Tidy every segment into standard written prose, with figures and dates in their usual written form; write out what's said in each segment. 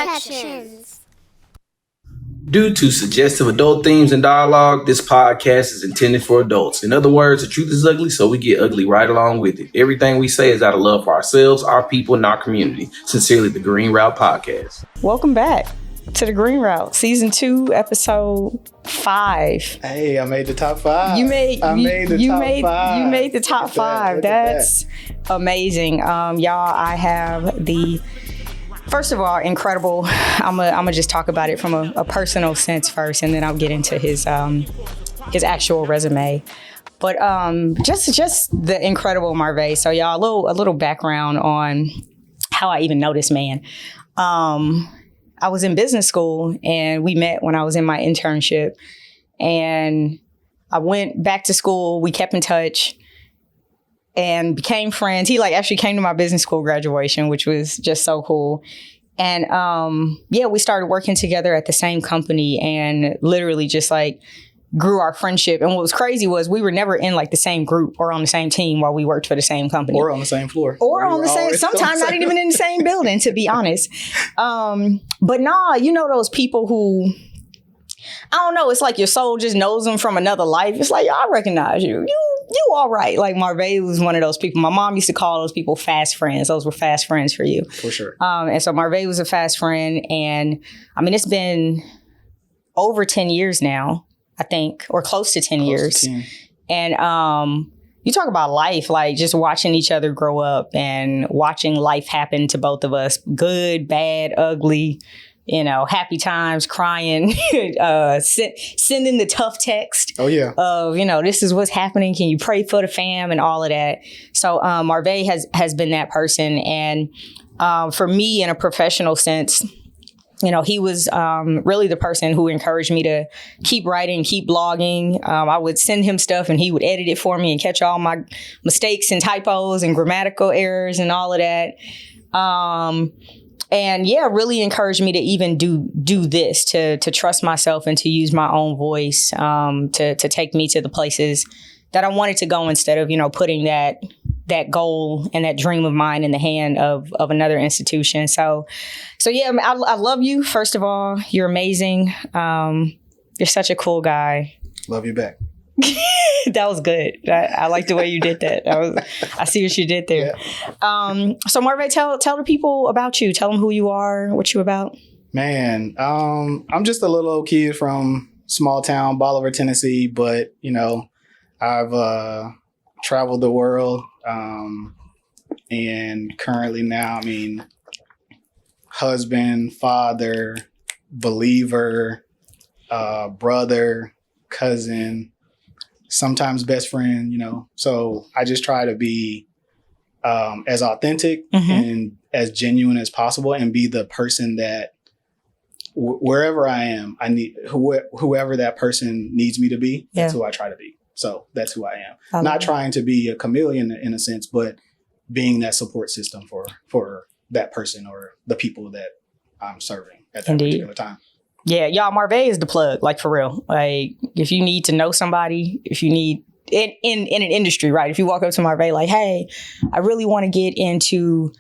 Productions. Due to suggestive adult themes and dialogue, this podcast is intended for adults. In other words, the truth is ugly, so we get ugly right along with it. Everything we say is out of love for ourselves, our people, and our community. Sincerely, the Green Route Podcast. Welcome back to the Green Route, Season 2, Episode 5. Hey, I made the top 5. You made the top 5. That's that. Amazing. Y'all, I have the... First of all, incredible. I'm gonna just talk about it from a personal sense first, and then I'll get into his actual resume. But just the incredible Marvá. So y'all, a little background on how I even know this man. I was in business school, and we met when I was in my internship, and I went back to school. We kept in touch and became friends. He actually came to my business school graduation, which was just so cool. And we started working together at the same company and literally just grew our friendship. And what was crazy was we were never in the same group or on the same team while we worked for the same company. Or on the same floor. Or on the same, sometimes not even in the same building, to be honest. But nah, those people who, I don't know, it's like your soul just knows them from another life. It's like, I recognize you. You all right. Marvá was one of those people. My mom used to call those people fast friends. Those were fast friends for you. For sure. And so Marvá was a fast friend. And I mean, it's been over 10 years now, I think, or close to 10 years. To 10. And you talk about life, just watching each other grow up and watching life happen to both of us. Good, bad, ugly. Happy times, crying, sending the tough text. Oh, yeah. Of, this is what's happening. Can you pray for the fam and all of that? So Marvá has been that person. And for me, in a professional sense, he was really the person who encouraged me to keep writing, keep blogging. I would send him stuff and he would edit it for me and catch all my mistakes and typos and grammatical errors and all of that. And really encouraged me to even do this, to trust myself and to use my own voice, to take me to the places that I wanted to go instead of, putting that goal and that dream of mine in the hand of another institution. So yeah, I love you. First of all, you're amazing. You're such a cool guy. Love you back. That was good. I like the way you did that. I see what you did there. Yeah. So Marvá, tell the people about you. Tell them who you are, what you about. Man, I'm just a little old kid from small town, Bolivar, Tennessee. But, I've traveled the world. And currently now, husband, father, believer, brother, cousin, sometimes best friend, So I just try to be as authentic and as genuine as possible and be the person that wherever I am, I need whoever that person needs me to be. Yeah. That's who I try to be. So that's who I am. Not trying to be a chameleon in a sense, but being that support system for that person or the people that I'm serving at that particular time. Yeah, y'all, Marvá is the plug, for real. If you need to know somebody, if you need, in an industry, right? If you walk up to Marvá hey, I really want to get into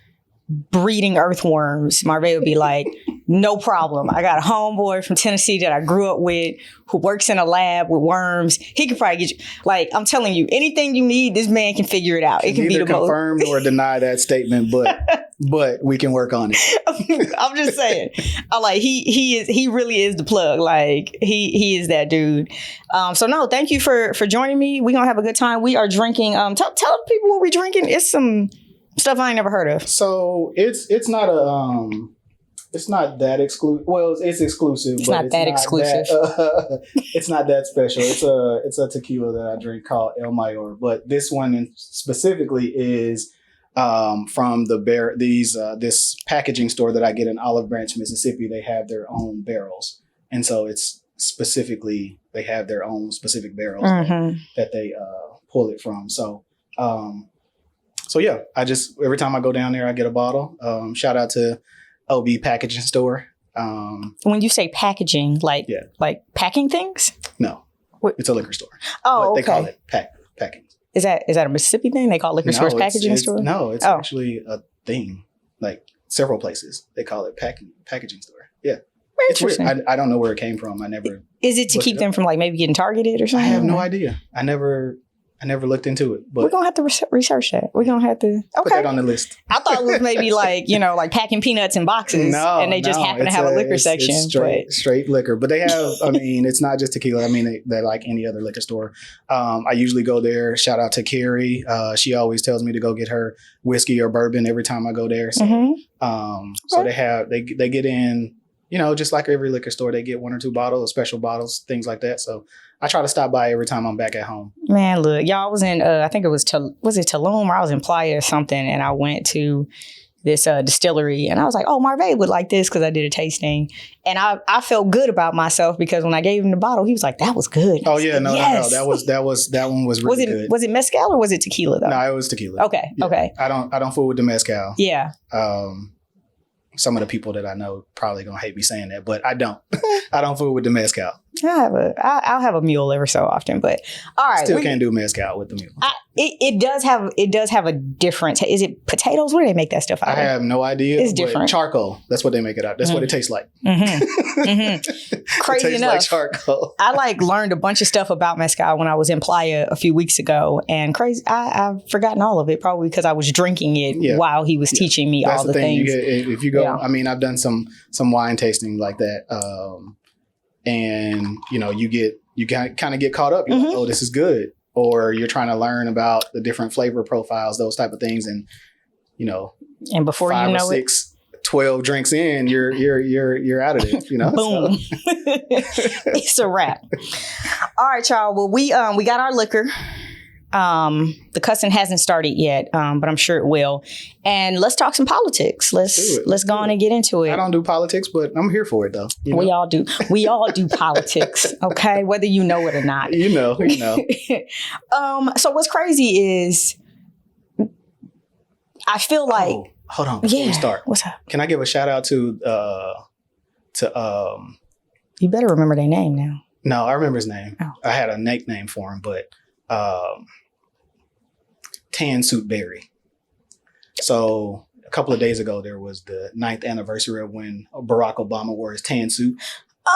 breeding earthworms, Marvá would be no problem. I got a homeboy from Tennessee that I grew up with who works in a lab with worms. He could probably get you, I'm telling you, anything you need, this man can figure it out. It can be the confirmed or deny that statement, but we can work on it. I'm just saying. He really is the plug. He is that dude. So no, thank you for joining me. We're gonna have a good time. We are drinking. Tell people what we're drinking. It's some stuff I ain't never heard of. So it's not it's not that exclusive. Well, it's exclusive. It's not that exclusive. It's not that special. It's a tequila that I drink called El Mayor. But this one specifically is from this packaging store that I get in Olive Branch, Mississippi. They have their own barrels, and so it's specifically they have their own specific barrels that they pull it from. So yeah, I just every time I go down there, I get a bottle. Shout out to OB Packaging Store. When you say packaging, like packing things? No, it's a liquor store. Oh, but they call it packing. Is that a Mississippi thing? They call liquor stores packaging stores? No, it's actually a thing. several places. They call it packaging store. Yeah. Very It's weird. interesting. I don't know where it came from. I never. Is it to looked keep it them up. from like maybe getting targeted or I something? have no idea. I never looked into it. We're But going to have to research that. We're going to have to. put Okay. that on the list. I thought it was maybe like, like packing peanuts in boxes and they just happen to it's have a liquor section. It's straight liquor. But they have, I mean, it's not just tequila. I mean, they're like any other liquor store. I usually go there. Shout out to Carrie. She always tells me to go get her whiskey or bourbon every time I go there. So, so they get in, just like every liquor store, they get 1 or 2 bottles, special bottles, things like that. So I try to stop by every time I'm back at home. Man, look, y'all was in, I think it was Tulum or I was in Playa or something. And I went to this distillery and I was like, oh, Marvá would like this because I did a tasting. And I felt good about myself because when I gave him the bottle, he was like, that was good. Oh yeah, no, yes. that one was really good. Was it mezcal or was it tequila though? No, it was tequila. Okay, Yeah. okay. I don't fool with the mezcal. Yeah. Some of the people that I know probably gonna hate me saying that, but I don't. I don't fool with the mezcal. I'll have a mule every so often, but all right. Still can't do mezcal with the mule. It does have a different. Is it potatoes? What do they make that stuff out of? I have no idea. It's but different. Charcoal. That's what they make it out. That's what it tastes like. Crazy it tastes enough, like charcoal. I learned a bunch of stuff about mezcal when I was in Playa a few weeks ago, and I've forgotten all of it probably because I was drinking it while he was teaching me That's all the thing. things. If you go, I mean, I've done some wine tasting like that, and you kind of get caught up. You're like, oh, this is good, or you're trying to learn about the different flavor profiles, those type of things, and and before 5 you or know 6, 12 drinks in, you're out of it. Boom. So. It's a wrap. All right, y'all. Well, we got our liquor. The cussing hasn't started yet, but I'm sure it will. And let's talk some politics. Let's go on and get into it. I don't do politics, but I'm here for it though. We all do. We all do politics, okay? Whether you know it or not. You know. So what's crazy is I feel like hold on before we start. What's up? Can I give a shout out to You better remember their name now. No, I remember his name. Oh. I had a nickname for him, but Tan Suit Barry. So a couple of days ago, there was the 9th anniversary of when Barack Obama wore his tan suit.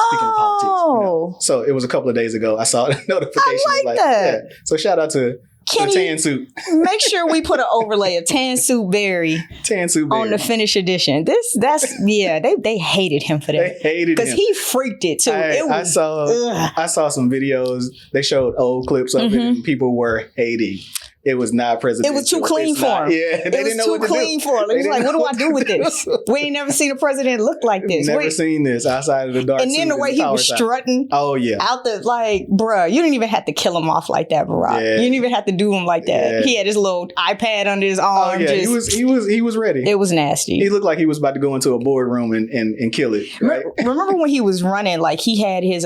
Speaking of politics, so it was a couple of days ago. I saw a notification. I like that. Yeah. So shout out to the tan suit. Make sure we put an overlay of Tan Suit Barry on the finish edition. They hated him for that. They hated him because he freaked it too. I saw some videos. They showed old clips of it, and people were hating. It was not presidential. It was too clean for him. Yeah, they didn't know what to do. It was too clean for him. He was like, what do I do with this? We ain't never seen a president look like this. Never seen this outside of the dark. And then the way he was strutting. Oh, yeah. Out the, bruh, you didn't even have to kill him off like that, Barack. Yeah. You didn't even have to do him like that. Yeah. He had his little iPad under his arm. Oh, yeah. He was ready. It was nasty. He looked like he was about to go into a boardroom and kill it. Right? Remember when he was running, like he had his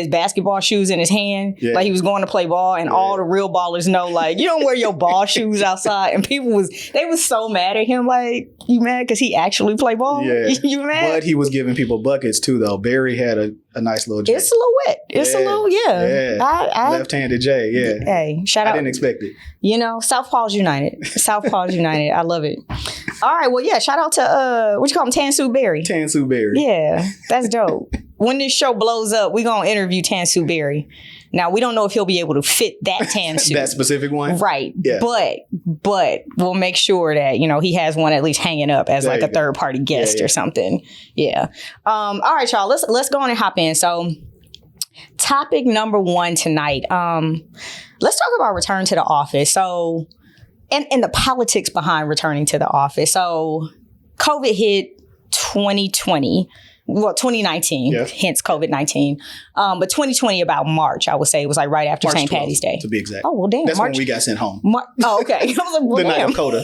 basketball shoes in his hand, like he was going to play ball, and all the real ballers know, like, you don't wear your ball shoes outside, and they was so mad at him, like, you mad because he actually play ball? Yeah. You mad? But he was giving people buckets too, though. Barry had a nice little J. It's a little wet. It's a little, left-handed J, yeah. Hey, shout out. I didn't expect it. Southpaws United. Southpaws United. I love it. All right, well, yeah, shout out to, what you call him, Tan Suit Barry? Tan Suit Barry. Yeah, that's dope. When this show blows up, we're going to interview Tan Suit Barry. Now, we don't know if he'll be able to fit that tan suit. That specific one? Right. Yeah. But we'll make sure that, he has one at least hanging up as like a third party guest or something. Yeah. All right, y'all, let's go on and hop in. So topic number 1 tonight. Let's talk about return to the office. So, and the politics behind returning to the office. So COVID hit 2020. Well, 2019, hence COVID-19. But 2020, about March, I would say, it was like right after St. Patty's Day. To be exact. Oh, well, damn. That's when we got sent home. Okay. I was like, well, the night of CODA.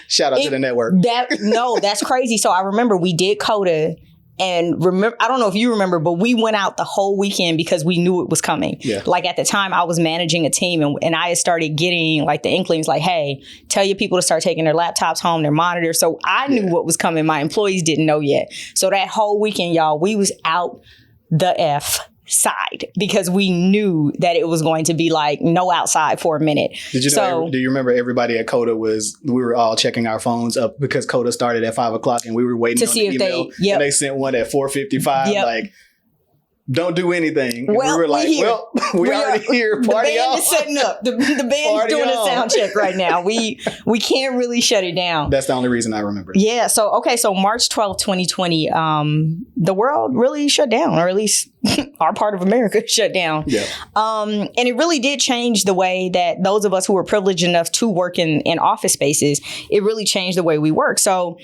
Shout out to the network. That's crazy. So I remember we did CODA. And I don't know if you remember, but we went out the whole weekend because we knew it was coming. Yeah. Like at the time I was managing a team and I had started getting like the inklings like, hey, tell your people to start taking their laptops home, their monitors. So I knew what was coming. My employees didn't know yet. So that whole weekend, y'all, we was out the F inside because we knew that it was going to be like no outside for a minute. Did you know? Do you remember everybody at Coda we were all checking our phones up because Coda started at 5:00 and we were waiting to on see the if email, and they sent one at 4:55. Like, don't do anything. And well, we were like, we already here. Party the band on. is setting up. The band is doing a sound check right now. We can't really shut it down. That's the only reason I remember. Yeah. So March 12th, 2020, the world really shut down, or at least our part of America shut down. Yeah. And it really did change the way that those of us who were privileged enough to work in office spaces, it really changed the way we work. So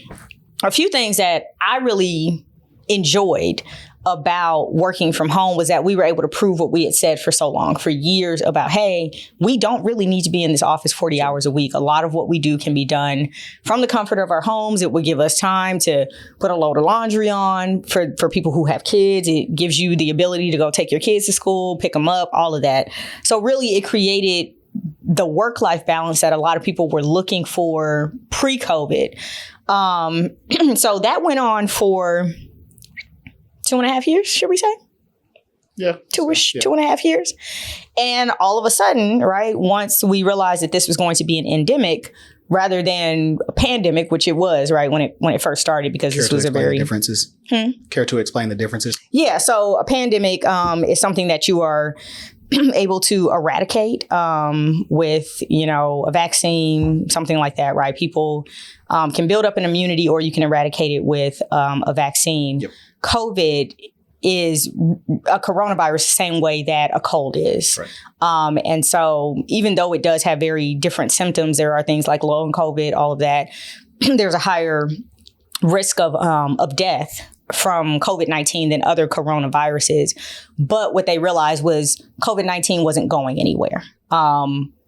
a few things that I really enjoyed about working from home was that we were able to prove what we had said for so long, for years, about, hey, we don't really need to be in this office 40 hours a week. A lot of what we do can be done from the comfort of our homes. It would give us time to put a load of laundry on for people who have kids. It gives you the ability to go take your kids to school, pick them up, all of that. So really it created the work-life balance that a lot of people were looking for pre-COVID. So that went on for 2.5 years, should we say? Yeah. 2.5 years. And all of a sudden, right, once we realized that this was going to be an endemic rather than a pandemic, which it was, right, when it first started, because this was a very... differences? Care to explain the differences? Yeah. So a pandemic is something that you are able to eradicate with, a vaccine, something like that, right? People can build up an immunity, or you can eradicate it with a vaccine. Yep. COVID is a coronavirus the same way that a cold is. Right. And so even though it does have very different symptoms, there are things like long COVID, all of that, there's a higher risk of death from COVID-19 than other coronaviruses. But what they realized was COVID-19 wasn't going anywhere.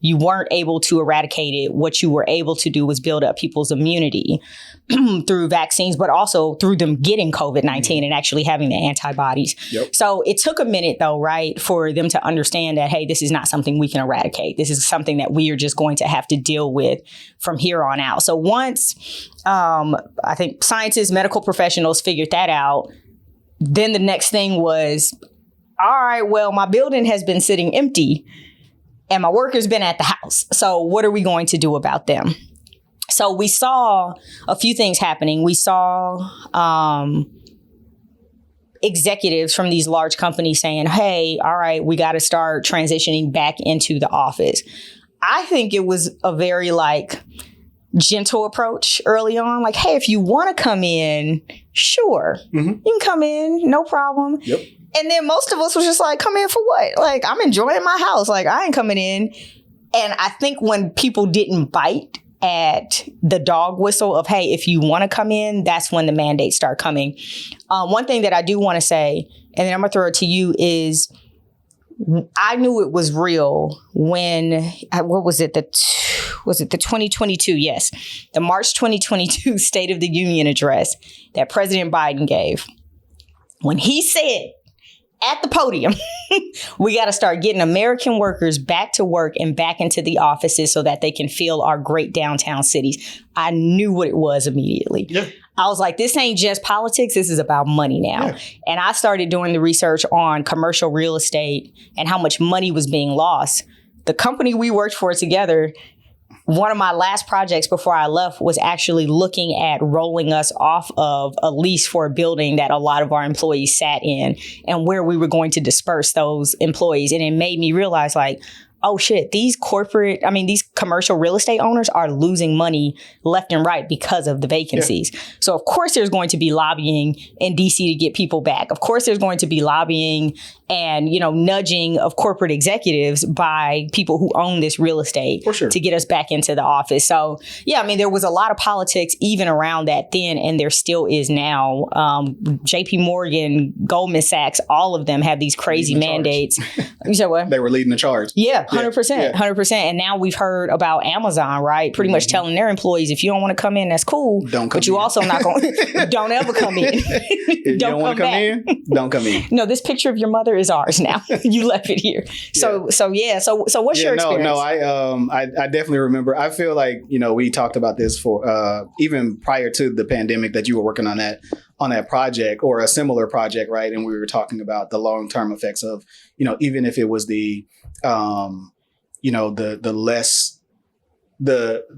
You weren't able to eradicate it. What you were able to do was build up people's immunity through vaccines, but also through them getting COVID-19 and actually having the antibodies. Yep. So it took a minute, though, right, for them to understand that, hey, this is not something we can eradicate. This is something that we are just going to have to deal with from here on out. So once I think scientists, medical professionals figured that out, then the next thing was, all right, well, my building has been sitting empty and my workers been at the house. So what are we going to do about them? So we saw a few things happening. We saw executives from these large companies saying, hey, all right, we got to start transitioning back into the office. I think it was a very gentle approach early on. Like, hey, if you want to come in, sure, you can come in, no problem. Yep. And then most of us was just like, come in for what? Like, I'm enjoying my house. Like, I ain't coming in. And I think when people didn't bite at the dog whistle of, hey, if you want to come in, that's when the mandates start coming. One thing that I do want to say, and then I'm going to throw it to you, is I knew it was real when, what was it? Was it the 2022? Yes. The March 2022 State of the Union address that President Biden gave. When he said at the podium, we got to start getting American workers back to work and back into the offices so that they can feel our great downtown cities. I knew what it was immediately. Yeah. I was like, this ain't just politics. This is about money now. Yeah. And I started doing the research on commercial real estate and how much money was being lost. The company we worked for together, one of my last projects before I left was actually looking at rolling us off of a lease for a building that a lot of our employees sat in and where we were going to disperse those employees. And it made me realize, oh shit, these commercial real estate owners are losing money left and right because of the vacancies. Yeah. So of course there's going to be lobbying in DC to get people back. Of course there's going to be lobbying and, nudging of corporate executives by people who own this real estate to get us back into the office. So yeah, there was a lot of politics even around that then, and there still is now. JPMorgan, Goldman Sachs, all of them have these crazy mandates. You said what? They were leading the charge. Yeah. 100%, 100%. And now we've heard about Amazon, right? Pretty much telling their employees, if you don't want to come in, that's cool. Don't come but you in. Also not going to, don't ever come in. If you don't want to come in, don't come in. No, this picture of your mother is ours now. You left it here. So what's your experience? No, I definitely remember. I feel like, we talked about this for, even prior to the pandemic that you were working on that. on that project or a similar project, right? And we were talking about the long-term effects of, even if it was the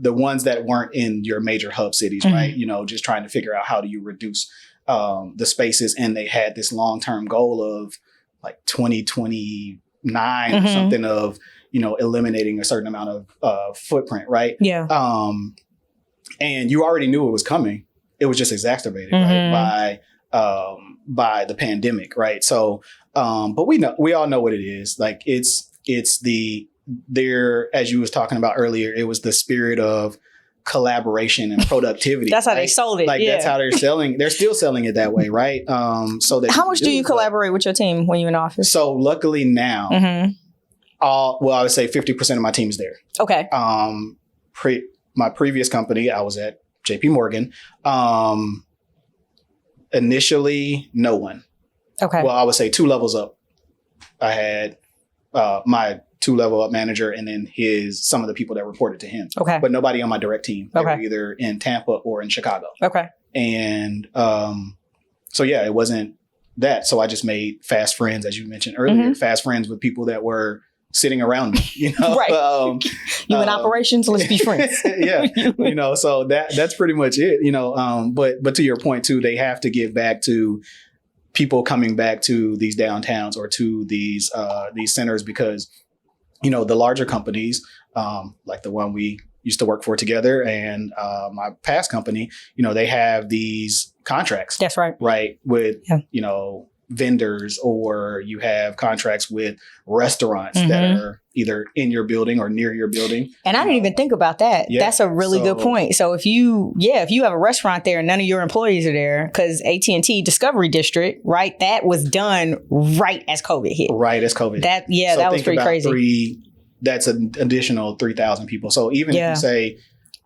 ones that weren't in your major hub cities, right? Just trying to figure out how do you reduce the spaces. And they had this long-term goal of like 2029 or something of, eliminating a certain amount of footprint, right? Yeah. And you already knew it was coming. It was just exacerbated, right, by the pandemic, right? So, but we all know what it is. Like it's there, as you was talking about earlier, it was the spirit of collaboration and productivity. That's how right? they sold it. Like that's how they're selling. They're still selling it that way, right? So that how much do you collaborate with your team when you're in office? So luckily now, I would say 50% of my team is there. Okay. My previous company, I was at JPMorgan. Initially, no one. Okay. Well, I would say 2 levels up. I had my 2-level up manager and then some of the people that reported to him. Okay. But nobody on my direct team. They were either in Tampa or in Chicago. Okay. And so, yeah, it wasn't that. So I just made fast friends, as you mentioned earlier, fast friends with people that were sitting around me, right. You in operations, let's be friends. Yeah. So that's pretty much it, but to your point too, they have to give back to people coming back to these downtowns or to these centers because, the larger companies, like the one we used to work for together and my past company, they have these contracts. That's right. Right. With, vendors, or you have contracts with restaurants that are either in your building or near your building. And I didn't even think about that. Yeah. That's a really good point. So if you have a restaurant there and none of your employees are there, because AT&T Discovery District, right, that was done right as COVID hit. Right as COVID. That was pretty crazy. That's an additional 3,000 people. So even if you say,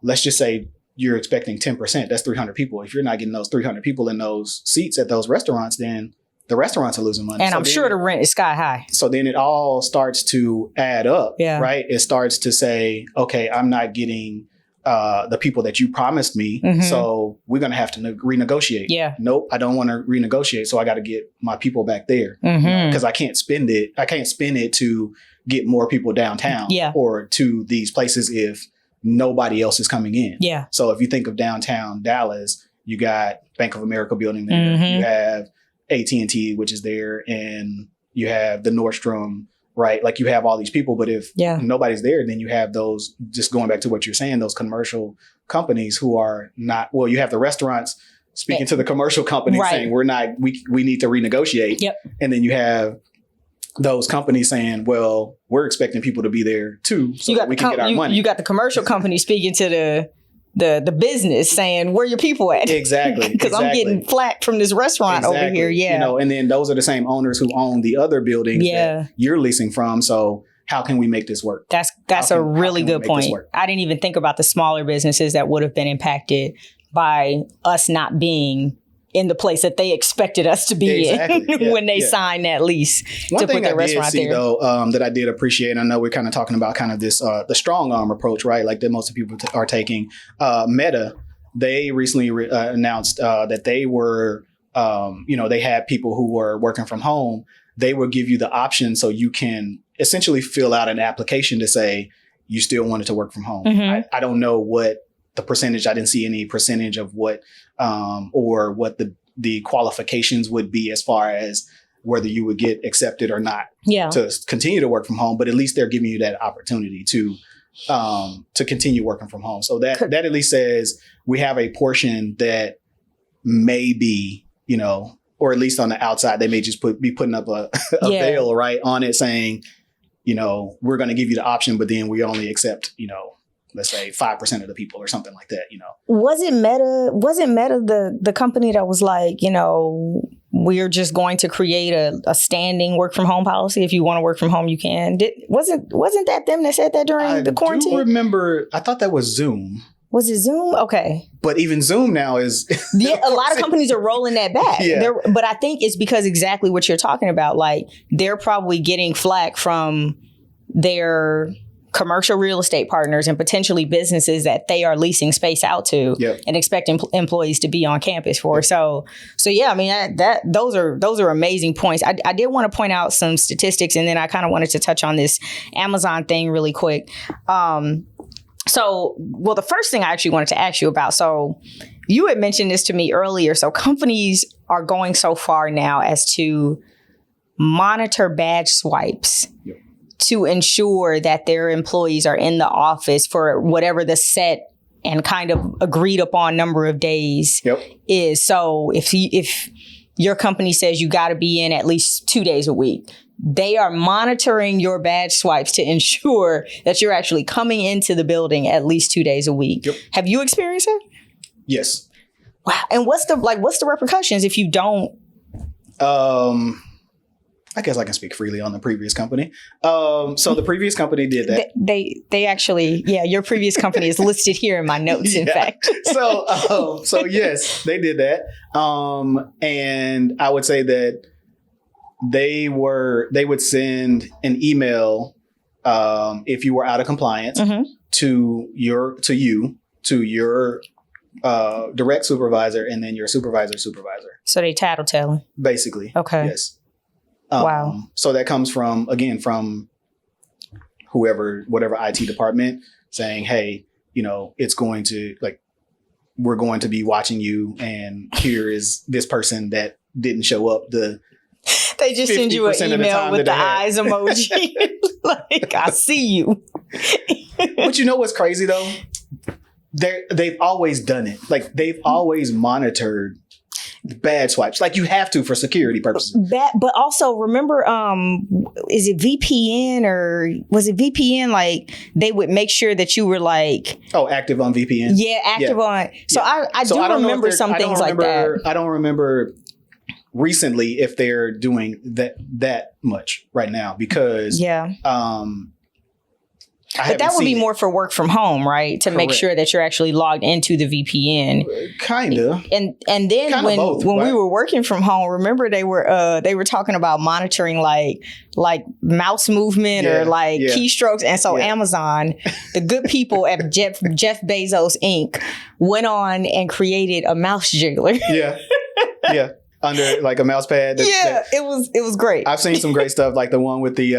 let's just say you're expecting 10%, that's 300 people. If you're not getting those 300 people in those seats at those restaurants, then the restaurants are losing money. And I'm sure the rent is sky high. So then it all starts to add up, right? It starts to say, okay, I'm not getting the people that you promised me. So we're going to have to renegotiate. Yeah. Nope, I don't want to renegotiate. So I got to get my people back there because I can't spend it. I can't spend it to get more people downtown or to these places if nobody else is coming in. Yeah. So if you think of downtown Dallas, you got Bank of America building there. You have AT&T, which is there, and you have the Nordstrom, right? Like you have all these people, but if nobody's there, then you have those, just going back to what you're saying, those commercial companies who are not, well, you have the restaurants speaking to the commercial companies saying, we need to renegotiate. Yep. And then you have those companies saying, well, we're expecting people to be there too, so that we can get our money. You got the commercial company speaking to the business saying, where your people at? Exactly. Because I'm getting flack from this restaurant over here. Yeah. And then those are the same owners who own the other buildings that you're leasing from. So how can we make this work? That's a really good point. I didn't even think about the smaller businesses that would have been impacted by us not being in the place that they expected us to be in when they signed that lease to put their restaurant there. Though, that I did appreciate, and I know we're kind of talking about kind of this, the strong arm approach, right? Like that most people are taking. Meta, they recently announced that they were, they had people who were working from home. They will give you the option so you can essentially fill out an application to say you still wanted to work from home. I don't know what the percentage, I didn't see any percentage of what, or what the qualifications would be as far as whether you would get accepted or not to continue to work from home, but at least they're giving you that opportunity to continue working from home. So that at least says we have a portion that may be, or at least on the outside, they may just be putting up a veil right on it saying, we're going to give you the option, but then we only accept, let's say 5% of the people or something like that, Wasn't Meta the company that was like, we're just going to create a standing work from home policy. If you want to work from home, you can. Wasn't that them that said that during the quarantine? I do remember, I thought that was Zoom. Was it Zoom? Okay. But even Zoom now is... a lot of companies are rolling that back. But I think it's because exactly what you're talking about. Like, they're probably getting flack from their commercial real estate partners and potentially businesses that they are leasing space out to and expecting employees to be on campus for. So yeah, I mean, those are amazing points. I did want to point out some statistics, and then I kind of wanted to touch on this Amazon thing really quick. The first thing I actually wanted to ask you about, so you had mentioned this to me earlier. So companies are going so far now as to monitor badge swipes to ensure that their employees are in the office for whatever the set and kind of agreed upon number of days is. So if your company says you got to be in at least 2 days a week, they are monitoring your badge swipes to ensure that you're actually coming into the building at least 2 days a week. Have you experienced it? Yes. Wow. And what's the repercussions if you don't? I guess I can speak freely on the previous company. So the previous company did that. They actually, your previous company is listed here in my notes, in fact. So yes, they did that. And I would say that they would send an email if you were out of compliance to your direct supervisor and then your supervisor's supervisor. So they tattletailing. Basically. Okay. Yes. Wow. So that comes from whatever IT department saying, hey, it's going to we're going to be watching you, and here is this person that didn't show up. They just send you an email with the eyes emoji. Like, I see you. But you know what's crazy though? They've always done it. Like, they've always monitored badge swipes. Like, you have to for security purposes. But also remember, is it VPN or was it VPN? Like, they would make sure that you were active on VPN. Yeah, active on. So I do remember some things like that. I don't remember recently if they're doing that much right now because but that would be more for work from home, right? To make sure that you're actually logged into the VPN. Kinda. And then when we were working from home, remember they were talking about monitoring like mouse movement or keystrokes. And so Amazon, the good people at Jeff Bezos Inc. went on and created a mouse jiggler. Yeah. Under like a mouse pad. It was great. I've seen some great stuff, like the one with the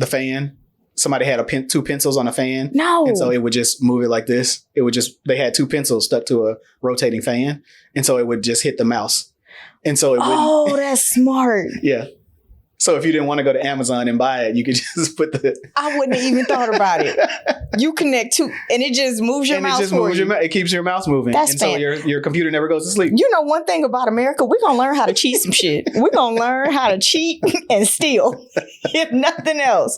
fan. Somebody had two pencils on a fan. No. And so it would just move it like this. They had two pencils stuck to a rotating fan. And so it would just hit the mouse. And so it would. Oh, that's smart. Yeah. So if you didn't want to go to Amazon and buy it, you could just put I wouldn't have even thought about it. You connect to, and it just moves your mouse for you. It keeps your mouse moving. So your computer never goes to sleep. You know one thing about America, we're going to learn how to cheat some shit. We're going to learn how to cheat and steal, if nothing else.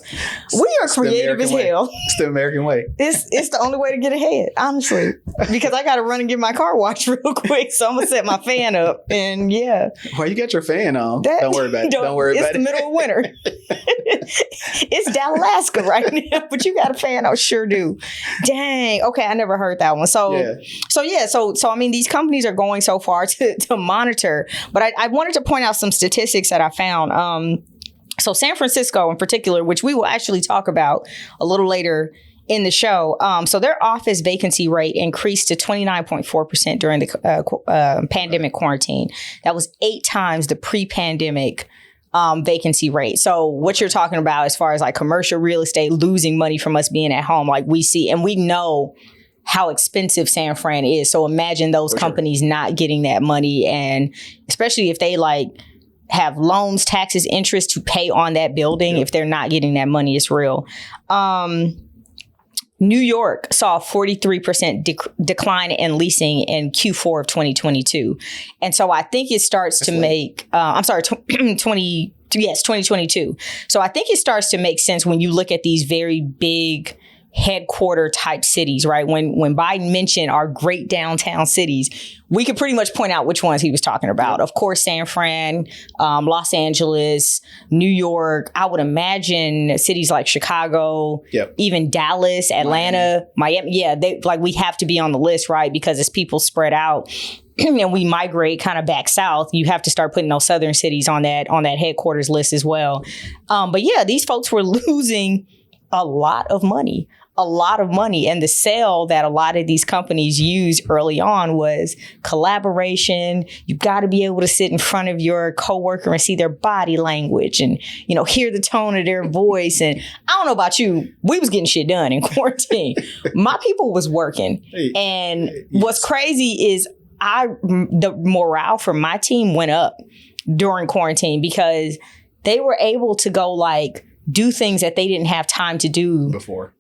We are creative as hell. It's the American way. It's the only way to get ahead, honestly. Because I got to run and get my car washed real quick. So I'm going to set my fan up. And Why you got your fan on? Don't worry about it. Don't worry about it. It's the middle of winter. It's Dalalaska right now, but you got a fan. I sure do. Dang. Okay, I never heard that one. So I mean, these companies are going so far to monitor. But I wanted to point out some statistics that I found. So San Francisco in particular, which we will actually talk about a little later in the show. So their office vacancy rate increased to 29.4% during the pandemic quarantine. That was 8 times the pre-pandemic vacancy rate. So what you're talking about as far as like commercial real estate losing money from us being at home, like we see, and we know how expensive San Fran is. So imagine those companies not getting that money. And especially if they have loans, taxes, interest to pay on that building, if they're not getting that money, it's real. New York saw a 43% decline in leasing in Q4 of 2022. And so I think it starts to make, 2022. So I think it starts to make sense when you look at these very big headquarter type cities, right? When Biden mentioned our great downtown cities, we could pretty much point out which ones he was talking about. Of course, San Fran, Los Angeles, New York. I would imagine cities like Chicago, even Dallas, Atlanta, Miami. Yeah, we have to be on the list, right? Because as people spread out and we migrate kind of back south, you have to start putting those southern cities on that headquarters list as well. But yeah, these folks were losing a lot of money. And the sell that a lot of these companies used early on was collaboration. You've got to be able to sit in front of your coworker and see their body language and, hear the tone of their voice. And I don't know about you, we was getting shit done in quarantine. My people was working. And what's crazy is the morale for my team went up during quarantine because they were able to go do things that they didn't have time to do before.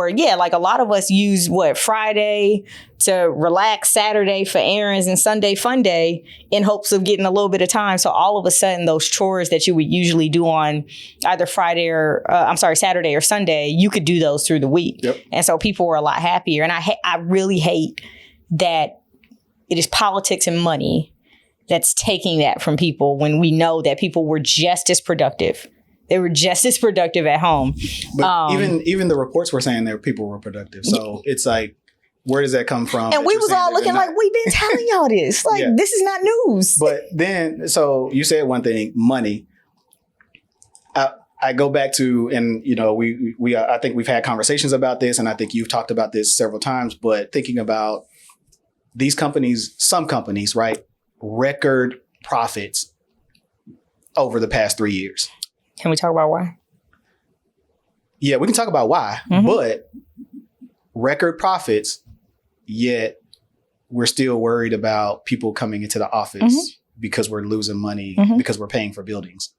Yeah, a lot of us use Friday to relax, Saturday for errands, and Sunday fun day in hopes of getting a little bit of time. So all of a sudden, those chores that you would usually do on either Saturday or Sunday, you could do those through the week. Yep. And so people were a lot happier. And I really hate that it is politics and money that's taking that from people when we know that people were just as productive. They were just as productive at home. But even the reports were saying that people were productive. So it's where does that come from? And we was all looking like, we've been telling y'all this. This is not news. But then, so you said one thing, money. I go back to, and I think we've had conversations about this, and I think you've talked about this several times, but thinking about these companies, some companies, right? Record profits over the past 3 years. Can we talk about why? Yeah, we can talk about why, but record profits, yet we're still worried about people coming into the office because we're losing money because we're paying for buildings.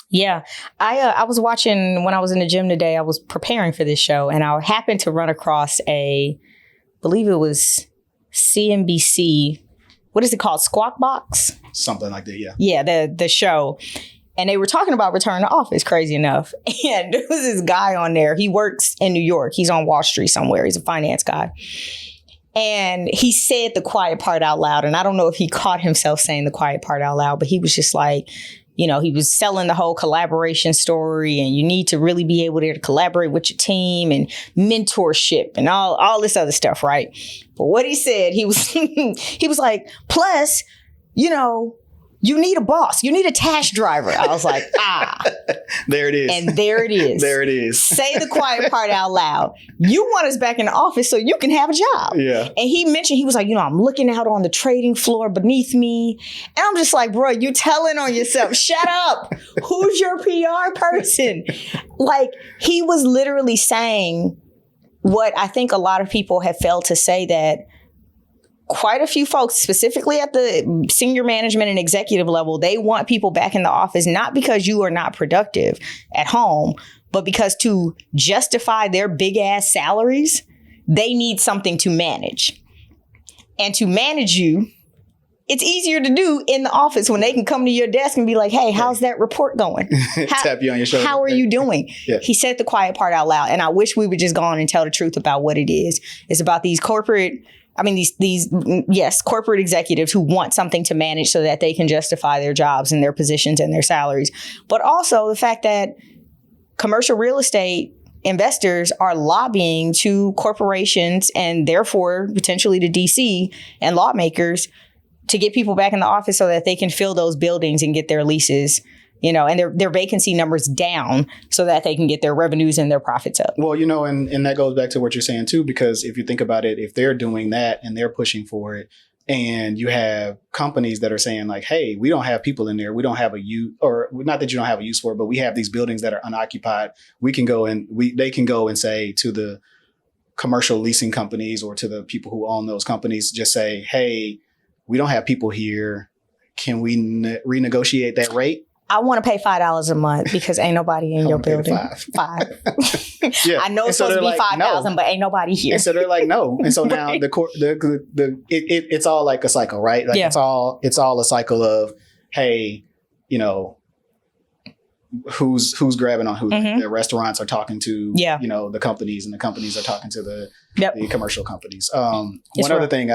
Yeah. I was watching when I was in the gym today, I was preparing for this show and I happened to run across I believe it was CNBC. What is it called? Squawk Box? Something like that, yeah. Yeah, the show. And they were talking about return to office, crazy enough. And there was this guy on there. He works in New York. He's on Wall Street somewhere. He's a finance guy. And he said the quiet part out loud. And I don't know if he caught himself saying the quiet part out loud, but he was just he was selling the whole collaboration story and you need to really be able to collaborate with your team and mentorship and all this other stuff, right? But what he said, he was like, plus, you need a boss. You need a task driver. I was like, There it is. And there it is. There it is. Say the quiet part out loud. You want us back in the office so you can have a job. Yeah. And he mentioned, he was like, I'm looking out on the trading floor beneath me. And I'm just like, bro, you telling on yourself. Shut up. Who's your PR person? He was literally saying what I think a lot of people have failed to say, that quite a few folks, specifically at the senior management and executive level, they want people back in the office, not because you are not productive at home, but because to justify their big ass salaries, they need something to manage. And to manage you, it's easier to do in the office when they can come to your desk and be like, hey, how's that report going? Tap you on your shoulder. How are you doing? Yeah. He said the quiet part out loud. And I wish we would just go on and tell the truth about what it is. It's about these corporate executives who want something to manage so that they can justify their jobs and their positions and their salaries. But also the fact that commercial real estate investors are lobbying to corporations and therefore potentially to DC and lawmakers to get people back in the office so that they can fill those buildings and get their leases, and their vacancy numbers down so that they can get their revenues and their profits up. Well, and that goes back to what you're saying too, because if you think about it, if they're doing that and they're pushing for it, and you have companies that are saying like, hey, we don't have people in there. We don't have a use, or not that you don't have a use for it, but we have these buildings that are unoccupied. We can go and they can go and say to the commercial leasing companies or to the people who own those companies, just say, hey, we don't have people here. Can we renegotiate that rate? I want to pay $5 a month because ain't nobody in your building. Five. Yeah. I know it's supposed to be $5,000, but ain't nobody here. And so they're like, no. And so now it's all like a cycle, right? Like it's all a cycle of, hey, who's grabbing on who. The restaurants are talking to, the companies, and the companies are talking to the commercial companies. One other thing,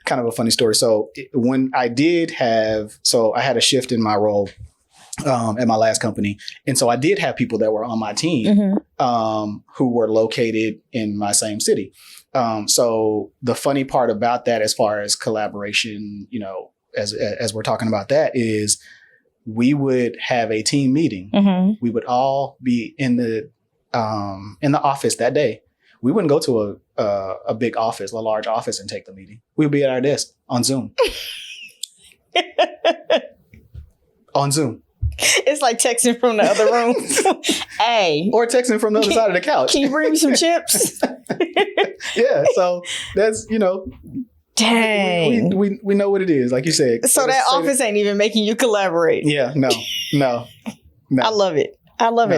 kind of a funny story. So when I had a shift in my role at my last company. And so I did have people that were on my team who were located in my same city. So the funny part about that, as far as collaboration, as we're talking about that, is we would have a team meeting. We would all be in the in the office that day. We wouldn't go to a big office, a large office, and take the meeting. We'd be at our desk on Zoom. On Zoom. It's like texting from the other room. Hey. Or texting from the other side of the couch. Can you bring me some chips? Yeah. So that's, Dang. We know what it is, like you said. So that office ain't even making you collaborate. Yeah. No. I love it. I love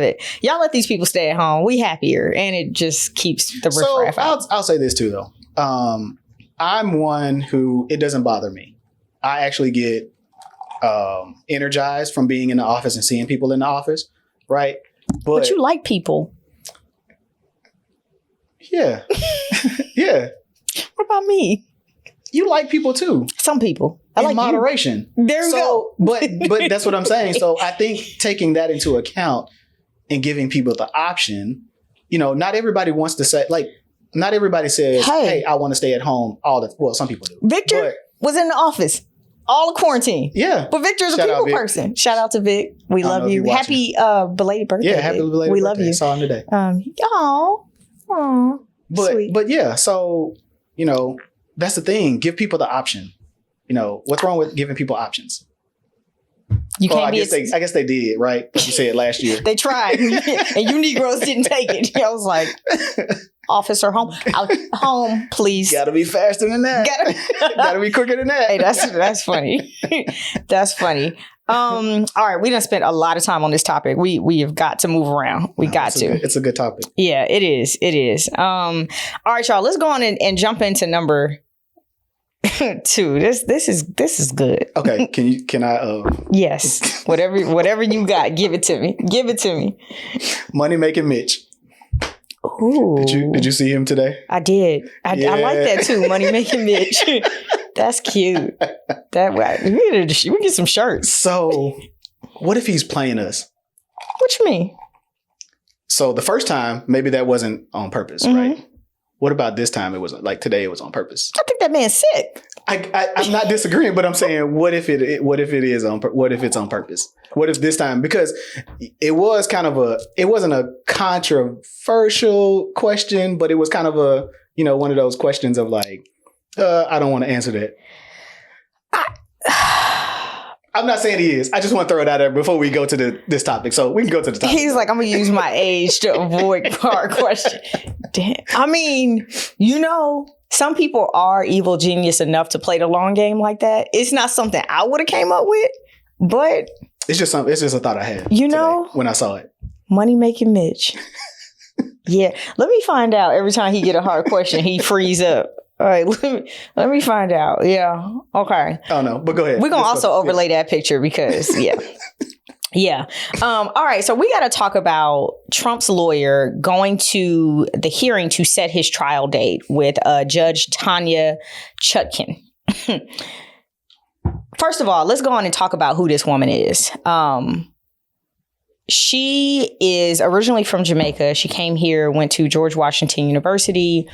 it. Y'all let these people stay at home. We happier. And it just keeps the riffraff out. I'll say this too, though. I'm one who, it doesn't bother me. I actually get energized from being in the office and seeing people in the office, right? But you like people. Yeah. Yeah. What about me? You like people too. Some people. I like moderation. You. There we go. But that's what I'm saying. So I think taking that into account and giving people the option, not everybody wants to say, like, not everybody says, hey, I want to stay at home well, some people do. Victor was in the office all of quarantine. Yeah. But Victor's a people person. Shout out to Vic. We love you. Happy belated birthday. Yeah, happy belated birthday. We love you. Saw him today. But yeah, so, that's the thing. Give people the option. What's wrong with giving people options? You can't I guess they did, right? You said last year. They tried. And you Negroes didn't take it. I was like, officer, home, please. Gotta be faster than that. Gotta be quicker than that. Hey, that's funny. That's funny. All right, we done spent a lot of time on this topic. We have got to move around. It's a good topic. Yeah, it is. All right, y'all. Let's go on and jump into number 2. This is good. Okay. Can I? Yes. Whatever you got, give it to me. Money Making Mitch. Ooh. Did you see him today? I did. I like that too. Money Making Mitch. That's cute. We get some shirts. So, what if he's playing us? What you mean? So the first time, maybe that wasn't on purpose, right? What about this time? It was like today. It was on purpose. I think that man's sick. I'm not disagreeing, but I'm saying, what if it's on purpose? What if this time, because it wasn't a controversial question, but it was kind of a, one of those questions of like, I don't want to answer that. I'm not saying he is. I just want to throw it out there before we go to this topic. So we can go to the topic. He's like, I'm going to use my age to avoid hard question. Damn. I mean, some people are evil genius enough to play the long game like that. It's not something I would have came up with, but it's just a thought I had. Today when I saw it. Money Making Mitch. Yeah. Let me find out every time he get a hard question, he frees up. All right, let me find out. Yeah. Okay. Oh no, but go ahead. We're going to also overlay that picture because, yeah. Yeah. All right. So we got to talk about Trump's lawyer going to the hearing to set his trial date with Judge Tanya Chutkan. First of all, let's go on and talk about who this woman is. She is originally from Jamaica. She came here, went to George Washington University,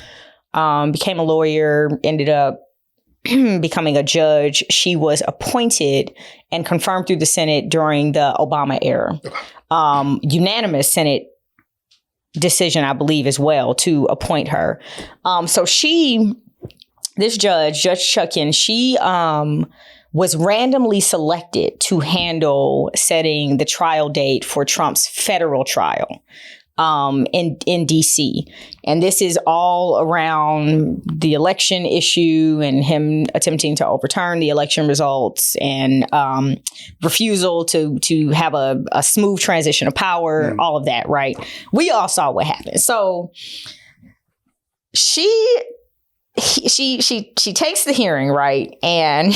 became a lawyer, ended up becoming a judge. She was appointed and confirmed through the Senate during the Obama era. Unanimous Senate decision, I believe, as well, to appoint her. So this judge, Judge Chutkan, she was randomly selected to handle setting the trial date for Trump's federal trial in D.C. And this is all around the election issue and him attempting to overturn the election results and refusal to have a smooth transition of power, all of that, right? We all saw what happened. So she takes the hearing, right? And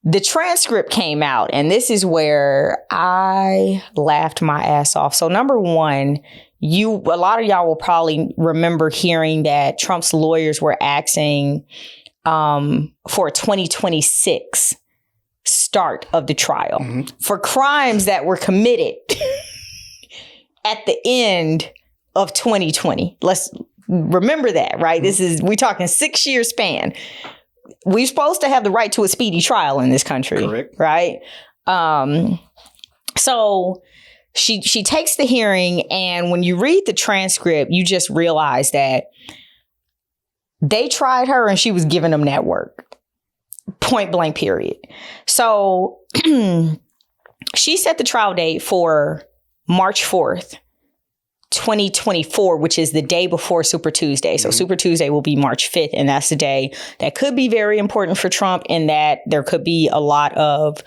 the transcript came out, and this is where I laughed my ass off. So number one, a lot of y'all will probably remember hearing that Trump's lawyers were asking for a 2026 start of the trial for crimes that were committed at the end of 2020. Let's remember that, right? We're talking 6-year span. We're supposed to have the right to a speedy trial in this country. Correct. Right? So she takes the hearing, and when you read the transcript, you just realize that they tried her and she was giving them that work. Point blank, period. So she set the trial date for March 4th, 2024, which is the day before Super Tuesday. So Super Tuesday will be March 5th, and that's the day that could be very important for Trump in that there could be a lot of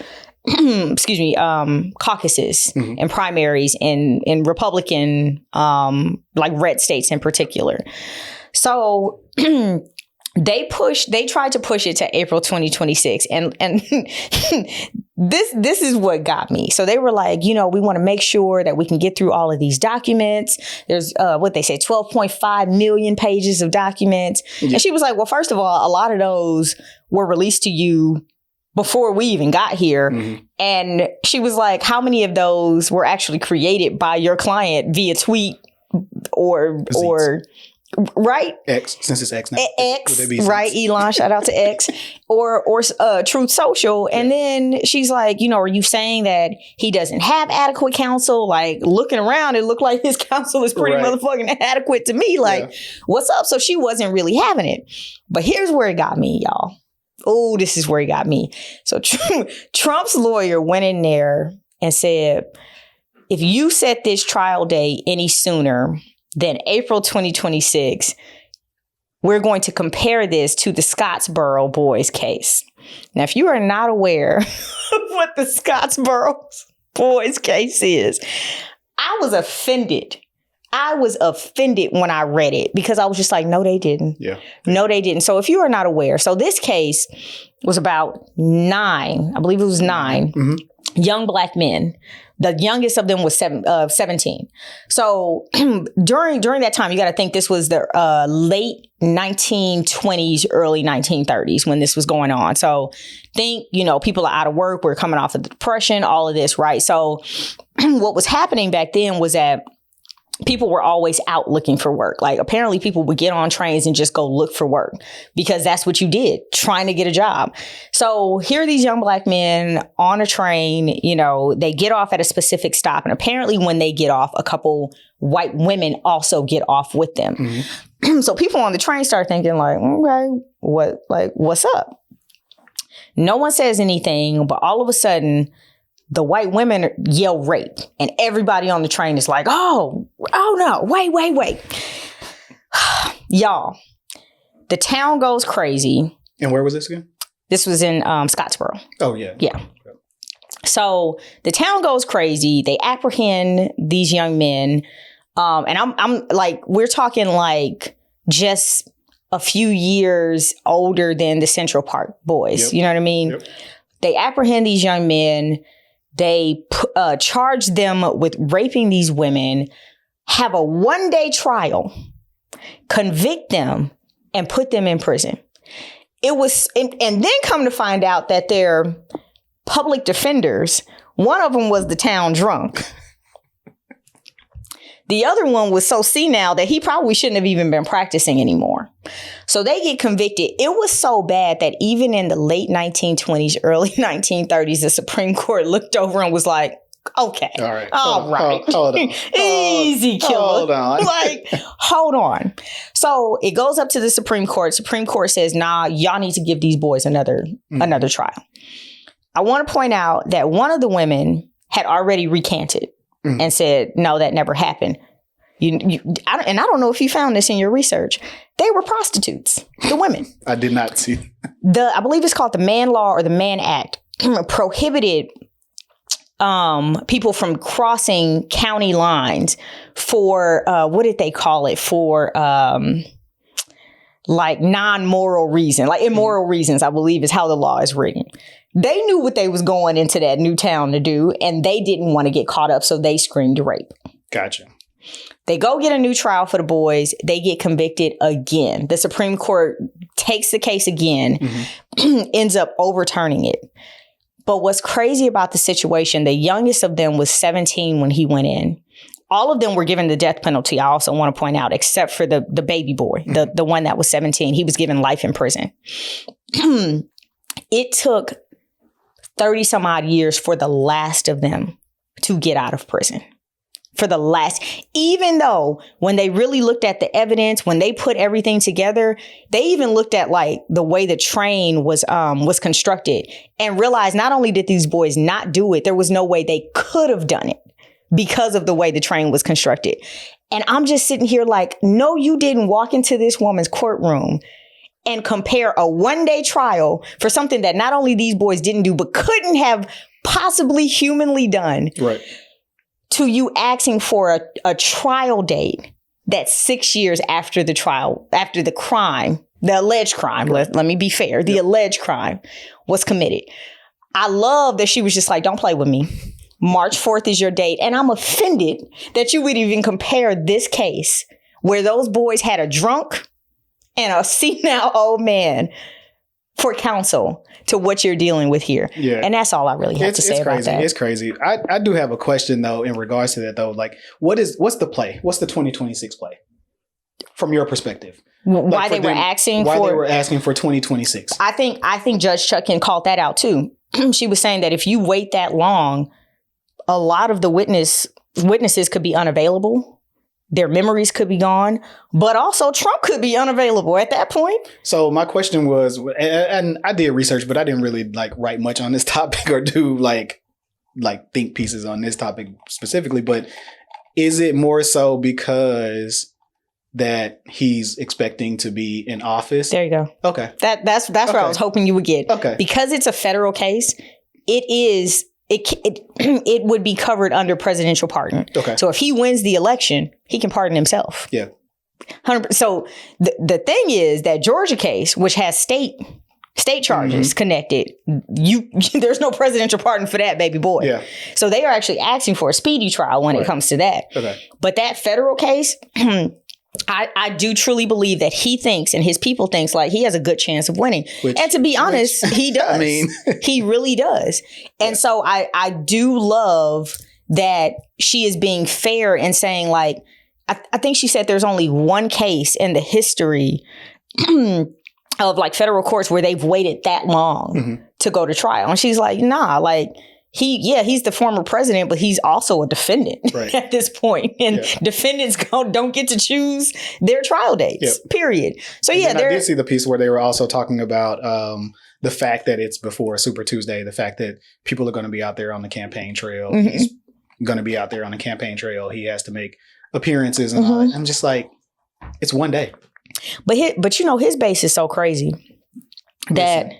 caucuses and primaries in Republican, like red states in particular. So they tried to push it to April 2026. And this is what got me. So they were like, we want to make sure that we can get through all of these documents. There's what they say, 12.5 million pages of documents. Yeah. And she was like, well, first of all, a lot of those were released to you before we even got here. And she was like, how many of those were actually created by your client via tweet or right? X, since it's X now. X, right? Elon, shout out to X. or Truth Social. And then she's like, are you saying that he doesn't have adequate counsel? Like, looking around, it looked like his counsel is pretty motherfucking adequate to me. Like, what's up? So she wasn't really having it. But here's where it got me, y'all. Oh, this is where it got me. So Trump's lawyer went in there and said, if you set this trial date any sooner than April 2026, we're going to compare this to the Scottsboro boys case. Now, if you are not aware of what the Scottsboro boys case is, I was offended. I was offended when I read it because I was just like, no, they didn't. Yeah. No, they didn't. So if you are not aware, so this case was about 9 young black men. The youngest of them was 17. So during that time, you got to think this was the late 1920s, early 1930s when this was going on. So think, people are out of work. We're coming off of the Depression, all of this, right? So what was happening back then was that people were always out looking for work. Like, apparently people would get on trains and just go look for work because that's what you did, trying to get a job. So here are these young black men on a train, they get off at a specific stop. And apparently when they get off, a couple white women also get off with them. So people on the train start thinking like, okay, what's up? No one says anything, but all of a sudden, the white women yell rape, and everybody on the train is like, oh no, wait. Y'all, the town goes crazy. And where was this again? This was in Scottsboro. Oh, yeah. Yeah. So the town goes crazy. They apprehend these young men. And I'm like, we're talking like just a few years older than the Central Park boys. Yep. You know what I mean? Yep. They apprehend these young men. They charge them with raping these women, have a 1-day trial, convict them, and put them in prison. It was, and then come to find out that their public defenders, one of them was the town drunk. The other one was so senile that he probably shouldn't have even been practicing anymore. So they get convicted. It was so bad that even in the late 1920s, early 1930s, the Supreme Court looked over and was like, okay, all right. Hold on. Easy, killer. Hold on. Hold on. So it goes up to the Supreme Court. Supreme Court says, nah, y'all need to give these boys another trial. I want to point out that one of the women had already recanted. And said, no, that never happened. I don't know if you found this in your research. They were prostitutes, the women. I did not see. I believe it's called the Mann Law or the Mann Act, prohibited people from crossing county lines for, what did they call it? For like non-moral reason, like immoral reasons, I believe is how the law is written. They knew what they was going into that new town to do, and they didn't want to get caught up, so they screamed rape. Gotcha. They go get a new trial for the boys. They get convicted again. The Supreme Court takes the case again, ends up overturning it. But what's crazy about the situation, the youngest of them was 17 when he went in. All of them were given the death penalty, I also want to point out, except for the baby boy, the one that was 17. He was given life in prison. It took 30 some odd years for the last of them to get out of prison. for the last, even though when they really looked at the evidence, when they put everything together, they even looked at like the way the train was constructed and realized not only did these boys not do it, there was no way they could have done it because of the way the train was constructed. And I'm just sitting here like, no, you didn't walk into this woman's courtroom and compare a 1-day trial for something that not only these boys didn't do, but couldn't have possibly humanly done. Right. To you asking for a trial date that's 6 years after the trial, after the crime, the alleged crime, let me be fair, the alleged crime was committed. I love that she was just like, don't play with me. March 4th is your date. And I'm offended that you would even compare this case where those boys had a drunk and a senile old man for counsel to what you're dealing with here. Yeah. And that's all I really have to say about that. It's crazy. I do have a question though in regards to that though. Like what's the play? What's the 2026 play? From your perspective. Why they were asking for 2026. I think Judge Chutkan called that out too. She was saying that if you wait that long, a lot of the witnesses could be unavailable. Their memories could be gone, but also Trump could be unavailable at that point. So my question was, and I did research, but I didn't really like write much on this topic or do like think pieces on this topic specifically. But is it more so because that he's expecting to be in office? There you go. Okay, that's okay. Where I was hoping you would get. Okay, because it's a federal case, it would be covered under presidential pardon. Okay. So if he wins the election, he can pardon himself. Yeah. 100%. So the thing is that Georgia case, which has state charges connected, there's no presidential pardon for that, baby boy. Yeah. So they are actually asking for a speedy trial when it comes to that. Okay. But that federal case, I do truly believe that he thinks and his people thinks like he has a good chance of winning. And to be honest, he does. I mean, he really does. And so I do love that she is being fair and saying like, I think she said there's only one case in the history of like federal courts where they've waited that long to go to trial. And she's like, nah, like, he's the former president, but he's also a defendant at this point. And defendants don't get to choose their trial dates, period. So I did see the piece where they were also talking about the fact that it's before Super Tuesday, the fact that people are going to be out there on the campaign trail. He's going to be out there on the campaign trail. He has to make appearances and all that. I'm just like, it's one day. But his base is so crazy that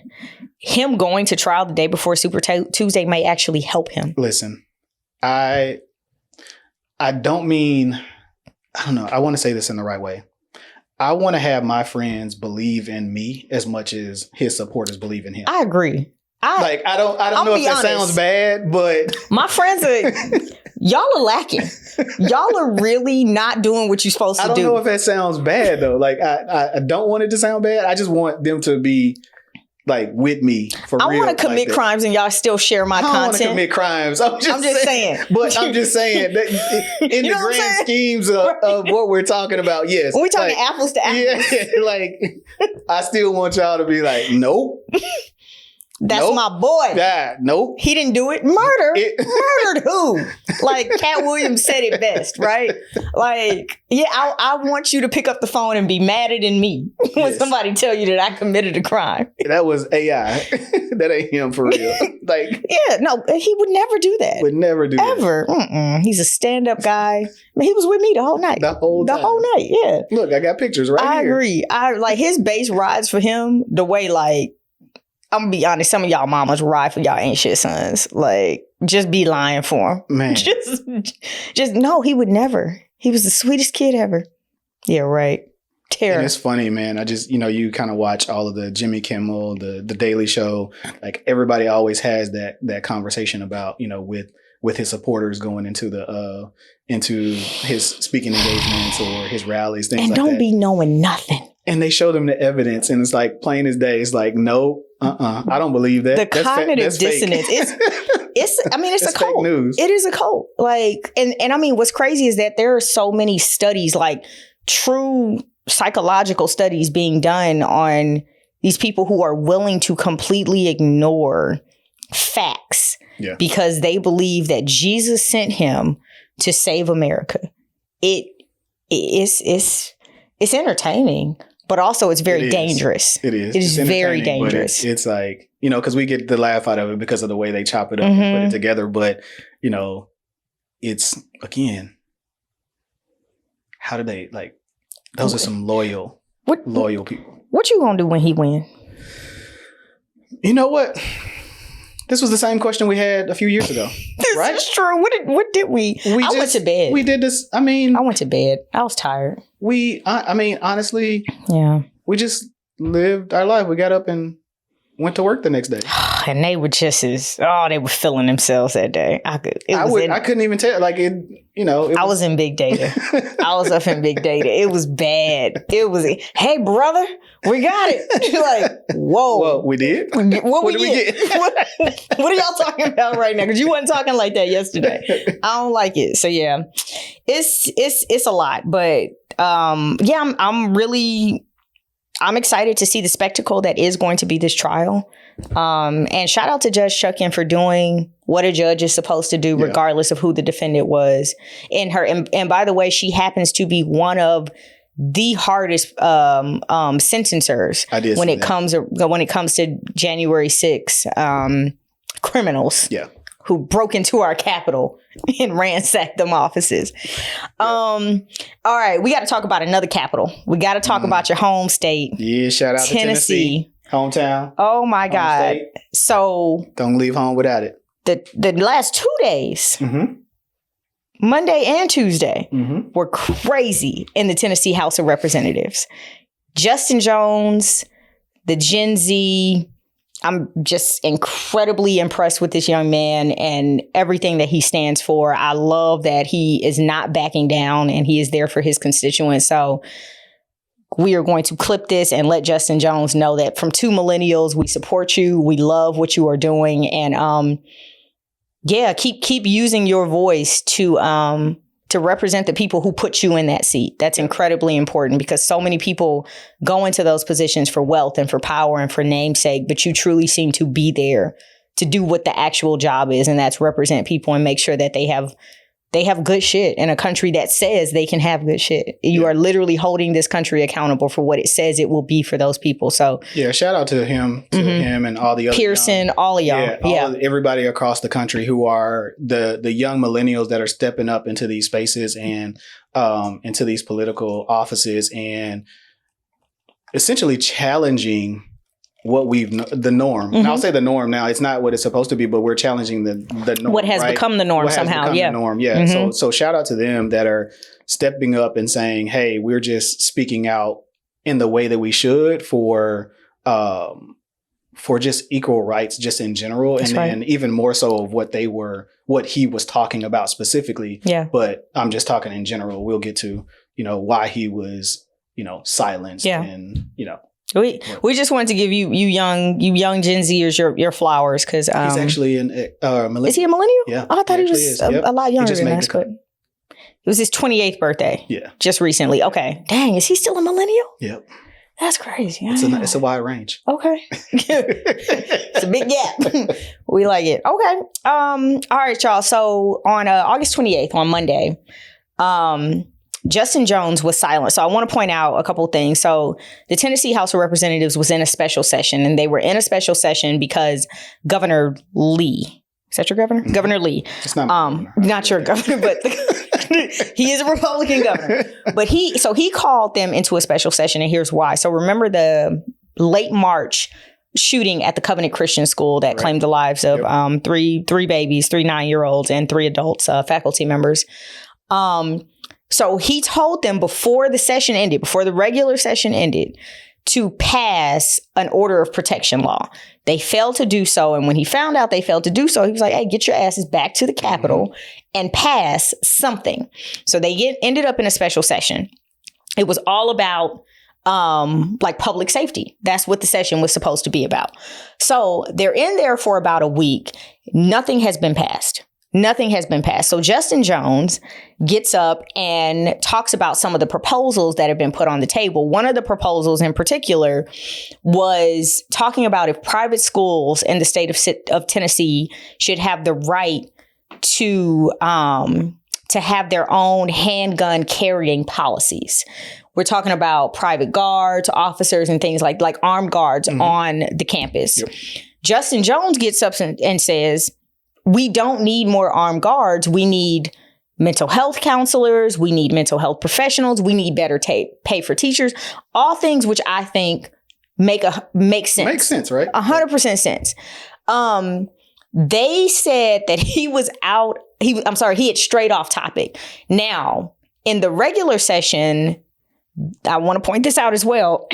him going to trial the day before Super Tuesday may actually help him. Listen, I don't mean, I don't know. I want to say this in the right way. I want to have my friends believe in me as much as his supporters believe in him. I agree. I don't know if that sounds bad, but my friends y'all are lacking. Y'all are really not doing what you're supposed to do. I don't know if that sounds bad though. Like I don't want it to sound bad. I just want them to be like with me for real. I want to commit crimes and y'all still share my content. I want to commit crimes. I'm just saying. But I'm just saying that in the grand schemes of what we're talking about, yes. When we're talking apples to apples. Yeah, like I still want y'all to be like, nope. That's my boy. Yeah, nope. He didn't do it. Murdered who? Like Cat Williams said it best, right? Like, yeah, I want you to pick up the phone and be madder than me when somebody tell you that I committed a crime. That was AI. That ain't him for real. Like, yeah, no, he would never do that. Would never do ever. That. Ever. He's a stand-up guy. I mean, he was with me the whole night. The whole night. Yeah. Look, I got pictures right here. I agree. Like his base rides for him the way like. I'm gonna be honest, some of y'all mamas ride for y'all ain't shit sons. Like, just be lying for him. Man. Just no, he would never. He was the sweetest kid ever. Yeah, right. Terror. And it's funny, man. I just, you kind of watch all of the Jimmy Kimmel, the Daily Show. Like, everybody always has that conversation about, with his supporters going into his speaking engagements or his rallies, things like that. And don't be knowing nothing. And they show them the evidence, and it's like plain as day. It's like, no, I don't believe that. The cognitive dissonance. It's a cult. Fake news. It is a cult. Like, and I mean, what's crazy is that there are so many studies, like true psychological studies being done on these people who are willing to completely ignore facts because they believe that Jesus sent him to save America. It's entertaining, but also it's very dangerous. It is. It is very dangerous. It's like, because we get the laugh out of it because of the way they chop it up and put it together. But, it's, again, how do they, those are some loyal people. What you gonna do when he win? You know what? This was the same question we had a few years ago. Right? This is true. What did we? I went to bed. We did this. I went to bed. I was tired. Honestly, yeah. We just lived our life. We got up and went to work the next day. And they were they were feeling themselves that day. I couldn't even tell. I was in big data. I was up in big data. It was bad. It was, hey, brother, we got it. Whoa. Well, we did? What did we get? What are y'all talking about right now? Because you wasn't talking like that yesterday. I don't like it. So, yeah, it's a lot. But, I'm excited to see the spectacle that is going to be this trial. And shout out to Judge Chutkan for doing what a judge is supposed to do, regardless of who the defendant was. And by the way, she happens to be one of the hardest sentencers when it comes to January 6th criminals. Yeah. Who broke into our Capitol and ransacked them offices. All right, we got to talk about another Capitol. We got to talk about your home state. Yeah, shout out to Tennessee. Hometown. Oh my God. State. So don't leave home without it. The last 2 days, Monday and Tuesday, were crazy in the Tennessee House of Representatives. Justin Jones, the Gen Z, I'm just incredibly impressed with this young man and everything that he stands for. I love that he is not backing down and he is there for his constituents. So we are going to clip this and let Justin Jones know that from 2 millennials, we support you. We love what you are doing. And keep using your voice to represent the people who put you in that seat. That's incredibly important because so many people go into those positions for wealth and for power and for namesake, but you truly seem to be there to do what the actual job is, and that's represent people and make sure that they have good shit in a country that says they can have good shit. You are literally holding this country accountable for what it says it will be for those people. So shout out to him and all the other Pearson, all of y'all. Everybody across the country who are the young millennials that are stepping up into these spaces and into these political offices and essentially challenging what the norm. And I'll say the norm now. It's not what it's supposed to be, but we're challenging the norm. What has become the norm somehow. The norm. Yeah. So shout out to them that are stepping up and saying, hey, we're just speaking out in the way that we should for just equal rights just in general. That's and even more so of what he was talking about specifically. Yeah. But I'm just talking in general. We'll get to, why he was, silenced and, We just wanted to give you young Gen Zers your flowers because he's actually a millennial. Is he a millennial? Yeah, I thought he was a lot younger than us. But it was his 28th birthday. Yeah, just recently. Okay, dang, is he still a millennial? Yep, that's crazy. It's a wide range. Okay, it's a big gap. We like it. Okay, all right, y'all. So on August 28th, on Monday, Justin Jones was silent. So I want to point out a couple things. So the Tennessee House of Representatives was in a special session, and they were in a special session because Governor Lee, is that your governor? Mm-hmm. Governor Lee. It's not your governor, but he is a Republican governor. But he called them into a special session, and here's why. So remember the late March shooting at the Covenant Christian School that claimed the lives of three babies, 3 9-year-olds, and 3 adults, faculty members. So he told them before the regular session ended, to pass an order of protection law. They failed to do so. And when he found out they failed to do so, he was like, hey, get your asses back to the Capitol and pass something. So they ended up in a special session. It was all about public safety. That's what the session was supposed to be about. So they're in there for about a week. Nothing has been passed. So Justin Jones gets up and talks about some of the proposals that have been put on the table. One of the proposals in particular was talking about if private schools in the state of Tennessee should have the right to to have their own handgun carrying policies. We're talking about private guards, officers, and things like armed guards on the campus. Yep. Justin Jones gets up and says, we don't need more armed guards. We need mental health counselors. We need mental health professionals. We need better pay for teachers. All things which I think make sense. Makes sense, right? 100% sense. They said that he was out. He had strayed off topic. Now, in the regular session, I want to point this out as well.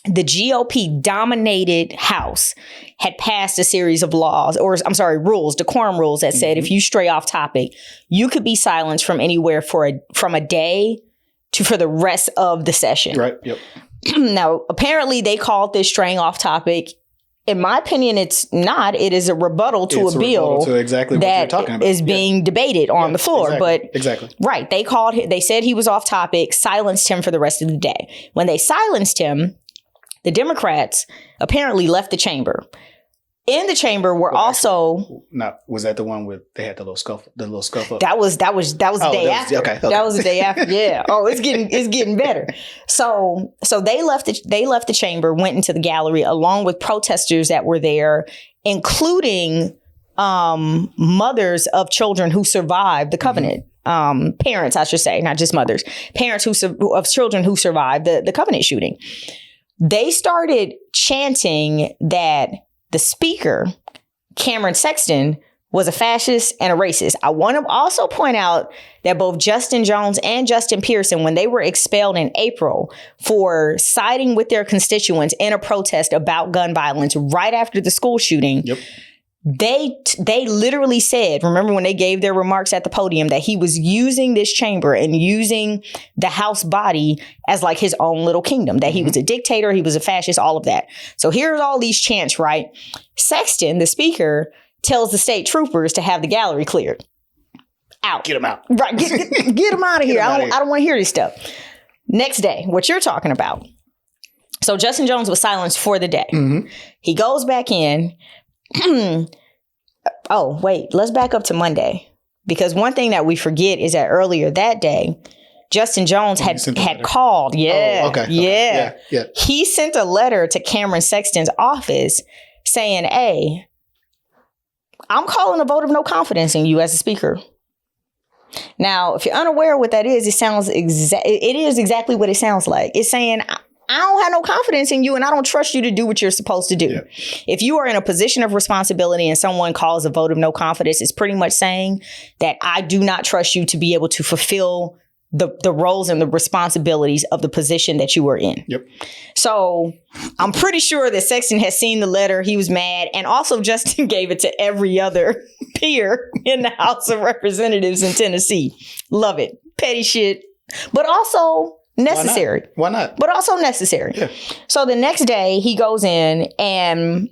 The GOP-dominated House had passed a series of rules, decorum rules that said if you stray off topic, you could be silenced from anywhere from a day for the rest of the session. Right. Yep. Now, apparently they called this straying off topic. In my opinion, it's not. It is a rebuttal to a bill to exactly what you're talking about. Is being debated on the floor. Exactly. Right. They said he was off topic, silenced him for the rest of the day. When they silenced him, the Democrats apparently left the chamber. In the chamber were was that the one where they had the little scuffle? That was the day after. Okay. That was the day after. Yeah. Oh, it's getting better. So they left the chamber, went into the gallery along with protesters that were there, including mothers of children who survived the Covenant. Parents, I should say, not just mothers. Parents of children who survived the Covenant shooting. They started chanting that the speaker, Cameron Sexton, was a fascist and a racist. I want to also point out that both Justin Jones and Justin Pearson, when they were expelled in April for siding with their constituents in a protest about gun violence right after the school shooting, they literally said, remember when they gave their remarks at the podium, that he was using this chamber and using the House body as like his own little kingdom, that he was a dictator, he was a fascist, all of that. So here's all these chants, right? Sexton, the speaker, tells the state troopers to have the gallery cleared. Out. Get him out. Right. Get him out of here. I don't want to hear this stuff. Next day, what you're talking about. So Justin Jones was silenced for the day. He goes back in. Oh, wait, let's back up to Monday, because one thing that we forget is that earlier that day, Justin Jones had called. Yeah. Oh, okay. Yeah. He sent a letter to Cameron Sexton's office saying, hey, I'm calling a vote of no confidence in you as a speaker. Now, if you're unaware of what that is, it is exactly what it sounds like. It's saying, I don't have no confidence in you and I don't trust you to do what you're supposed to do. Yeah. If you are in a position of responsibility and someone calls a vote of no confidence, it's pretty much saying that I do not trust you to be able to fulfill the roles and the responsibilities of the position that you are in. Yep. So I'm pretty sure that Sexton has seen the letter. He was mad. And also Justin gave it to every other peer in the House of Representatives in Tennessee. Love it. Petty shit. But also necessary. Why not? But also necessary. Yeah. So the next day he goes in and,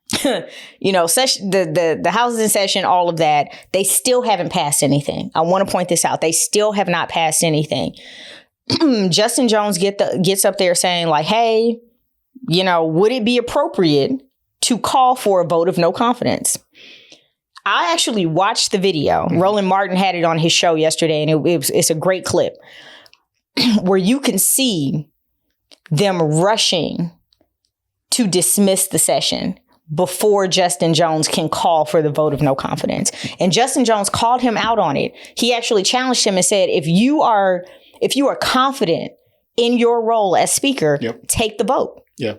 session, the House is in session, all of that. They still haven't passed anything. I want to point this out. They still have not passed anything. Justin Jones gets up there saying like, hey, would it be appropriate to call for a vote of no confidence? I actually watched the video. Roland Martin had it on his show yesterday, and it's a great clip where you can see them rushing to dismiss the session before Justin Jones can call for the vote of no confidence. And Justin Jones called him out on it. He actually challenged him and said, if you are confident in your role as speaker, take the vote. Yeah.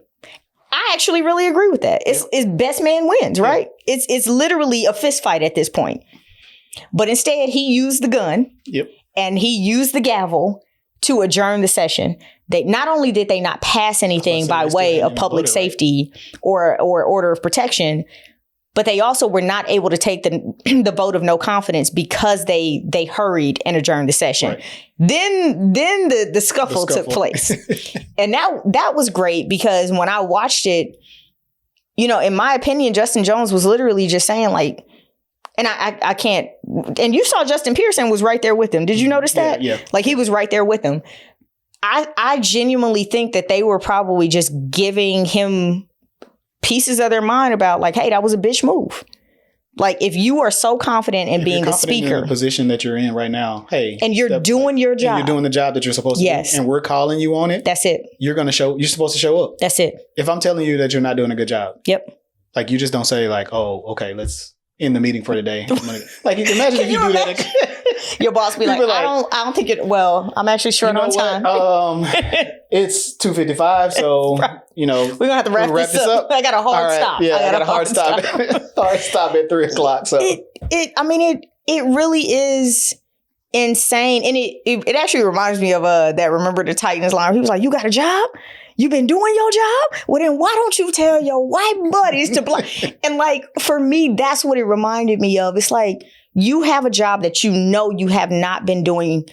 I actually really agree with that. It's best man wins, right? Yeah. It's literally a fist fight at this point. But instead, he used the gun and he used the gavel to adjourn the session. They not only did they not pass anything by way of public safety or order of protection, but they also were not able to take the vote of no confidence because they hurried and adjourned the session. Right. Then the scuffle took place. And that was great because when I watched it, in my opinion, Justin Jones was literally just saying like, and I can't, and you saw Justin Pearson was right there with him. Did you notice that? Yeah. Like he was right there with him. I genuinely think that they were probably just giving him pieces of their mind about like, hey, that was a bitch move. Like, if you are so confident in being the speaker, in the position that you're in right now, hey, and you're doing your job, and you're doing the job that you're supposed to do, and we're calling you on it. That's it. You're supposed to show up. That's it. If I'm telling you that you're not doing a good job, yep. Like, you just don't say like, oh, okay, let's end the meeting for today. Like, imagine if you do that. Your boss be like, I don't think it. Well, I'm actually short on time. It's 2:55, so we're gonna have to wrap this up. I got a hard stop. Yeah, I got a hard stop. Hard stop at 3:00. So it really is insane, and it actually reminds me of that Remember the Titans line. He was like, "You got a job? You been doing your job? Well, then why don't you tell your white buddies to play?" And like, for me, that's what it reminded me of. It's like, you have a job that you have not been doing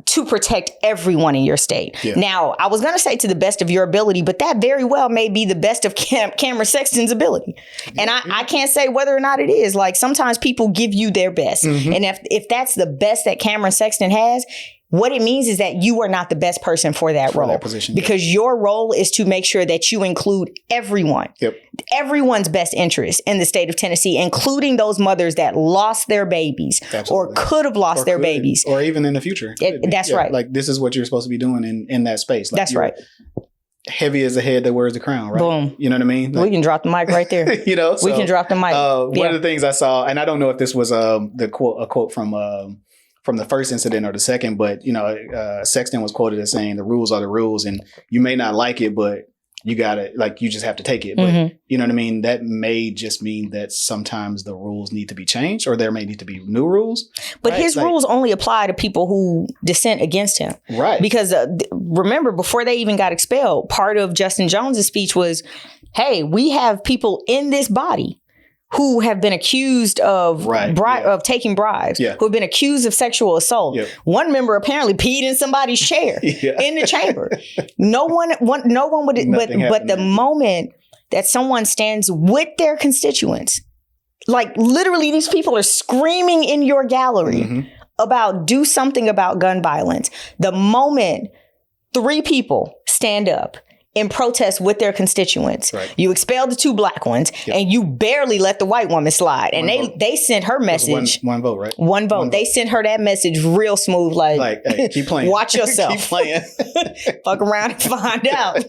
to protect everyone in your state. Yeah. Now, I was going to say to the best of your ability, but that very well may be the best of Cameron Sexton's ability. And I can't say whether or not it is. Like, sometimes people give you their best. Mm-hmm. And if that's the best that Cameron Sexton has, what it means is that you are not the best person for that role. That position, because your role is to make sure that you include everyone, everyone's best interest in the state of Tennessee, including those mothers that lost their babies or could have lost their babies. Or even in the future. That's right. Like, this is what you're supposed to be doing in that space. Like, that's right. Heavy as a head that wears the crown, right? Boom. You know what I mean? Like, we can drop the mic right there. We can drop the mic. One of the things I saw, and I don't know if this was a quote from the first incident or the second, but Sexton was quoted as saying, "The rules are the rules, and you may not like it, but you just have to take it." But you know what I mean? That may just mean that sometimes the rules need to be changed, or there may need to be new rules. But his rules only apply to people who dissent against him. Right. Because remember, before they even got expelled, part of Justin Jones's speech was, hey, we have people in this body who have been accused of of taking bribes, who have been accused of sexual assault. Yep. One member apparently peed in somebody's chair in the chamber. No one would, but the moment that someone stands with their constituents, like, literally these people are screaming in your gallery about do something about gun violence. The moment 3 people stand up in protest with their constituents. Right. You expelled the 2 black ones, and you barely let the white woman slide. And they sent her message. One vote, right? One vote. They sent her that message real smooth, like hey, keep playing. Watch yourself. Keep playing. Fuck around and find out.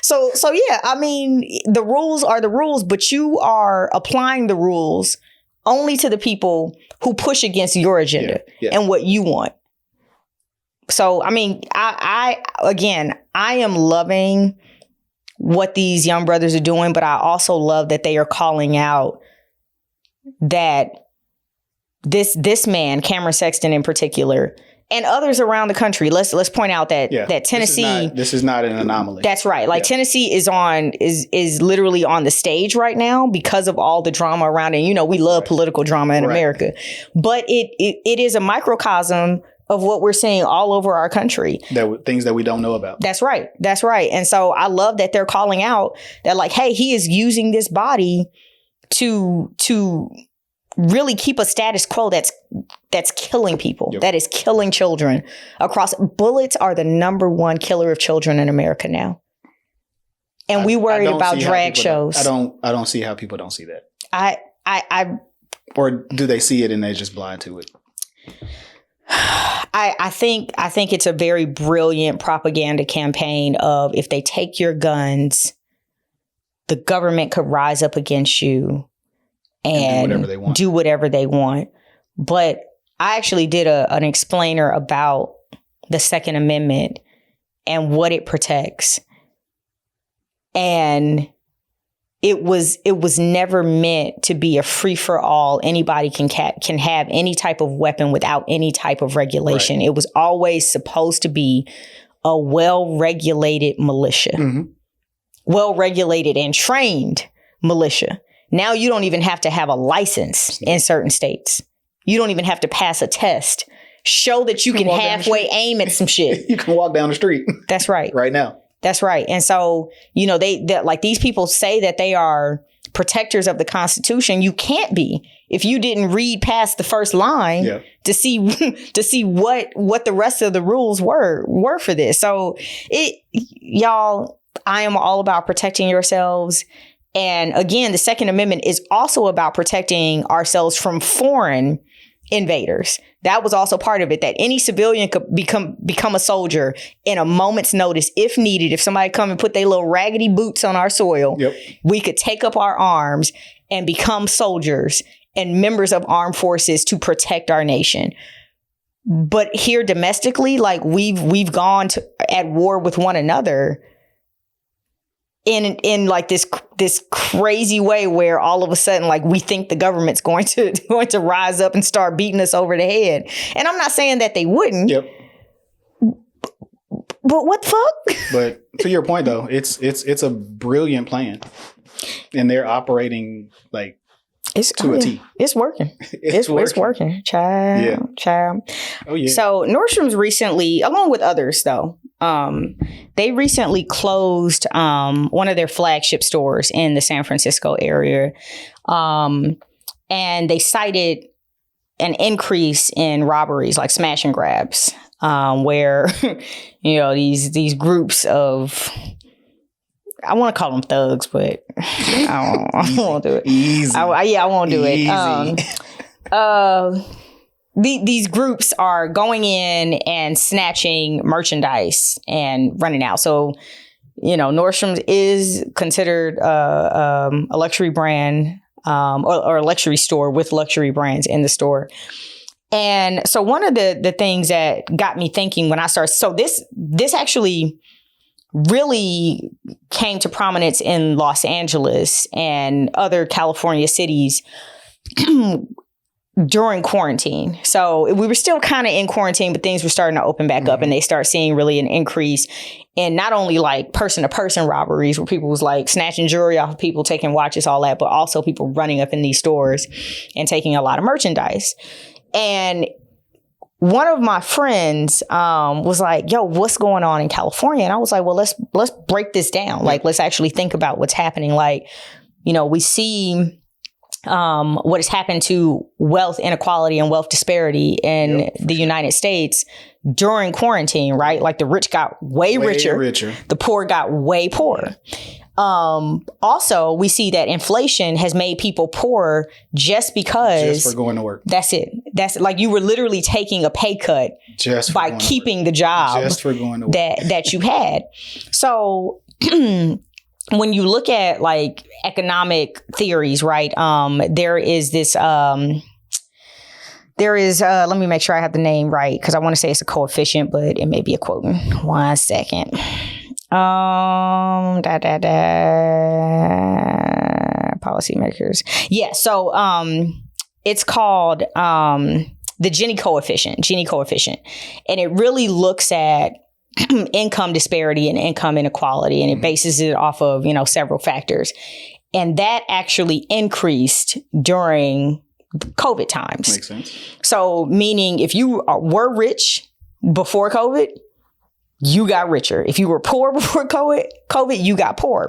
So yeah, I mean, the rules are the rules, but you are applying the rules only to the people who push against your agenda and what you want. So, I mean, I am loving what these young brothers are doing, but I also love that they are calling out that this man, Cameron Sexton in particular, and others around the country. Let's point out that Tennessee. This is not an anomaly. That's right. Like, Tennessee is literally on the stage right now because of all the drama around it. We love political drama in America, but it is a microcosm of what we're seeing all over our country. Things that we don't know about. That's right. That's right. And so I love that they're calling out that, like, hey, he is using this body to really keep a status quo that's killing people, that is killing children across. Bullets are the number 1 killer of children in America now. And we worried about drag shows. I don't see how people don't see that. Or do they see it and they're just blind to it? I think it's a very brilliant propaganda campaign of, if they take your guns, the government could rise up against you and do whatever they want. But I actually did an explainer about the Second Amendment and what it protects. And it was never meant to be a free for all. Anybody can have any type of weapon without any type of regulation. Right. It was always supposed to be a well-regulated militia, well-regulated and trained militia. Now you don't even have to have a license in certain states. You don't even have to pass a test. Show that you can halfway aim at some shit. You can walk down the street. That's right. Right now. That's right. And so, they like, these people say that they are protectors of the Constitution. You can't be if you didn't read past the first line to see what the rest of the rules were for this. So y'all, I am all about protecting yourselves. And again, the Second Amendment is also about protecting ourselves from foreign invaders. That was also part of it, that any civilian could become a soldier in a moment's notice if needed. If somebody come and put their little raggedy boots on our soil, we could take up our arms and become soldiers and members of armed forces to protect our nation. But here domestically, like we've gone at war with one another in like this crazy way where all of a sudden, like, we think the government's going to rise up and start beating us over the head. And I'm not saying that they wouldn't. Yep. But what the fuck? But to your point, though, it's a brilliant plan, and they're operating like to a T. It's working. It's working. Child. Oh yeah. So Nordstrom's recently, along with others though, they recently closed one of their flagship stores in the San Francisco area, and they cited an increase in robberies, like smash and grabs, where these groups of, I want to call them thugs, but I won't do it. Easy. I won't do it. These groups are going in and snatching merchandise and running out. So, Nordstrom's is considered a luxury brand or a luxury store with luxury brands in the store. And so one of the things that got me thinking when I started, so this actually really came to prominence in Los Angeles and other California cities during quarantine. So we were still kind of in quarantine, but things were starting to open back up, and they start seeing really an increase in not only like person to person robberies where people was like snatching jewelry off of people, taking watches, all that, but also people running up in these stores and taking a lot of merchandise. And one of my friends was like, yo, what's going on in California? And I was like, well, let's break this down. Like, let's actually think about what's happening. Like, we see what has happened to wealth inequality and wealth disparity in the United States during quarantine, right? Like the rich got way richer. The poor got way poorer. Also, we see that inflation has made people poorer just because... Just for going to work. That's it. Like you were literally taking a pay cut just by keeping the job just for going to work. that you had. So when you look at like economic theories, right, there is this... let me make sure I have the name right, because I want to say it's a coefficient, but it may be a quotient. 1 second. Policymakers. Yeah. So, it's called, the Gini coefficient. And it really looks at income disparity and income inequality, and it bases it off of, several factors. And that actually increased during COVID times. Makes sense. So meaning if you were rich before COVID, you got richer. If you were poor before COVID, you got poor.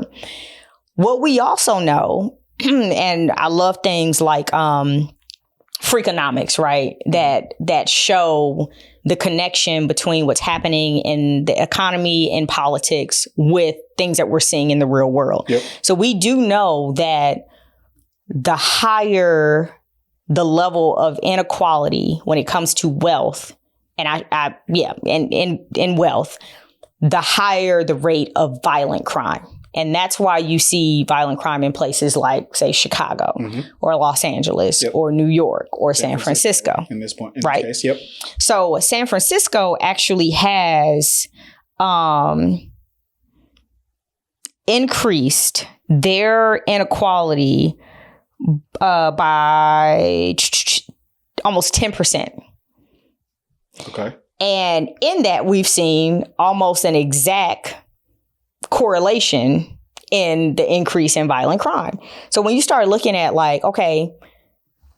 What we also know, and I love things like Freakonomics, right? That show the connection between what's happening in the economy and politics with things that we're seeing in the real world. Yep. So we do know that the higher the level of inequality when it comes to wealth, and in wealth, the higher the rate of violent crime. And that's why you see violent crime in places like, say, Chicago or Los Angeles or New York or San Francisco. In this right? Case, yep. So San Francisco actually has increased their inequality by almost 10%. Okay. And in that, we've seen almost an exact correlation in the increase in violent crime. So when you start looking at like, okay,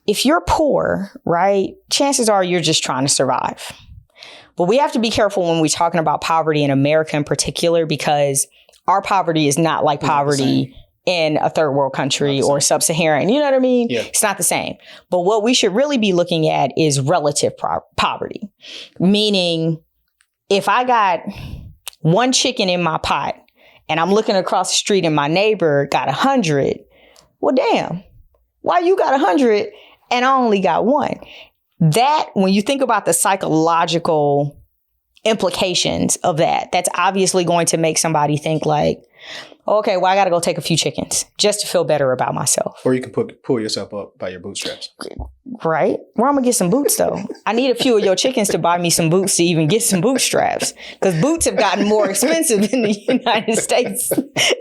if you're poor, right, chances are you're just trying to survive. But we have to be careful when we're talking about poverty in America in particular, because our poverty is not like poverty in a third world country or sub-Saharan. You know what I mean? Yeah. It's not the same. But what we should really be looking at is relative poverty. Meaning, if I got one chicken in my pot and I'm looking across the street and my neighbor got 100. Well, damn, why you got 100 and I only got 1? That, when you think about the psychological implications of that, that's obviously going to make somebody think like, okay, well, I got to go take a few chickens just to feel better about myself. Or you can pull yourself up by your bootstraps. Right? Where I'm going to get some boots, though? I need a few of your chickens to buy me some boots to even get some bootstraps. Because boots have gotten more expensive in the United States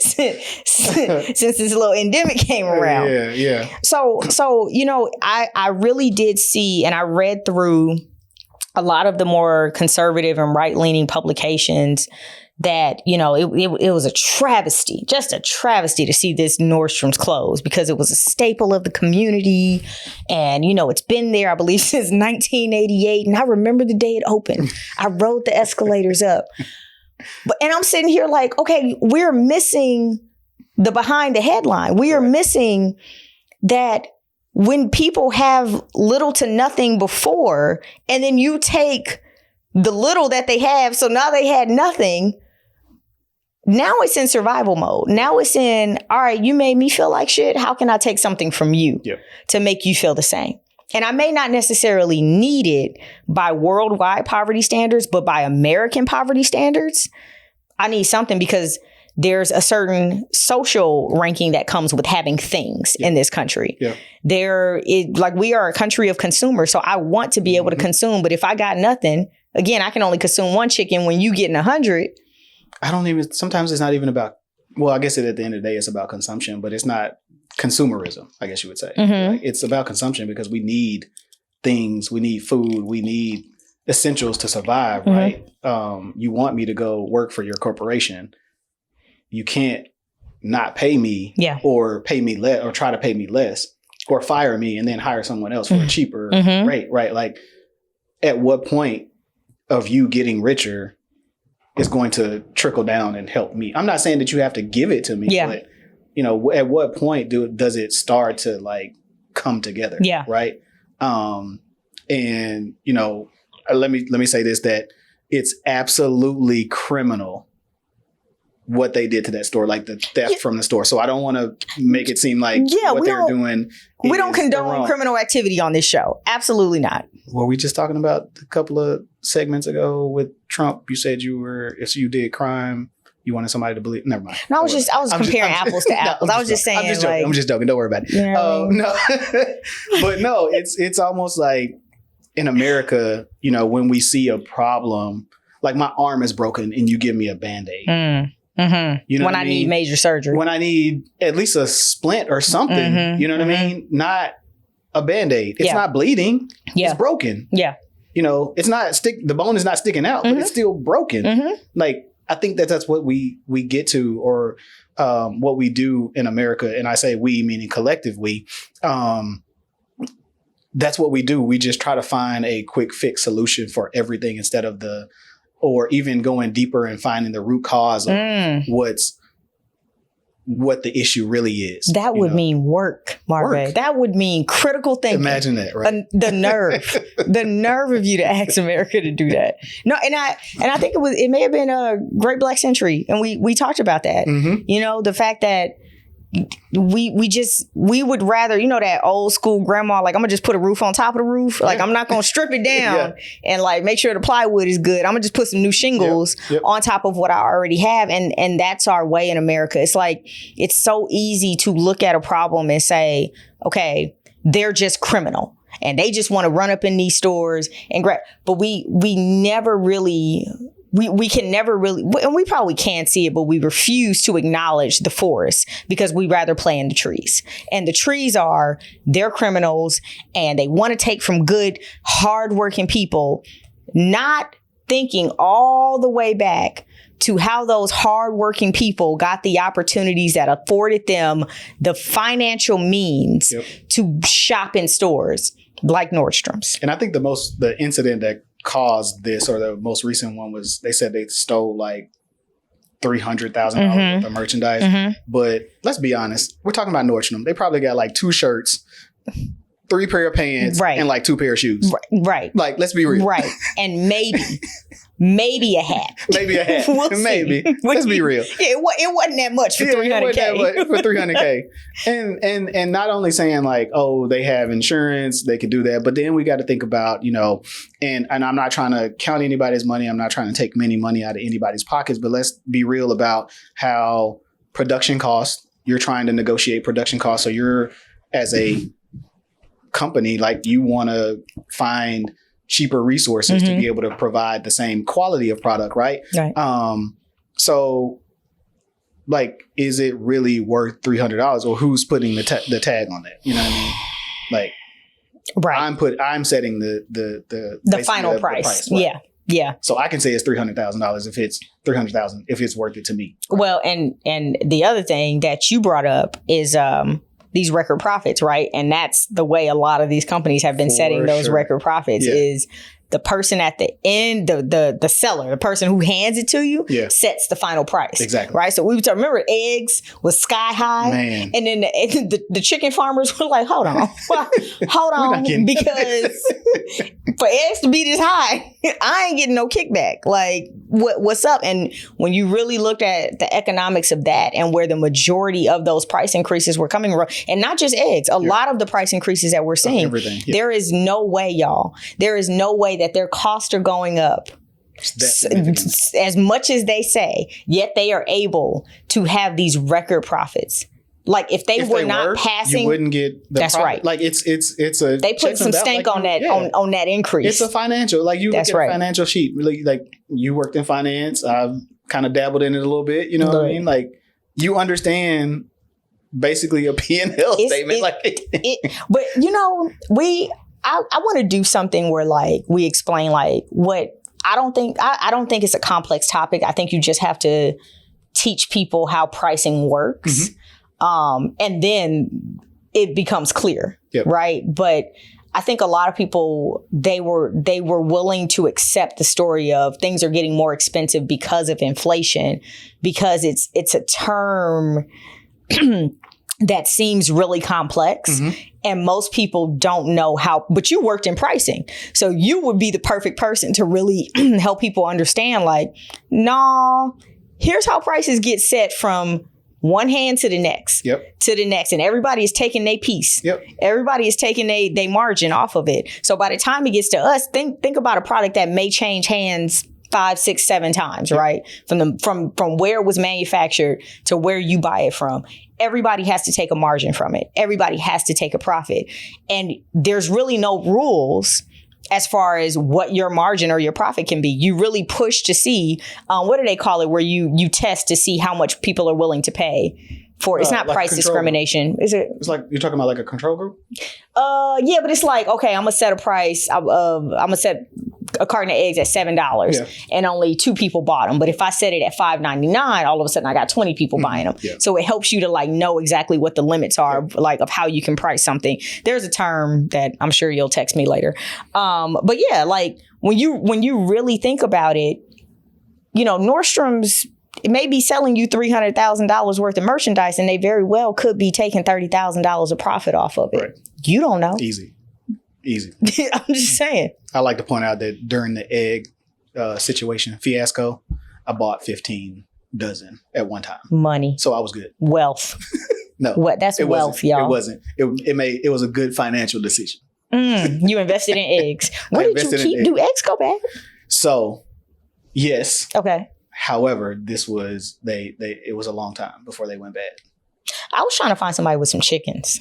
since this little endemic came around. Yeah. So I really did see, and I read through a lot of the more conservative and right-leaning publications that, it was a travesty, just a travesty to see this Nordstrom's close, because it was a staple of the community. And, it's been there, I believe, since 1988. And I remember the day it opened. I rode the escalators up. And I'm sitting here like, okay, we're missing the behind the headline. We are missing that when people have little to nothing before, and then you take the little that they have, so now they had nothing. Now it's in survival mode. Now it's in, all right, you made me feel like shit. How can I take something from you to make you feel the same? And I may not necessarily need it by worldwide poverty standards, but by American poverty standards, I need something, because there's a certain social ranking that comes with having things in this country. We are a country of consumers. So I want to be able to consume. But if I got nothing, again, I can only consume 1 chicken when you getting 100. Sometimes it's not even about, well, I guess at the end of the day, it's about consumption, but it's not consumerism, I guess you would say. Like, it's about consumption because we need things, we need food, we need essentials to survive, right? You want me to go work for your corporation. You can't not pay me or pay me less, or try to pay me less, or fire me and then hire someone else for a cheaper rate, right? Like, at what point of you getting richer is going to trickle down and help me? I'm not saying that you have to give it to me, but at what point does it start to like come together? Right. And let me say this, that it's absolutely criminal what they did to that store, like the theft from the store. So I don't want to make it seem like what they're doing. We don't condone criminal activity on this show. Absolutely not. Were we just talking about a couple of segments ago with Trump? You said if you did crime, you wanted somebody to believe. Never mind. No, I was comparing apples to apples. I was just saying. I'm just joking. Don't worry about it. You know what I mean? No, but no, it's almost like in America, when we see a problem, like my arm is broken and you give me a Band-Aid. You know when I need major surgery. When I need at least a splint or something, you know what I mean? Not a Band-Aid. It's not bleeding. It's broken. It's not the bone is not sticking out, but it's still broken. Like, I think that's what we get to, or what we do in America. And I say we, meaning collective we. That's what we do. We just try to find a quick fix solution for everything instead of or even going deeper and finding the root cause of what the issue really is. That would mean work, Marvá. That would mean critical thinking. Imagine that, right? The nerve of you to ask America to do that. No, and I think it may have been a Great Black Century, and we talked about that. The fact that we would rather, that old school grandma, like, I'm gonna just put a roof on top of the roof. Like, I'm not gonna strip it down and like make sure the plywood is good. I'm gonna just put some new shingles on top of what I already have. And that's our way in America. It's like, it's so easy to look at a problem and say, okay, they're just criminal and they just want to run up in these stores and grab. But we never really. We can never really, and we probably can see it, but we refuse to acknowledge the forest because we rather play in the trees. And the trees they're criminals and they want to take from good, hardworking people, not thinking all the way back to how those hardworking people got the opportunities that afforded them the financial means to shop in stores like Nordstrom's. And I think the incident that caused this, or the most recent one, was they said they stole like $300,000 worth of merchandise. But let's be honest, we're talking about Nordstrom. They probably got like 2 shirts, 3 pair of pants, and like 2 pair of shoes. Right. Like, let's be real. Right. And Maybe a hat. Maybe a hat. We'll Maybe. see. Let's be real. Yeah, it wasn't that much for $300K. For $300K. And not only saying like, oh, they have insurance, they could do that, but then we got to think about, you know, and I'm not trying to count anybody's money. I'm not trying to take any money out of anybody's pockets, but let's be real about how production costs, you're trying to negotiate production costs. So you're, as a company, like you want to find cheaper resources to be able to provide the same quality of product, right? Right. So like, is it really worth $300, or who's putting the tag on that? You know what I mean? Like, right. I'm setting the final price. Right? Yeah. So I can say it's $300,000 if it's $300,000 if it's worth it to me. Well, and the other thing that you brought up is these record profits, right? And that's the way a lot of these companies have been setting those record profits is the person at the end, the seller, the person who hands it to you sets the final price. Exactly. Right. So remember eggs was sky high. Man. And then the chicken farmers were like, hold on, because for eggs to be this high, I ain't getting no kickback. Like what's up? And when you really looked at the economics of that and where the majority of those price increases were coming from, and not just eggs, a lot of the price increases that we're seeing, there is no way, y'all. There is no way that their costs are going up as much as they say, yet they are able to have these record profits. Like if they were not passing, you wouldn't get the that's profit. right. Like it's a they put some stank on that on that increase. It's a financial, like you look at a financial sheet. Like you worked in finance. I've kind of dabbled in it a little bit. You know what I mean? Like you understand basically a P&L statement. But you know, I want to do something where like we explain like what I don't think it's a complex topic. I think you just have to teach people how pricing works. And then it becomes clear. Right. But I think a lot of people, they were willing to accept the story of things are getting more expensive because of inflation, because it's a term that seems really complex. And most people don't know how, but you worked in pricing. So you would be the perfect person to really help people understand like, nah, here's how prices get set from one hand to the next, to the next. And everybody is taking their piece. Everybody is taking their margin off of it. So by the time it gets to us, think about a product that may change hands 5, 6, 7 times, right? From where it was manufactured to where you buy it from. Everybody has to take a margin from it. Everybody has to take a profit. And there's really no rules as far as what your margin or your profit can be. You really push to see, what do they call it, where you test to see how much people are willing to pay for. It's not like price discrimination. Is it? It's like, you're talking about like a control group? Yeah, but it's like, okay, I'm going to set a price. I'm going to set a carton of eggs at $7 and only 2 people bought them. But if I set it at $5.99, all of a sudden I got 20 people buying them. So it helps you to like know exactly what the limits are, like of how you can price something. There's a term that I'm sure you'll text me later. But yeah, like when you really think about it, you know, Nordstrom's, it may be selling you $300,000 worth of merchandise, and they very well could be taking $30,000 of profit off of it. You don't know. Easy. I'm just saying. I like to point out that during the egg situation fiasco, I bought 15 dozen at one time. Money. So I was good. Wealth. No. What? That's wealth, y'all. It wasn't. It was a good financial decision. You invested in eggs. What did you keep? Do eggs go bad? So, yes. Okay. However, this was it was a long time before they went bad. I was trying to find somebody with some chickens.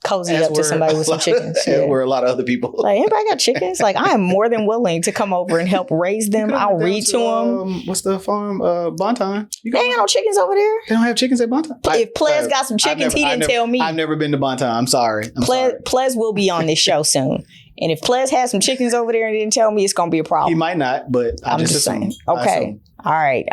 Cozy up to somebody with some chickens. There were a lot of other people. Like, anybody got chickens? Like, I am more than willing to come over and help raise them. I'll read to them. What's the farm? Bonton. They ain't got no chickens over there. They don't have chickens at Bonton. If Ples got some chickens, he didn't tell me. I've never been to Bonton. I'm sorry. Ples will be on this show soon. And if Ples has some chickens over there and didn't tell me, it's going to be a problem. He might not, but I'm just saying. Okay. All right.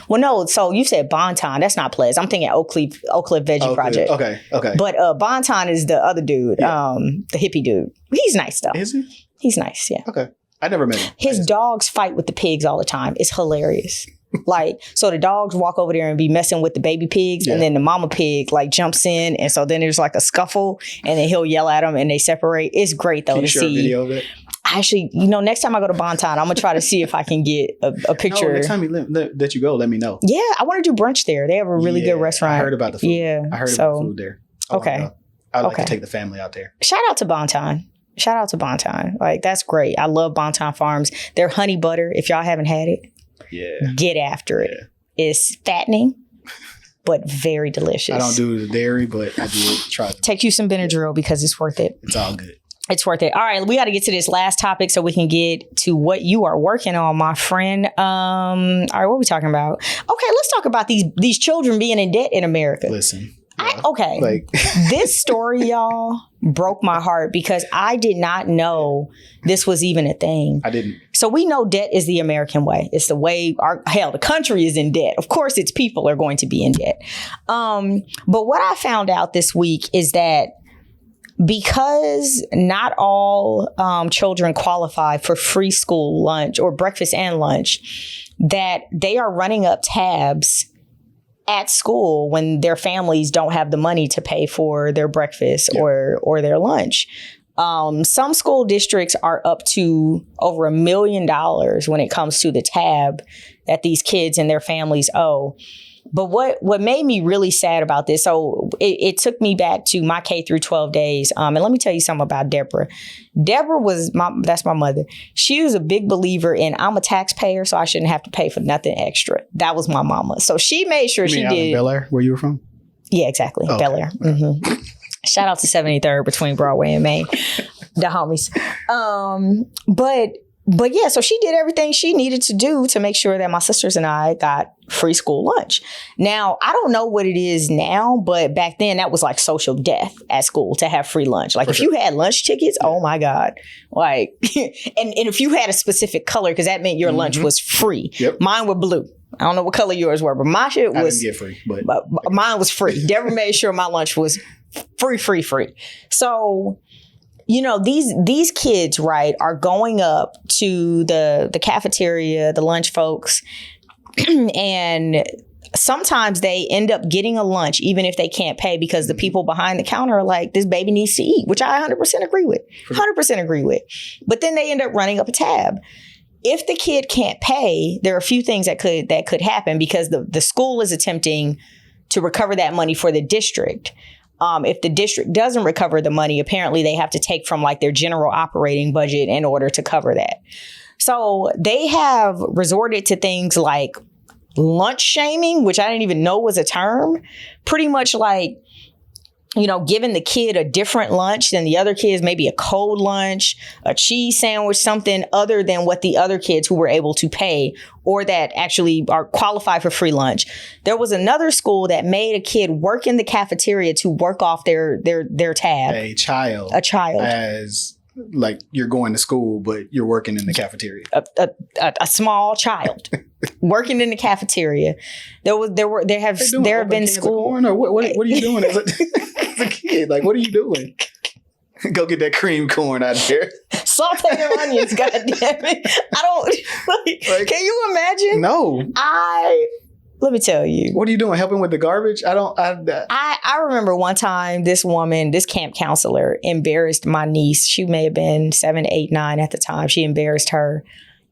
Well, no. So you said Bonton. That's not Ples. I'm thinking Oak Cliff Veggie Project. Okay. But Bonton is the other dude, the hippie dude. He's nice though. Is he? He's nice. Yeah. Okay. I never met him. His dogs fight with the pigs all the time. It's hilarious. Like, so the dogs walk over there and be messing with the baby pigs, and then the mama pig like jumps in, and so then there's like a scuffle, and then he'll yell at them, and they separate. It's great though to see. Video of it? Actually, next time I go to Bonton, I'm gonna try to see if I can get a picture. No, next time that you go, let me know. Yeah, I want to do brunch there. They have a really good restaurant. I heard about the food. Yeah, I heard about the food there. Okay. I'd like to take the family out there. Shout out to Bonton. Like, that's great. I love Bonton Farms. Their honey butter, if y'all haven't had it, get after it. It's fattening, but very delicious. I don't do the dairy, but I do try to. Take you some Benadryl because it's worth it. It's all good. It's worth it. All right, we got to get to this last topic so we can get to what you are working on, my friend. All right, what are we talking about? Okay, let's talk about these children being in debt in America. Listen. This story, y'all, broke my heart because I did not know this was even a thing. I didn't. So we know debt is the American way. It's the way the country is in debt. Of course, its people are going to be in debt. But what I found out this week is that because not all children qualify for free school lunch or breakfast and lunch, that they are running up tabs at school when their families don't have the money to pay for their breakfast or their lunch. Some school districts are up to over $1 million when it comes to the tab that these kids and their families owe. But what made me really sad about this, so it took me back to my K through 12 days. And let me tell you something about Deborah. Deborah that's my mother. She was a big believer in I'm a taxpayer, so I shouldn't have to pay for nothing extra. That was my mama. So she made sure she did. In Bel Air, where you were from? Yeah, exactly. Okay. Bel Air. Mm-hmm. Shout out to 73rd between Broadway and Main. The homies. But yeah, so she did everything she needed to do to make sure that my sisters and I got free school lunch. Now, I don't know what it is now, but back then that was like social death at school to have free lunch. Like you had lunch tickets, oh my God. Like, and if you had a specific color, because that meant your lunch was free. Yep. Mine were blue. I don't know what color yours were, but my shit was. I didn't get free, but mine was free. Deborah made sure my lunch was free. So, these kids, right, are going up to the cafeteria, the lunch folks, and sometimes they end up getting a lunch, even if they can't pay, because the people behind the counter are like, this baby needs to eat, which I 100% agree with. 100% agree with. But then they end up running up a tab. If the kid can't pay, there are a few things that could happen because the school is attempting to recover that money for the district. If the district doesn't recover the money, apparently they have to take from like their general operating budget in order to cover that. So they have resorted to things like lunch shaming, which I didn't even know was a term. Pretty much like, giving the kid a different lunch than the other kids, maybe a cold lunch, a cheese sandwich, something other than what the other kids who were able to pay or that actually are qualified for free lunch. There was another school that made a kid work in the cafeteria to work off their tab. A child. As like you're going to school, but you're working in the cafeteria. A small child working in the cafeteria. There have been school. What are you doing as a kid? Like, what are you doing? Go get that cream corn out there. Saute your onions, goddammit. I don't. Can you imagine? No. Let me tell you. What are you doing? Helping with the garbage? I remember one time this camp counselor embarrassed my niece. She may have been 7, 8, 9 at the time. She embarrassed her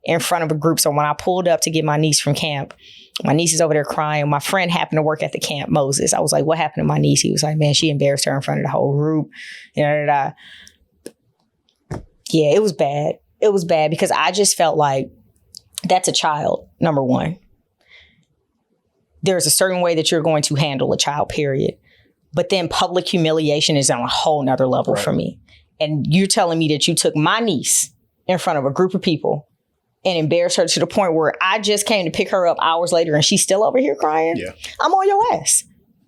in front of a group. So when I pulled up to get my niece from camp, my niece is over there crying. My friend happened to work at the camp, Moses. I was like, what happened to my niece? He was like, man, she embarrassed her in front of the whole group. Yeah, it was bad. It was bad because I just felt like that's a child, number one. There's a certain way that you're going to handle a child, period. But then public humiliation is on a whole nother level for me. And you're telling me that you took my niece in front of a group of people and embarrassed her to the point where I just came to pick her up hours later and she's still over here crying? Yeah. I'm on your ass.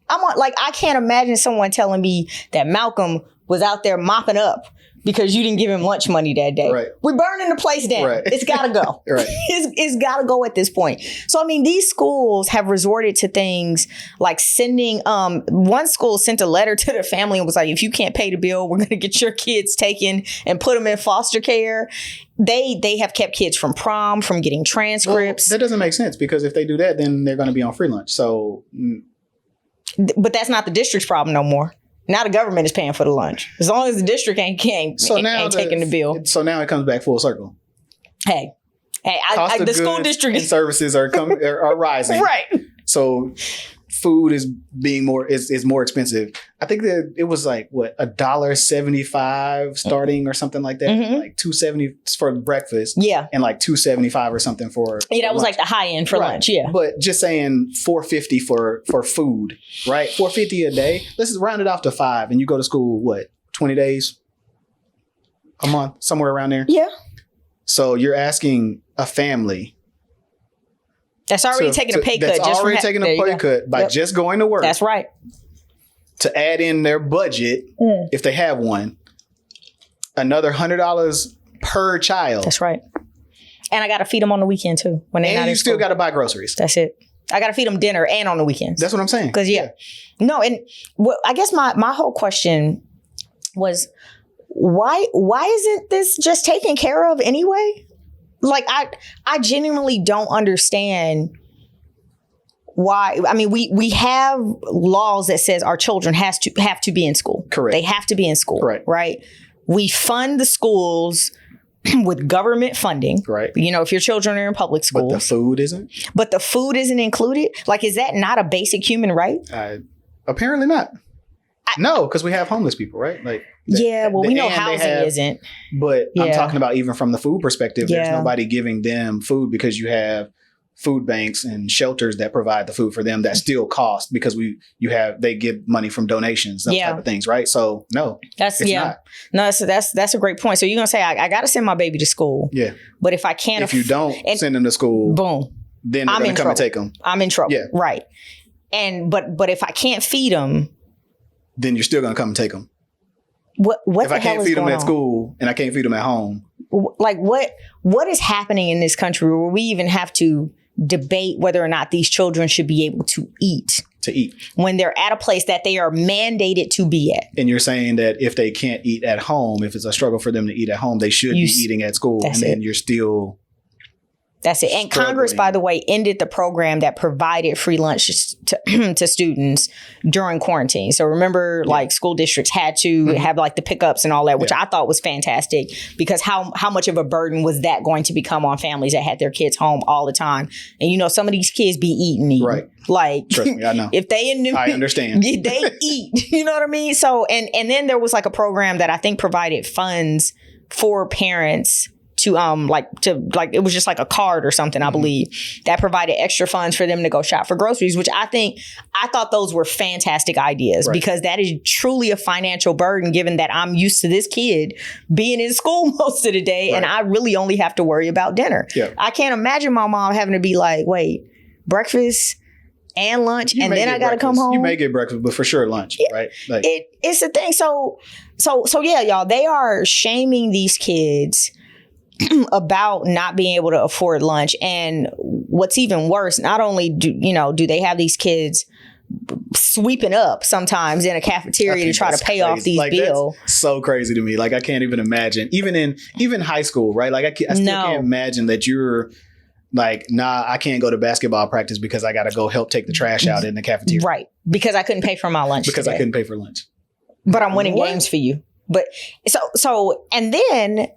I can't imagine someone telling me that Malcolm was out there mopping up because you didn't give him lunch money that day. Right. We're burning the place down. Right. It's got to go. Right. It's got to go at this point. So, these schools have resorted to things like sending, one school sent a letter to the family and was like, if you can't pay the bill, we're going to get your kids taken and put them in foster care. They have kept kids from prom, from getting transcripts. Well, that doesn't make sense because if they do that, then they're going to be on free lunch. So, but that's not the district's problem no more. Now the government is paying for the lunch. As long as the district ain't taking the bill. So now it comes back full circle. Hey, the school district and services are rising. Right. So food is more expensive. I think that it was like what $1.75 starting or something like that. Like $2.70 for breakfast. Yeah. And like $2.75 or something for that was lunch. like the high end for lunch. Yeah. But just saying $4.50 for food, right? $4.50 a day. Let's just round it off to 5, and you go to school what 20 days a month, somewhere around there. Yeah. So you're asking a family that's already taking a pay cut. That's already taking a pay cut by just going to work. That's right. To add in their budget, if they have one, another $100 per child. That's right. And I got to feed them on the weekend too. When they're not in school. And you still got to buy groceries. That's it. I got to feed them dinner and on the weekends. That's what I'm saying. Because no, and I guess my whole question was, why isn't this just taken care of anyway? Like I genuinely don't understand why. I mean, we have laws that says our children have to be in school. Correct. They have to be in school. Right. We fund the schools with government funding. Right. You know, if your children are in public schools. But the food isn't? But the food isn't included? Like, is that not a basic human right? Apparently not. No, because we have homeless people, right? Like, we know housing isn't. But I'm talking about even from the food perspective, there's nobody giving them food because you have food banks and shelters that provide the food for them that still cost because they give money from donations, those type of things, right? So no, that's a great point. So you're gonna say I got to send my baby to school, but if I can't, if you don't send them to school, boom, then they're gonna come and take them. I'm in trouble, right? And but if I can't feed them, then you're still gonna come and take them. What if I can't feed them at school and I can't feed them at home? Like what is happening in this country where we even have to debate whether or not these children should be able to eat when they're at a place that they are mandated to be at? And you're saying that if they can't eat at home, if it's a struggle for them to eat at home, they should be eating at school, and then you're still. That's it. And Congress, by the way, ended the program that provided free lunch to students during quarantine. So remember, like school districts had to have like the pickups and all that, which I thought was fantastic because how much of a burden was that going to become on families that had their kids home all the time? And you know, some of these kids be eating. Right. Like, trust me, I know. If they I understand. They eat. You know what I mean? So and then there was like a program that I think provided funds for parents to it was just like a card or something, I believe, that provided extra funds for them to go shop for groceries, which I thought those were fantastic ideas because that is truly a financial burden, given that I'm used to this kid being in school most of the day and I really only have to worry about dinner. Yeah. I can't imagine my mom having to be like, wait, breakfast and lunch, and then I got to come home. You may get breakfast, but for sure lunch, right? Like, it's the thing. So yeah, y'all, they are shaming these kids about not being able to afford lunch. And what's even worse, not only do they have these kids sweeping up sometimes in a cafeteria to try to pay off these bills. That's so crazy to me. Like, I can't even imagine, even high school, right? Like, I still can't imagine that you're like, nah, I can't go to basketball practice because I got to go help take the trash out in the cafeteria. Right. Because I couldn't pay for my lunch Because today. I couldn't pay for lunch. But I'm winning games for you. But so and then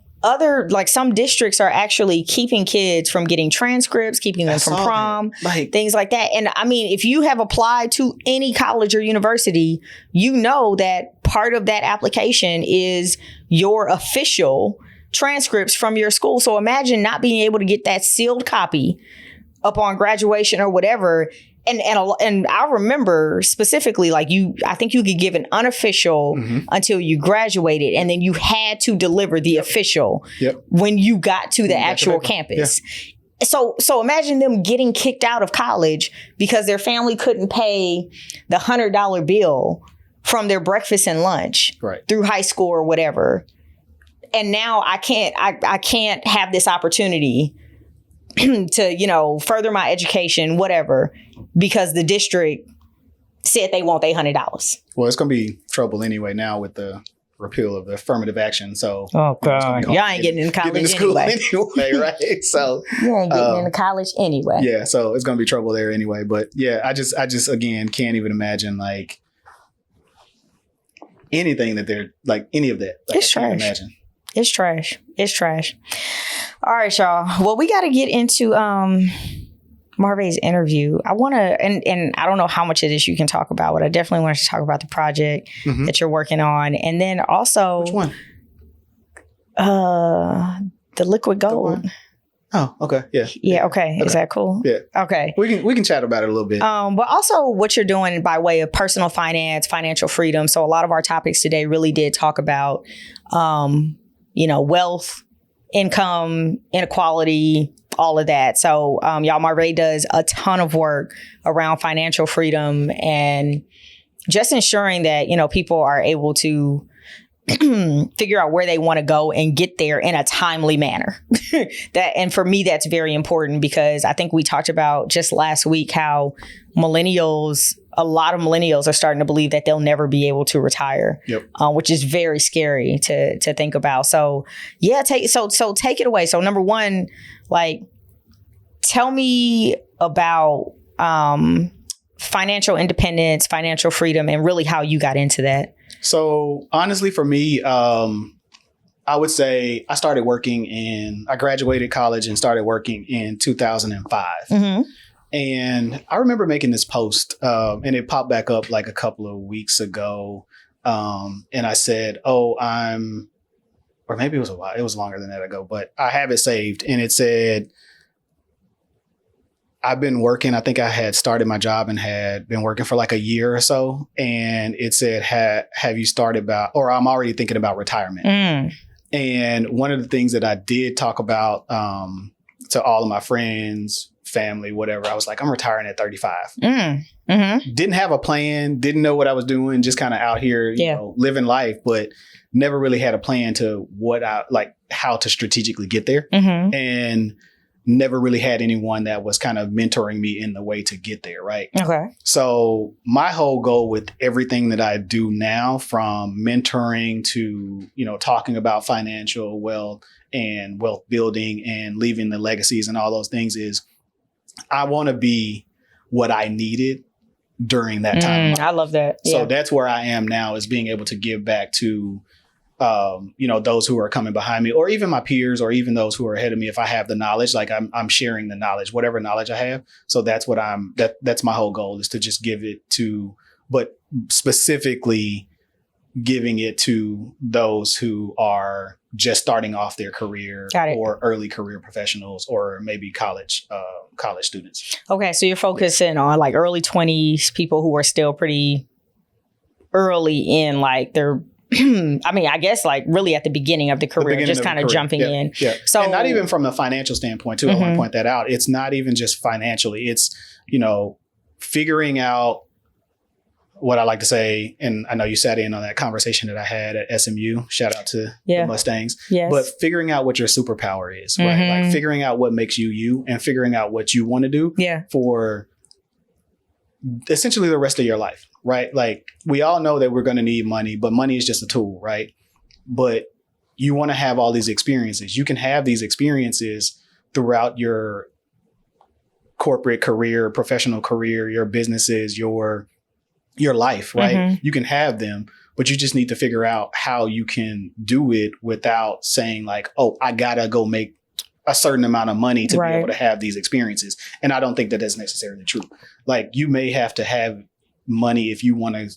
some districts are actually keeping kids from getting transcripts, keeping them from prom, things like that. And I mean, if you have applied to any college or university, you know that part of that application is your official transcripts from your school. So imagine not being able to get that sealed copy upon graduation or whatever. And I remember specifically, like I think you could give an unofficial until you graduated, and then you had to deliver the official when you got to the actual campus. Yeah. So imagine them getting kicked out of college because their family couldn't pay the $100 bill from their breakfast and lunch through high school or whatever. And now I can't have this opportunity to, further my education, whatever, because the district said they want their $100. Well, it's going to be trouble anyway now with the repeal of the affirmative action. So, oh God, y'all ain't getting into college anyway, right? So you ain't getting into college anyway. Yeah, so it's going to be trouble there anyway. But yeah, I just again can't even imagine like anything that they're like, any of that. Like, It's I can't trash. imagine. It's trash. It's trash. All right, y'all. Well, we got to get into Marvay's interview. I want to, and I don't know how much of this you can talk about, but I definitely wanted to talk about the project that you're working on. And then also... Which one? The liquid gold. Oh, okay. Yeah. Yeah. Okay. Is that cool? Yeah. Okay. We can chat about it a little bit. But also what you're doing by way of personal finance, financial freedom. So a lot of our topics today really did talk about, wealth, income, inequality, all of that. So y'all, Marvá does a ton of work around financial freedom and just ensuring that, people are able to figure out where they want to go and get there in a timely manner. And for me, that's very important because I think we talked about just last week how a lot of millennials are starting to believe that they'll never be able to retire, which is very scary to think about. So yeah, take it away. So number one, like, tell me about financial independence, financial freedom, and really how you got into that. So honestly, for me, I would say I graduated college and started working in 2005. Mm-hmm. And I remember making this post and it popped back up like a couple of weeks ago. And I said, or maybe it was a while. It was longer than that ago, but I have it saved. And it said, I've been working. I think I had started my job and had been working for like a year or so. And it said, have you started or I'm already thinking about retirement. Mm. And one of the things that I did talk about to all of my friends, family, whatever, I was like, I'm retiring at 35. Mm. Mm-hmm. Didn't have a plan, didn't know what I was doing, just kind of out here, living life, but never really had a plan to how to strategically get there. Mm-hmm. And never really had anyone that was kind of mentoring me in the way to get there, right? Okay. So my whole goal with everything that I do now, from mentoring to, talking about financial wealth and wealth building and leaving the legacies and all those things, is I want to be what I needed during that time. I love that. Yeah. So that's where I am now, is being able to give back to those who are coming behind me, or even my peers, or even those who are ahead of me. If I have the knowledge, like I'm sharing the knowledge, whatever knowledge I have. So that's what that's my whole goal, is to just give it to, but specifically giving it to those who are just starting off their career, or early career professionals, or maybe college students. Okay. So you're focusing on like early 20s, people who are still pretty early in like their I guess like really at the beginning of the career, just kind of jumping in. Yeah. So, and not even from a financial standpoint too. I want to point that out. It's not even just financially. It's, figuring out what I like to say. And I know you sat in on that conversation that I had at SMU. Shout out to the Mustangs. Yes. But figuring out what your superpower is, right? Like figuring out what makes you, and figuring out what you want to do for essentially the rest of your life. Right? Like, we all know that we're going to need money, but money is just a tool, right? But you want to have all these experiences. You can have these experiences throughout your corporate career, professional career, your businesses, your life, right? Mm-hmm. You can have them, but you just need to figure out how you can do it without saying like, oh, I got to go make a certain amount of money to be able to have these experiences. And I don't think that that's necessarily true. Like, you may have to have money if you want to,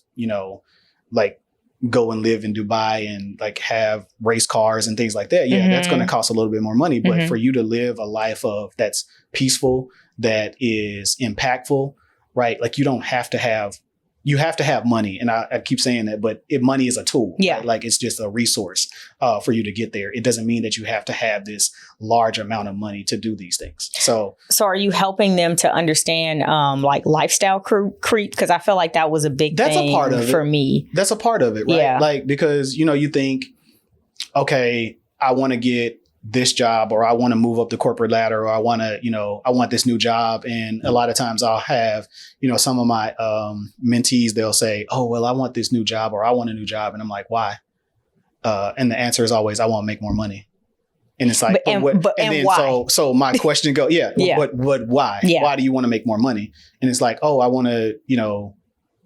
like go and live in Dubai and like have race cars and things like that. Yeah, that's going to cost a little bit more money. But for you to live a life that's peaceful, that is impactful, right? Like, you have to have money. And I keep saying that, but money is a tool. Yeah. Right? Like, it's just a resource for you to get there. It doesn't mean that you have to have this large amount of money to do these things. So are you helping them to understand like lifestyle creep? Because I feel like that was a big thing for me. That's a part of it, right? Yeah. Like, because, you think, okay, I want to get this job, or I want to move up the corporate ladder, or I want to, I want this new job. And a lot of times I'll have, some of my mentees, they'll say, oh, well, I want this new job, or I want a new job. And I'm like, why? And the answer is always, I want to make more money. And it's like, why? So my question but why? Yeah. Why do you want to make more money? And it's like, oh, I want to,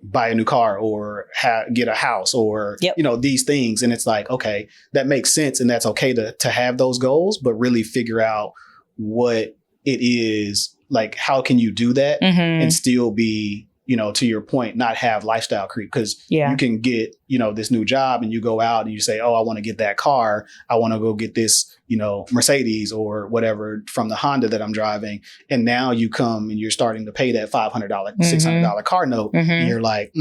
buy a new car or get a house or, these things. And it's like, okay, that makes sense. And that's okay to have those goals, but really figure out what it is. Like, how can you do that and still be, to your point, not have lifestyle creep? Because you can get, this new job and you go out and you say, oh, I want to get that car. I want to go get this, Mercedes or whatever from the Honda that I'm driving. And now you come and you're starting to pay that $500, $600 car note. And you're like,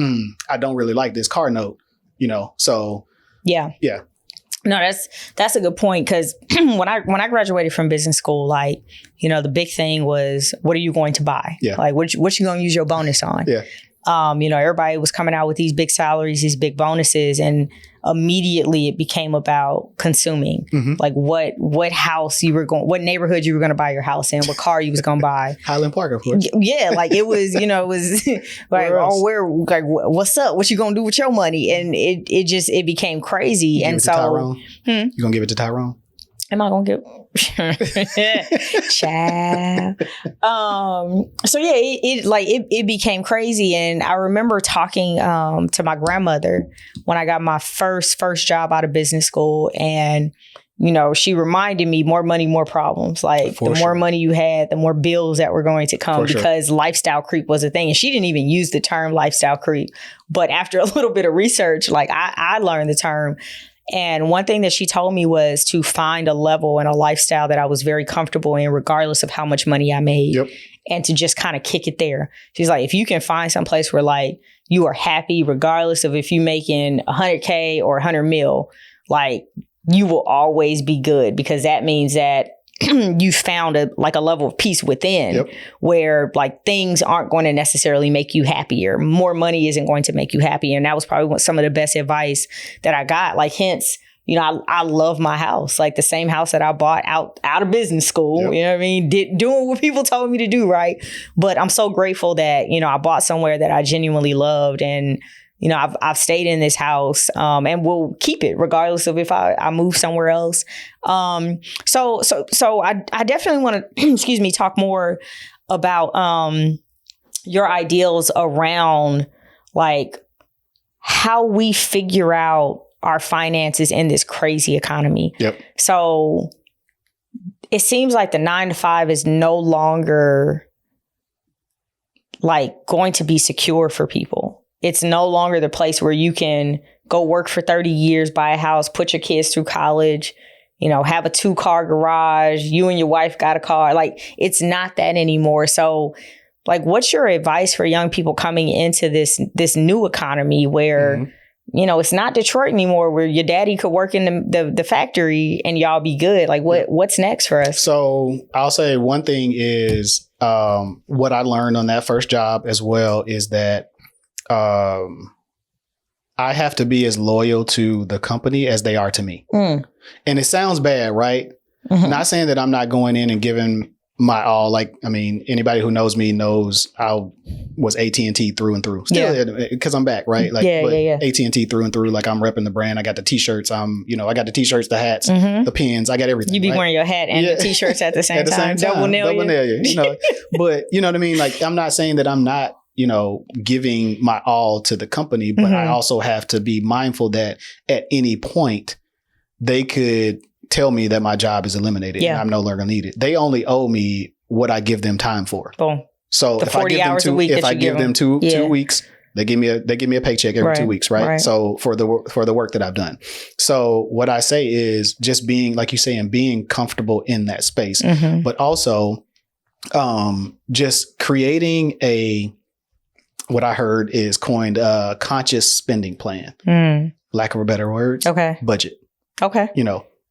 I don't really like this car note, so. Yeah. No, that's a good point. Cause when I graduated from business school, like, the big thing was, what are you going to buy? Yeah. Like, what you going to use your bonus on? Yeah. Everybody was coming out with these big salaries, these big bonuses, and immediately it became about consuming. Like what house you were going, what neighborhood you were going to buy your house in, what car you was going to buy. Highland Park, of course. Yeah, like it was, it was like, what's up? What you going to do with your money? And it became crazy. And so, you going to give it to Tyrone? Am I gonna get child? So yeah, it became crazy, and I remember talking to my grandmother when I got my first job out of business school, and she reminded me, more money, more problems. Like more money you had, the more bills that were going to come, because lifestyle creep was a thing, and she didn't even use the term lifestyle creep, but after a little bit of research, like I learned the term. And one thing that she told me was to find a level and a lifestyle that I was very comfortable in, regardless of how much money I made, and to just kind of kick it there. She's like, if you can find some place where like you are happy, regardless of if you're making 100K or 100 mil, like you will always be good, because that means that you found a level of peace within where like things aren't going to necessarily make you happier. More money isn't going to make you happier. And that was probably some of the best advice that I got. Like, hence, I love my house, like the same house that I bought out of business school. You know what I mean? Doing what people told me to do. Right. But I'm so grateful that, I bought somewhere that I genuinely loved, and I've stayed in this house, and will keep it regardless of if I move somewhere else. So I definitely want to, talk more about your ideals around like how we figure out our finances in this crazy economy. So it seems like the 9-to-5 is no longer like going to be secure for people. It's no longer the place where you can go work for 30 years, buy a house, put your kids through college, have a 2-car garage, you and your wife got a car. Like, it's not that anymore. So like, what's your advice for young people coming into this new economy where, it's not Detroit anymore, where your daddy could work in the factory and y'all be good? Like, what's next for us? So I'll say one thing is what I learned on that first job as well is that I have to be as loyal to the company as they are to me. And it sounds bad, right? Not saying that I'm not going in and giving my all. Like, I mean, anybody who knows me knows I was AT&T through and through. Still, because I'm back, right? Like, AT&T through and through. Like, I'm repping the brand. I got the t-shirts. I got the t-shirts, the hats, the pins. I got everything. You be wearing your hat and the t-shirts at the same time. Double nail you. But you know what I mean? Like, I'm not saying that I'm not, giving my all to the company, but I also have to be mindful that at any point they could tell me that my job is eliminated and I'm no longer needed. They only owe me what I give them time for. Boom. So if I give them two weeks, they give me a paycheck every 2 weeks, right? So for the work that I've done. So what I say is just being, like you saying, being comfortable in that space, but also just creating what I heard is coined a conscious spending plan. Lack of a better words. Okay. Budget. Okay.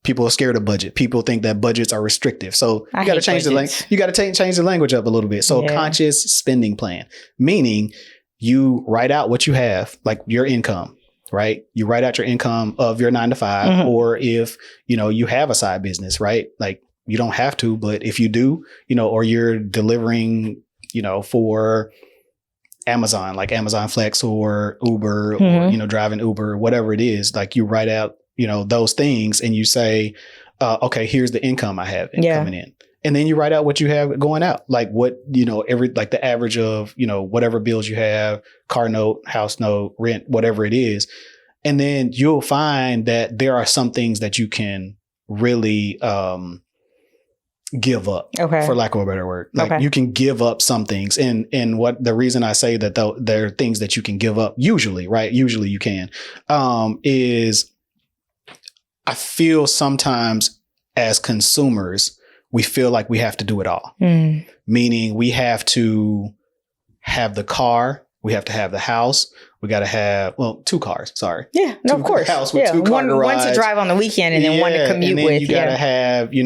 People are scared of budget. People think that budgets are restrictive. So you got to change the language. You got to change the language up a little bit. So conscious spending plan, meaning you write out what you have, like your income, right? You write out your income of your 9-to-5, or if, you have a side business, right? Like, you don't have to, but if you do, or you're delivering, for Amazon, like Amazon Flex or Uber, or, driving Uber, whatever it is, like you write out, those things and you say, okay, here's the income I have coming in. And then you write out what you have going out, like what, like the average of, whatever bills you have, car note, house note, rent, whatever it is. And then you'll find that there are some things that you can really give up, for lack of a better word. Like you can give up some things. And what the reason I say that there are things that you can give up usually, right? Usually you can, is I feel sometimes as consumers, we feel like we have to do it all. Meaning we have to have the car, we have to have the house, we got to have, 2 cars, sorry. Yeah, no, of course. House with 2 car garage. One to drive on the weekend and then one to commute and then with. You got to have, you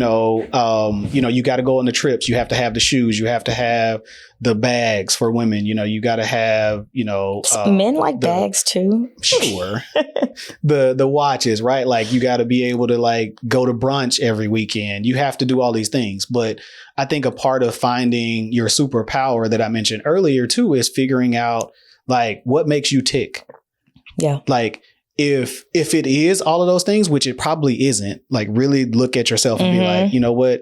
got to go on the trips. You have to have the shoes. You have to have the bags for women. You got to have, men like bags too. Sure. the watches, right? Like you got to be able to like go to brunch every weekend. You have to do all these things. But I think a part of finding your superpower that I mentioned earlier too is figuring out like what makes you tick. Yeah. Like if it is all of those things, which it probably isn't, like really look at yourself and be like, you know what?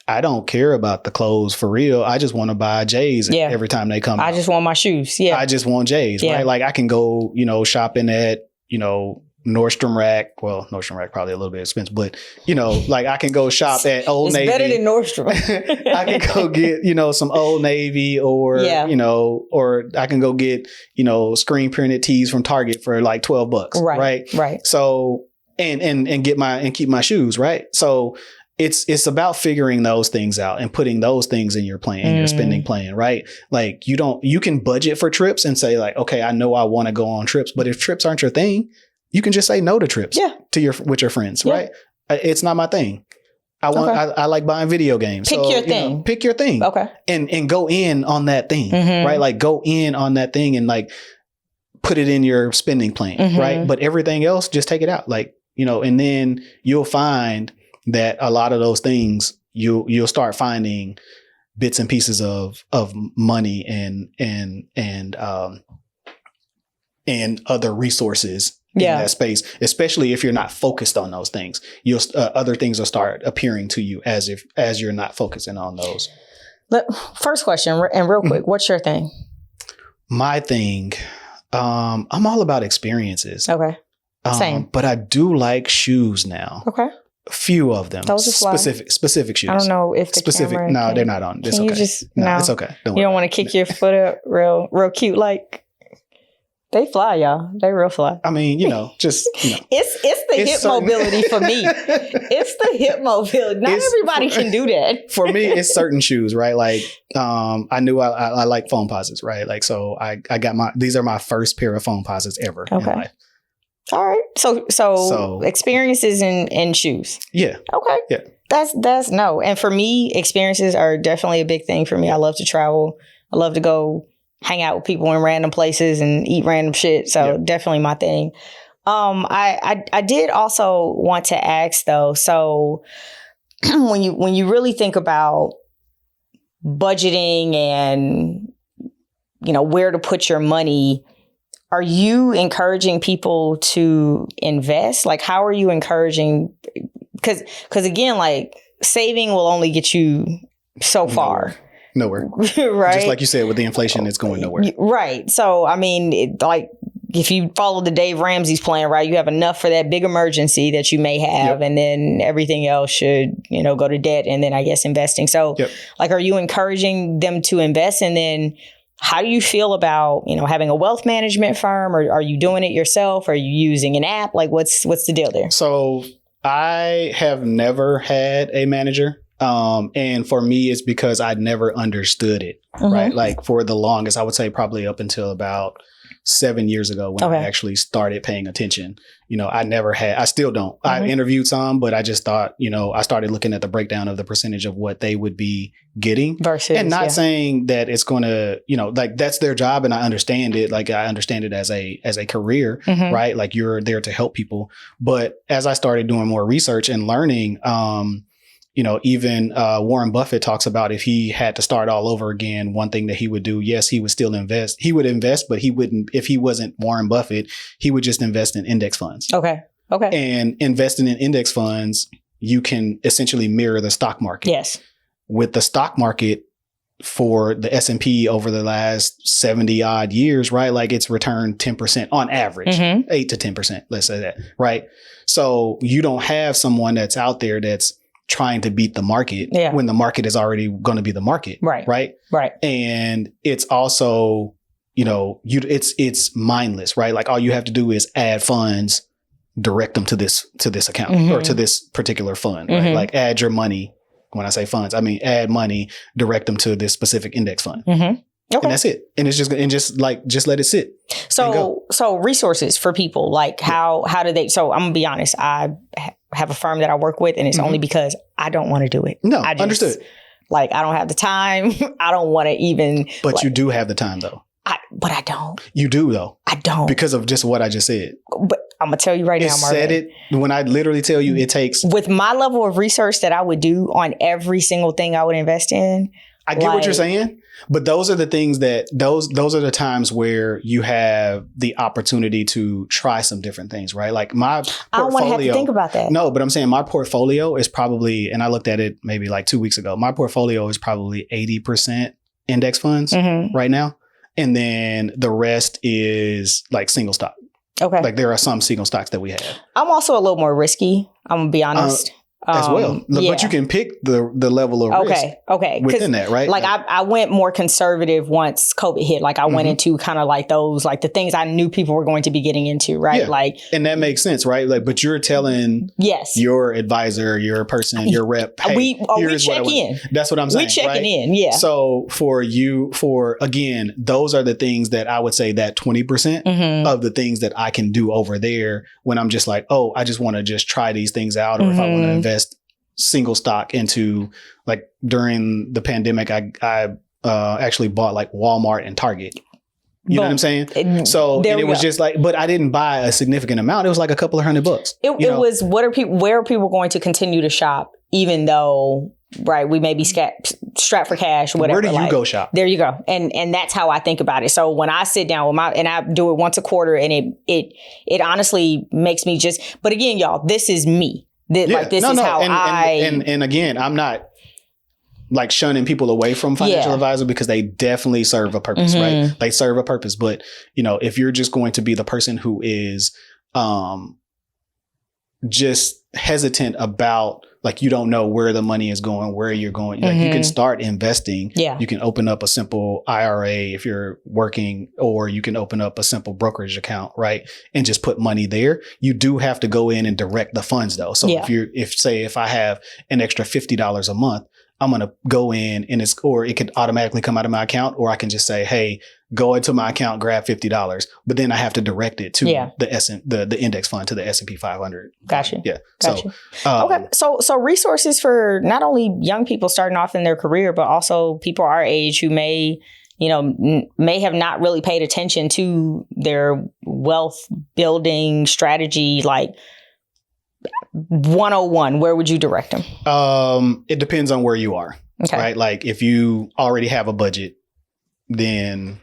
I don't care about the clothes for real. I just want to buy J's every time they come out. I just want my shoes. Yeah. I just want J's, right? Like I can go, shopping at, Nordstrom Rack. Well, Nordstrom Rack probably a little bit expensive, but like I can go shop at Old Navy. It's better than Nordstrom. I can go get, some Old Navy or, or I can go get, screen printed tees from Target for like $12. Right. So, and keep my shoes. Right. So it's about figuring those things out and putting those things in your plan, your spending plan, right? Like you can budget for trips and say like, okay, I know I want to go on trips, but if trips aren't your thing, you can just say no to trips with your friends, right? It's not my thing. I like buying video games. Pick your thing. Pick your thing. Okay. And go in on that thing, right? Like go in on that thing and like put it in your spending plan, right? But everything else, just take it out. Like, and then you'll find that a lot of those things, you'll start finding bits and pieces of money and other resources in that space, especially if you're not focused on those things. Other things will start appearing to you as you're not focusing on those. First question, and real quick, what's your thing? My thing, I'm all about experiences. Okay. Same. But I do like shoes now. Okay. A few of them. Those are specific shoes. I don't know if the specific. camera No, they're not on. It's can okay. You just, no, it's okay. You don't want to kick your foot up real cute like. They fly, y'all. They real fly. I mean, It's the hip mobility for me. It's the hip mobility. Not everybody can do that. For me, it's certain shoes, right? Like, I knew I like foam posits, right? Like, so I got these are my first pair of foam posits ever in life. All right. So experiences and shoes. Yeah. Okay. Yeah. That's no. And for me, experiences are definitely a big thing for me. I love to travel. I love to go hang out with people in random places and eat random shit. So definitely my thing. I did also want to ask though. So when you really think about budgeting and, where to put your money, are you encouraging people to invest? Like, how are you encouraging? Because again, like saving will only get you so far. Nowhere. Right. Just like you said, with the inflation, it's going nowhere. Right. So, I mean, if you follow the Dave Ramsey's plan, right, you have enough for that big emergency that you may have, and then everything else should, go to debt and then I guess investing. So, like, are you encouraging them to invest? And then how do you feel about, having a wealth management firm, or are you doing it yourself? Are you using an app? Like, what's the deal there? So I have never had a manager. And for me, it's because I never understood it, right? Like for the longest, I would say probably up until about 7 years ago when I actually started paying attention. I still don't. I interviewed some, but I just thought, I started looking at the breakdown of the percentage of what they would be getting versus, and not saying that it's going to, like that's their job. And I understand it. Like I understand it as a career, right? Like you're there to help people. But as I started doing more research and learning, even Warren Buffett talks about if he had to start all over again, one thing that he would do, yes, he would still invest. He would invest, but he wouldn't, if he wasn't Warren Buffett, he would just invest in index funds. Okay. And investing in index funds, you can essentially mirror the stock market. Yes. with the stock market for the S&P over the last 70 odd years, right? Like it's returned 10% on average, 8 to 10%, let's say that, right? So you don't have someone that's out there that's trying to beat the market when the market is already going to be the market. Right. And it's also, it's mindless, right? Like all you have to do is add funds, direct them to this account or to this particular fund, right? Like add your money. When I say funds, I mean add money, direct them to this specific index fund. Okay. And that's it. And it's just let it sit. So resources for people, like how do they, so I'm gonna be honest, I have a firm that I work with and it's only because I don't want to do it. No, understood. Like I don't have the time. I don't want to even. But you do have the time though. But I don't. You do though. I don't. Because of just what I just said. But I'm going to tell you right now, Marvin. Said it when I literally tell you it takes. With my level of research that I would do on every single thing I would invest in. I get what you're saying. But those are the things that those are the times where you have the opportunity to try some different things, right? Like my portfolio. I don't want to have to think about that. No, but I'm saying my portfolio is probably, and I looked at it maybe like 2 weeks ago. My portfolio is probably 80% index funds right now. And then the rest is like single stock. Okay. Like there are some single stocks that we have. I'm also a little more risky. I'm going to be honest. As well. But you can pick the level of risk within that, right? Like I went more conservative once COVID hit. Like I went into kind of like those, like the things I knew people were going to be getting into, right? Yeah. Like, and that makes sense, right? Like, but you're telling your advisor, your person, your rep, hey, we check in. That's what I'm saying. We checking in, yeah. So again, those are the things that I would say that 20% of the things that I can do over there when I'm just like, oh, I just want to just try these things out, or if I want to invest single stock into, like during the pandemic, I actually bought like Walmart and Target. You know what I'm saying? So and it was just like, but I didn't buy a significant amount. It was like a couple of $100. It was where are people going to continue to shop, even though we may be strapped for cash, whatever. Where do you go shop? There you go. And that's how I think about it. So when I sit down with and I do it once a quarter, and it honestly makes me but again, y'all, this is me. And again, I'm not like shunning people away from financial advisor, because they definitely serve a purpose, right? They serve a purpose. But, if you're just going to be the person who is just hesitant about, like, you don't know where the money is going, where you're going, like you can start investing. Yeah. You can open up a simple IRA if you're working, or you can open up a simple brokerage account, right? And just put money there. You do have to go in and direct the funds though. So if I have an extra $50 a month, I'm going to go in and or it could automatically come out of my account, or I can just say, hey, go into my account, grab $50, but then I have to direct it to the index fund, to the S&P 500. Gotcha. Yeah. Gotcha. Okay. So resources for not only young people starting off in their career, but also people our age who may have not really paid attention to their wealth building strategy, like 101, where would you direct them? It depends on where you are, right? Like if you already have a budget, then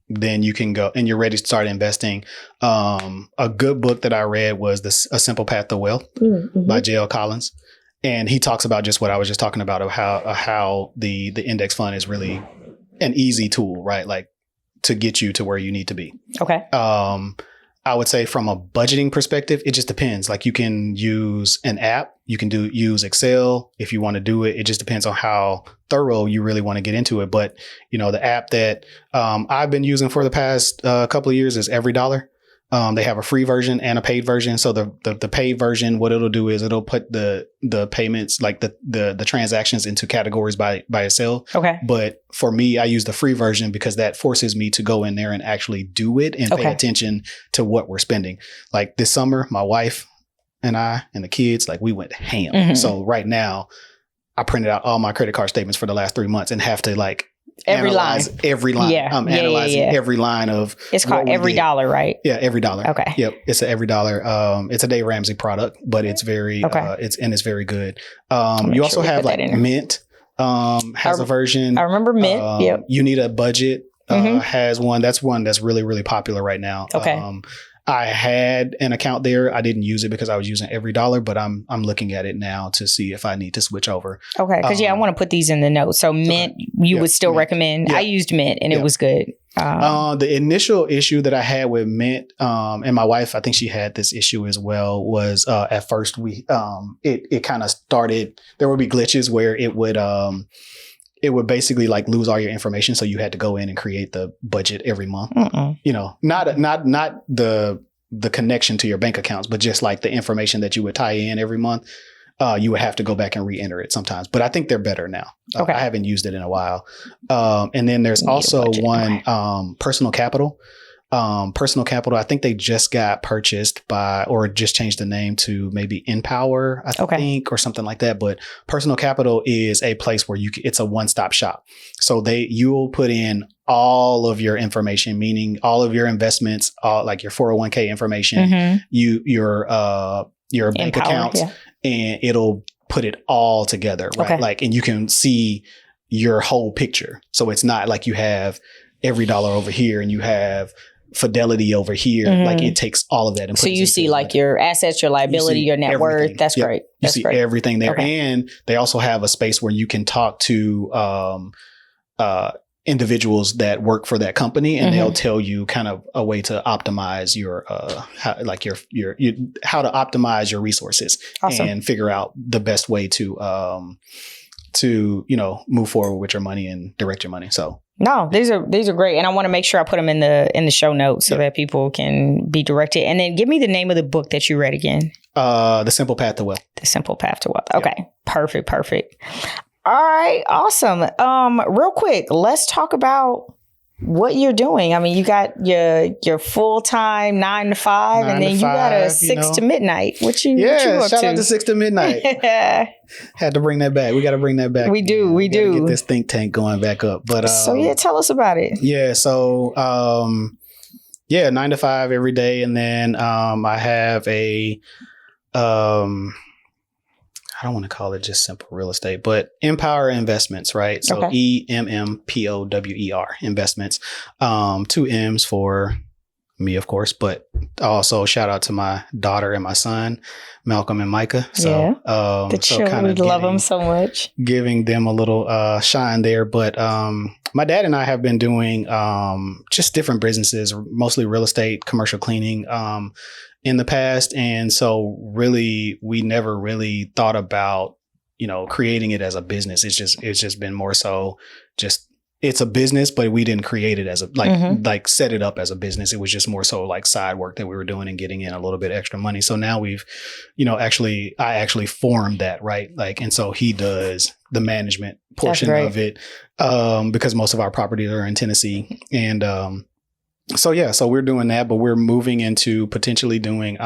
you can go and you're ready to start investing. A good book that I read was A Simple Path to Wealth by J.L. Collins. And he talks about just what I was just talking about, of how the index fund is really an easy tool, right? Like to get you to where you need to be. Okay. I would say from a budgeting perspective, it just depends. Like you can use an app, you can use Excel if you want to do it. It just depends on how thorough you really want to get into it. But, the app that I've been using for the past couple of years is EveryDollar. They have a free version and a paid version. So the paid version, what it'll do is it'll put the payments, like the transactions, into categories by itself. Okay. But for me, I use the free version because that forces me to go in there and actually do it and pay attention to what we're spending. Like this summer, my wife and I and the kids, like we went ham. So right now, I printed out all my credit card statements for the last 3 months and have to analyze every line. Yeah. I'm analyzing every line of. It's called EveryDollar, right? Yeah, EveryDollar. Okay. Yep. It's an EveryDollar. It's a Dave Ramsey product, but it's very it's very good. You also have like Mint has a version. I remember Mint. Yep. You Need a Budget has one. That's one that's really, really popular right now. Okay. I had an account there. I didn't use it because I was using every dollar, but I'm looking at it now to see if I need to switch over. Okay, because I want to put these in the notes. So Mint, you would still recommend. I used Mint and it was good. The initial issue that I had with Mint, and my wife, I think she had this issue as well, was at first it kind of started, there would be glitches where it would basically like lose all your information. So you had to go in and create the budget every month. You know, not the connection to your bank accounts, but just like the information that you would tie in every month. You would have to go back and re-enter it sometimes, but I think they're better now. I haven't used it in a while. And then there's also one, Personal Capital. Personal Capital, I think they just got purchased by, or just changed the name to maybe Empower, I think, or something like that. But Personal Capital is a place where it's a one-stop shop. So you'll put in all of your information, meaning all of your investments, like your 401k information, your bank accounts, and it'll put it all together, right? Like, and you can see your whole picture. So it's not like you have every dollar over here and you have Fidelity over here. Like it takes all of that. And so you see like your assets, your liability, your net worth. That's great. You see everything there. And they also have a space where you can talk to individuals that work for that company, and they'll tell you kind of a way to optimize your how to optimize your resources and figure out the best way to move forward with your money and direct your money. So no, these are great, and I want to make sure I put them in the show notes so that people can be directed. And then give me the name of the book that you read again. The Simple Path to Wealth. The Simple Path to Wealth. Okay, perfect. All right, awesome. Real quick, let's talk about what you're doing. I mean, you got your full-time 9 to 5, and then you got a 6 to midnight. What you up shout to? Out to 6 to midnight. Had to bring that back. We got to bring that back. We do. Get this think tank going back up. But tell us about it. Yeah. So 9 to 5 every day, and then I have a I don't want to call it just simple real estate, but Empower Investments, right? So EMMPOWER Investments. 2 M's for me, of course, but also shout out to my daughter and my son, Malcolm and Micah. So, the children, we love them so much. Giving them a little shine there. But my dad and I have been doing just different businesses, mostly real estate, commercial cleaning, in the past. And so really, we never really thought about, creating it as a business. It's just been more so just, it's a business, but we didn't create it as like set it up as a business. It was just more so like side work that we were doing and getting in a little bit extra money. So now we've, I actually formed that, right? Like, and so he does the management portion of it, because most of our properties are in Tennessee. And, so we're doing that, but we're moving into potentially doing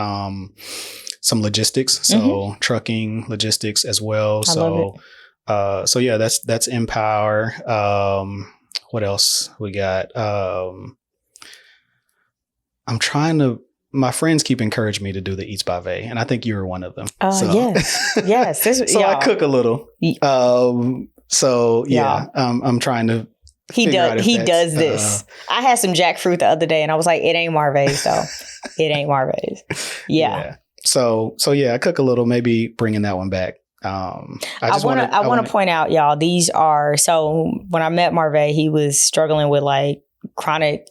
some logistics, so trucking, logistics as well. That's Empower. What else we got? My friends keep encouraging me to do the Eats by Vay, and I think you were one of them. Yes. I cook a little. I'm trying to. He does this. I had some jackfruit the other day, and I was like, "It ain't Marvay's, though. It ain't Marvay's." Yeah. So I cook a little. Maybe bringing that one back. I want to point out, y'all. These are when I met Marvay, he was struggling with like chronic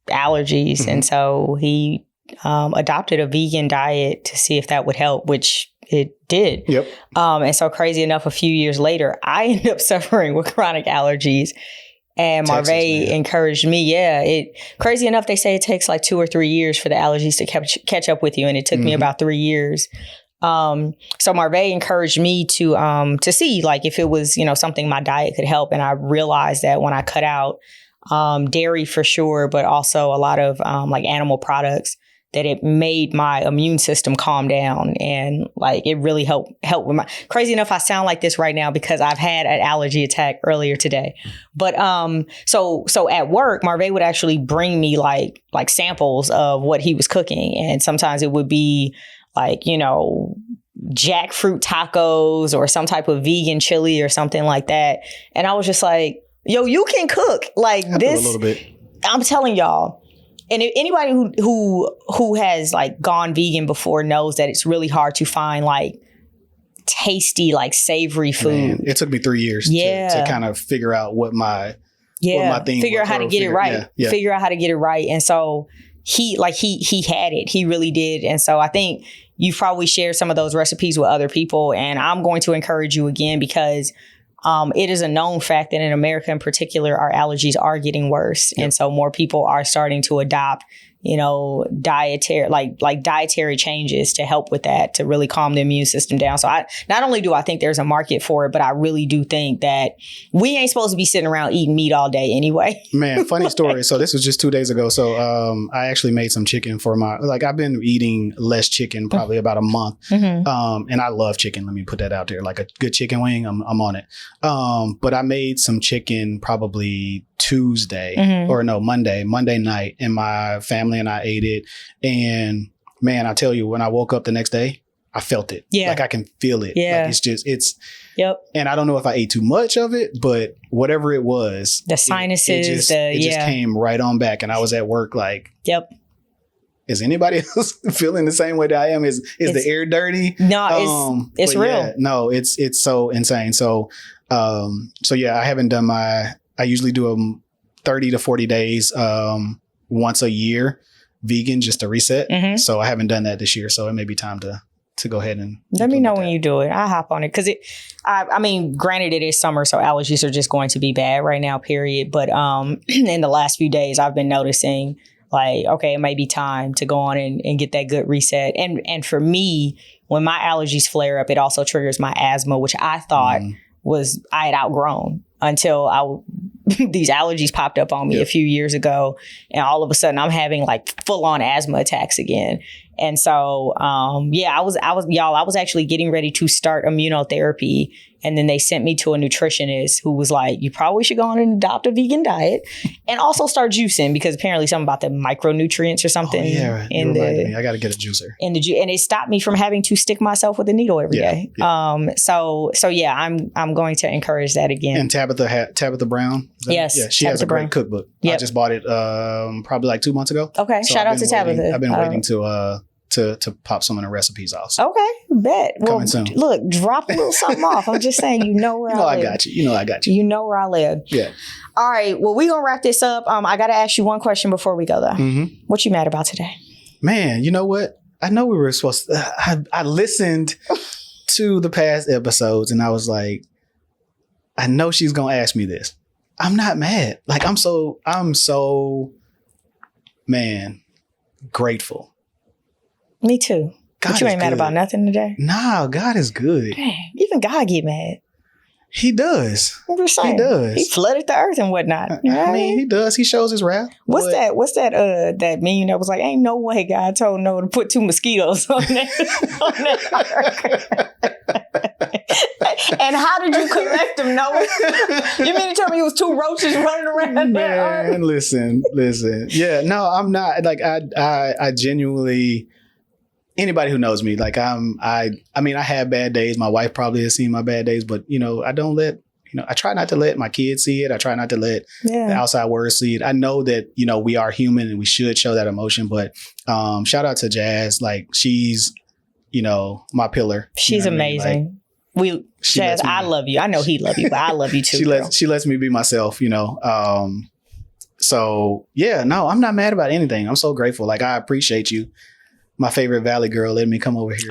allergies, and so he adopted a vegan diet to see if that would help, which it did. Yep. And so crazy enough, a few years later, I ended up suffering with chronic allergies. And Marvay encouraged me. Crazy enough, they say it takes like 2 or 3 years for the allergies to catch up with you. And it took me about 3 years. So Marvay encouraged me to see like if it was, something my diet could help. And I realized that when I cut out dairy for sure, but also a lot of like animal products, that it made my immune system calm down, and like it really helped with my. Crazy enough, I sound like this right now because I've had an allergy attack earlier today. But so at work, Marvay would actually bring me like samples of what he was cooking, and sometimes it would be like jackfruit tacos or some type of vegan chili or something like that. And I was just like, "Yo, you can cook like this." A little bit. I'm telling y'all. And if anybody who has like gone vegan before knows that it's really hard to find like tasty, like savory food. Man, it took me 3 years to kind of figure out what my thing figure was, out how to get it right. Yeah. Figure out how to get it right. And so he had it. He really did. And so I think you've probably shared some of those recipes with other people. And I'm going to encourage you again because it is a known fact that in America in particular, our allergies are getting worse. Yep. And so more people are starting to adopt, dietary changes to help with that, to really calm the immune system down. So not only do I think there's a market for it, but I really do think that we ain't supposed to be sitting around eating meat all day anyway. Man, funny story. So this was just 2 days ago. So I actually made some chicken for I've been eating less chicken probably about a month. Mm-hmm. And I love chicken. Let me put that out there. Like a good chicken wing, I'm on it. But I made some chicken probably Monday night, and my family and I ate it. And man, I tell you, when I woke up the next day, I felt it. Yeah. Like I can feel it. Yeah. Like yep. And I don't know if I ate too much of it, but whatever it was, the sinuses, it just came right on back. And I was at work like, yep. Is anybody else feeling the same way that I am? Is the air dirty? No, it's real. Yeah, no, it's so insane. So yeah, I haven't done I usually do 30 to 40 days once a year vegan just to reset. Mm-hmm. So I haven't done that this year. So it may be time to go ahead and let me know when you do it. I'll hop on it. Cause granted it is summer, so allergies are just going to be bad right now, period. But in the last few days, I've been noticing like, okay, it may be time to go on and get that good reset. And for me, when my allergies flare up, it also triggers my asthma, which I thought I had outgrown until these allergies popped up on me a few years ago. And all of a sudden I'm having like full on asthma attacks again. And so, I was actually getting ready to start immunotherapy. And then they sent me to a nutritionist who was like, you probably should go on and adopt a vegan diet and also start juicing, because apparently something about the micronutrients or something. Oh, yeah, you reminded me. I got to get a juicer. And it stopped me from having to stick myself with a needle every day. Yeah. So I'm going to encourage that again. And Tabitha Brown. Yes. Yeah, she has a great cookbook. Yep. I just bought it probably like 2 months ago. Okay. So shout out to Tabitha. I've been waiting to pop some of the recipes off. So. Okay, bet. Well, coming soon. Look, drop a little something off. I'm just saying, where I live. I got you. I got you. You know where I live. Yeah. All right. Well, we're going to wrap this up. I got to ask you one question before we go, though. Mm-hmm. What you mad about today? Man, you know what? I know we were supposed to... I listened to the past episodes and I was like, I know she's going to ask me this. I'm not mad. Like, I'm so, man, grateful. Me too. But you ain't mad about nothing today? No, God is good. Dang, even God get mad. He does. I'm just saying. He does. He flooded the earth and whatnot. You know what I mean, he does. He shows his wrath. What's that meme that was like, ain't no way God told Noah to put 2 mosquitoes on that ark. And how did you correct him, Noah? You mean to tell me it was 2 roaches running around there? Man, listen. Yeah, no, I'm not. Like, I genuinely... Anybody who knows me, like I have bad days. My wife probably has seen my bad days, but I don't let, I try not to let my kids see it. I try not to let the outside world see it. I know that, we are human and we should show that emotion, but shout out to Jazz. Like she's, my pillar. She's amazing. Like, Jazz, I love you. I know he love you, but I love you too. She lets me be myself, so yeah, no, I'm not mad about anything. I'm so grateful. Like I appreciate you. My favorite Valley girl, let me come over here.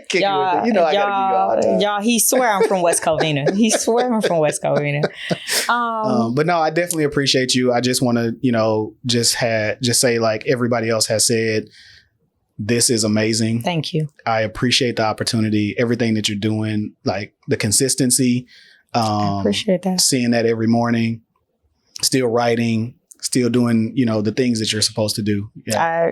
Kick y'all, I gotta give y'all. Y'all, he swear I'm from West Covina. He swear I'm from West Covina. But no, I definitely appreciate you. I just want to, just say, like everybody else has said, this is amazing. Thank you. I appreciate the opportunity, everything that you're doing, like the consistency. I appreciate that. Seeing that every morning, still writing, still doing, the things that you're supposed to do. Yeah,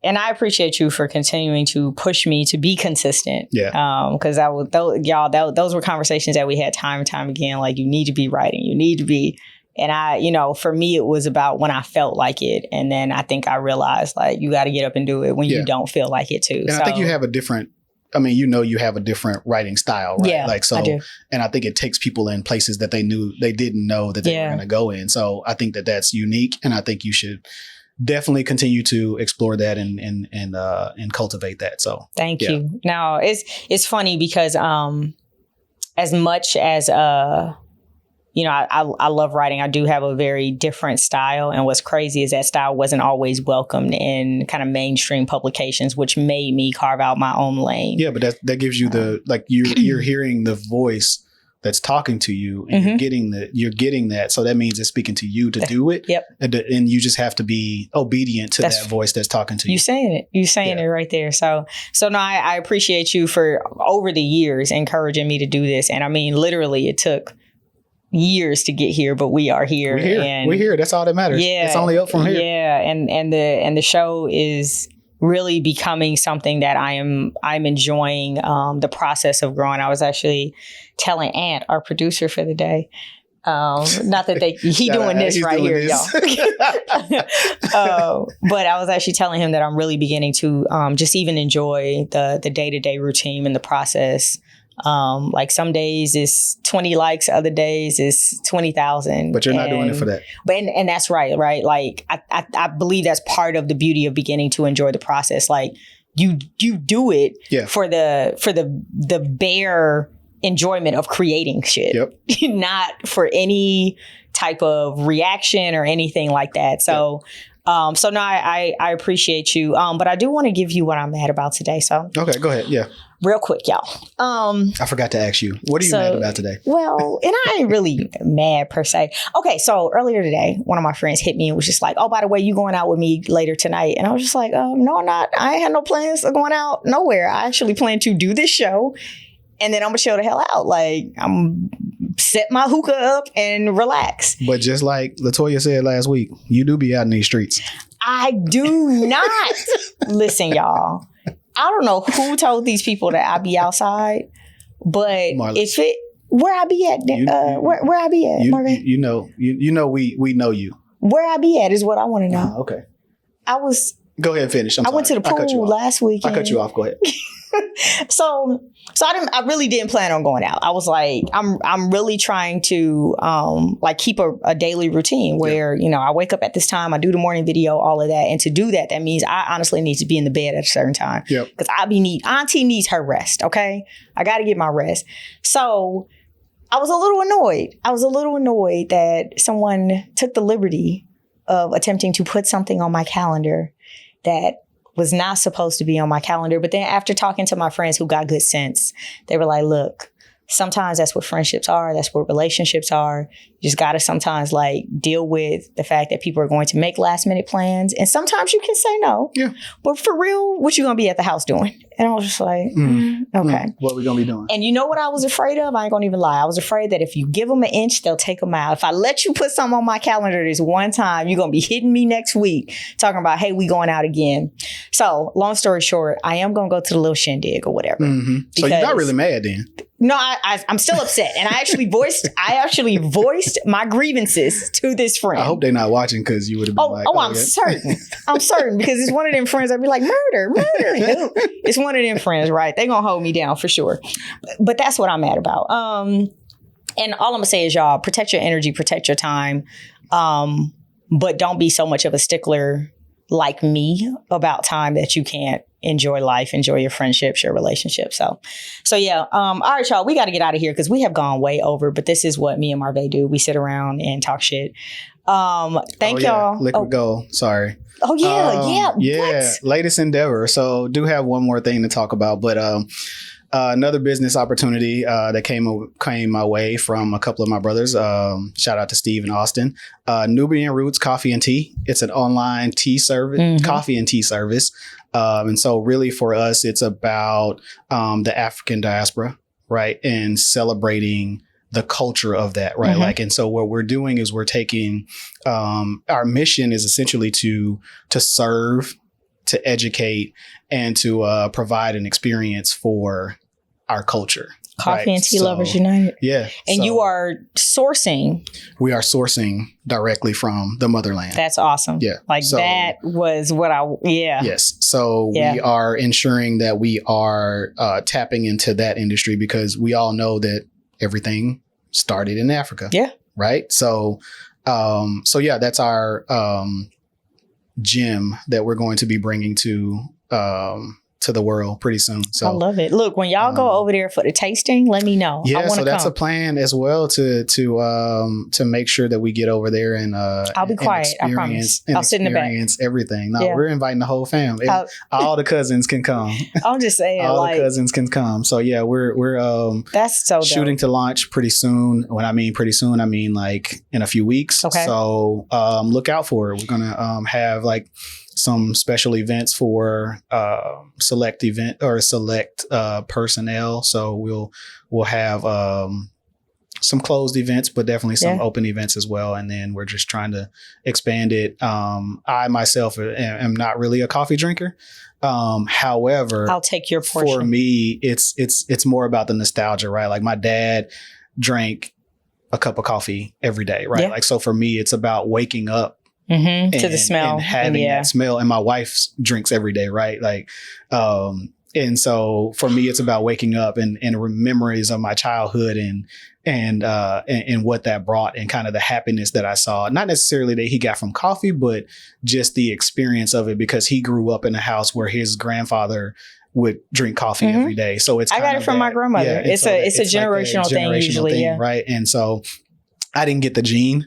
and I appreciate you for continuing to push me to be consistent. Yeah. Because those were conversations that we had time and time again. Like, you need to be writing. You need to be. And for me, it was about when I felt like it. And then I think I realized, like, you got to get up and do it when you don't feel like it too. And I think you have a different I mean, you have a different writing style, right? Yeah, like, so, I do. and I think it takes people in places that they didn't know that they were going to go in. So I think that that's unique, and I think you should definitely continue to explore that and cultivate that. So thank you. Now it's funny because as much as I love writing. I do have a very different style. And what's crazy is that style wasn't always welcomed in kind of mainstream publications, which made me carve out my own lane. Yeah, but that gives you you're hearing the voice that's talking to you, and you're getting that. So that means it's speaking to you to do it. Yep. And you just have to be obedient to that voice that's talking to you. You saying it right there. So no, I appreciate you for over the years encouraging me to do this. And I mean, literally it took years to get here, but we are here. We're here. That's all that matters. Yeah, it's only up from here. Yeah, and the show is really becoming something that I'm enjoying the process of growing. I was actually telling Ant, our producer for the day, not that he doing this right here, y'all. But I was actually telling him that I'm really beginning to just even enjoy the day-to-day routine and the process. Like some days it's 20 likes, other days it's 20,000. But you're not doing it for that. And that's right? Like I believe that's part of the beauty of beginning to enjoy the process. Like you do it for the bare enjoyment of creating shit, not for any type of reaction or anything like that. So. So no, I appreciate you. But I do want to give you what I'm mad about today. So okay, go ahead. Yeah. Real quick, y'all. I forgot to ask you. What are you mad about today? Well, and I ain't really mad per se. Okay, so earlier today, one of my friends hit me and was just like, "Oh, by the way, you going out with me later tonight?" And I was just like, "No, I'm not. I ain't had no plans of going out nowhere. I actually plan to do this show, and then I'm gonna chill the hell out. Like I'm set my hookah up and relax." But just like Latoya said last week, you do be out in these streets. I do not. Listen, y'all. I don't know who told these people that I be outside, but Marlissa. Where I be at, where I be at, Morgan? We know you. Where I be at is what I want to know. Okay. Go ahead and finish. I went to the pool last weekend. I cut you off. Go ahead. So I really didn't plan on going out. I was like, I'm really trying to like keep a daily routine where, I wake up at this time, I do the morning video, all of that. And to do that means I honestly need to be in the bed at a certain time. Because Auntie needs her rest. Okay. I got to get my rest. So I was a little annoyed that someone took the liberty of attempting to put something on my calendar that was not supposed to be on my calendar. But then after talking to my friends who got good sense, they were like, look, sometimes that's what friendships are. That's what relationships are. You just got to sometimes like deal with the fact that people are going to make last minute plans. And sometimes you can say no. Yeah. But for real, what you going to be at the house doing? And I was just like, okay. What are we going to be doing? And you know what I was afraid of? I ain't going to even lie. I was afraid that if you give them an inch, they'll take a mile. If I let you put something on my calendar this one time, you're going to be hitting me next week talking about, hey, we going out again. So long story short, I am going to go to the little shindig or whatever. Mm-hmm. So you're not really mad then? No, I'm still upset. And I actually voiced my grievances to this friend. I hope they're not watching because you would have been I'm certain. I'm certain because it's one of them friends I'd be like, murder. It's one of them friends, right? They're going to hold me down for sure. But that's what I'm mad about. And all I'm going to say is, y'all, protect your energy, protect your time. But don't be so much of a stickler like me about time that you can't enjoy life, enjoy your friendships, your relationships. So yeah. All right, y'all, we got to get out of here because we have gone way over, but this is what me and Marvá do. We sit around and talk shit. Thank y'all. Liquid Gold. Sorry. Oh yeah. Yeah. What? Latest endeavor. So do have one more thing to talk about, but, another business opportunity that came my way from a couple of my brothers. Shout out to Steve and Austin. Nubian Roots Coffee and Tea. It's an online tea service, coffee and tea service. And so really for us, it's about the African diaspora, right? And celebrating the culture of that, right? Like, and so what we're doing is we're taking, our mission is essentially to serve, to educate, and to provide an experience for our culture. Coffee and Tea Lovers United. Yeah. And you are sourcing. We are sourcing directly from the motherland. That's awesome. Yeah. Like that was what Yes. So we are ensuring that we are tapping into that industry because we all know that everything started in Africa. Yeah. Right. So, that's our gem that we're going to be bringing to the world pretty soon. So I love it. Look, when y'all go over there for the tasting, let me know. Yeah, so that's a plan as well to make sure that we get over there and I'll be quiet. I promise. I'll sit in the back. Experience everything. No, we're inviting the whole fam. All the cousins can come. I'm just saying, all the cousins can come. So yeah, we're that's so shooting dope. to launch pretty soon. When I mean pretty soon, I mean like in a few weeks. Okay. So look out for it. We're gonna have like some special events for select personnel. So we'll have some closed events, but definitely some open events as well. And then we're just trying to expand it. I myself am not really a coffee drinker. However, I'll take your portion. For me, it's more about the nostalgia, right? Like my dad drank a cup of coffee every day, right? Like, so for me, it's about waking up to the smell and having that smell. And my wife drinks every day, right? Like, and so for me, it's about waking up and memories of my childhood and what that brought and kind of the happiness that I saw. Not necessarily that he got from coffee, but just the experience of it because he grew up in a house where his grandfather would drink coffee every day. So it's I got it from my grandmother. Yeah, it's a generational thing usually, right? And so I didn't get the gene.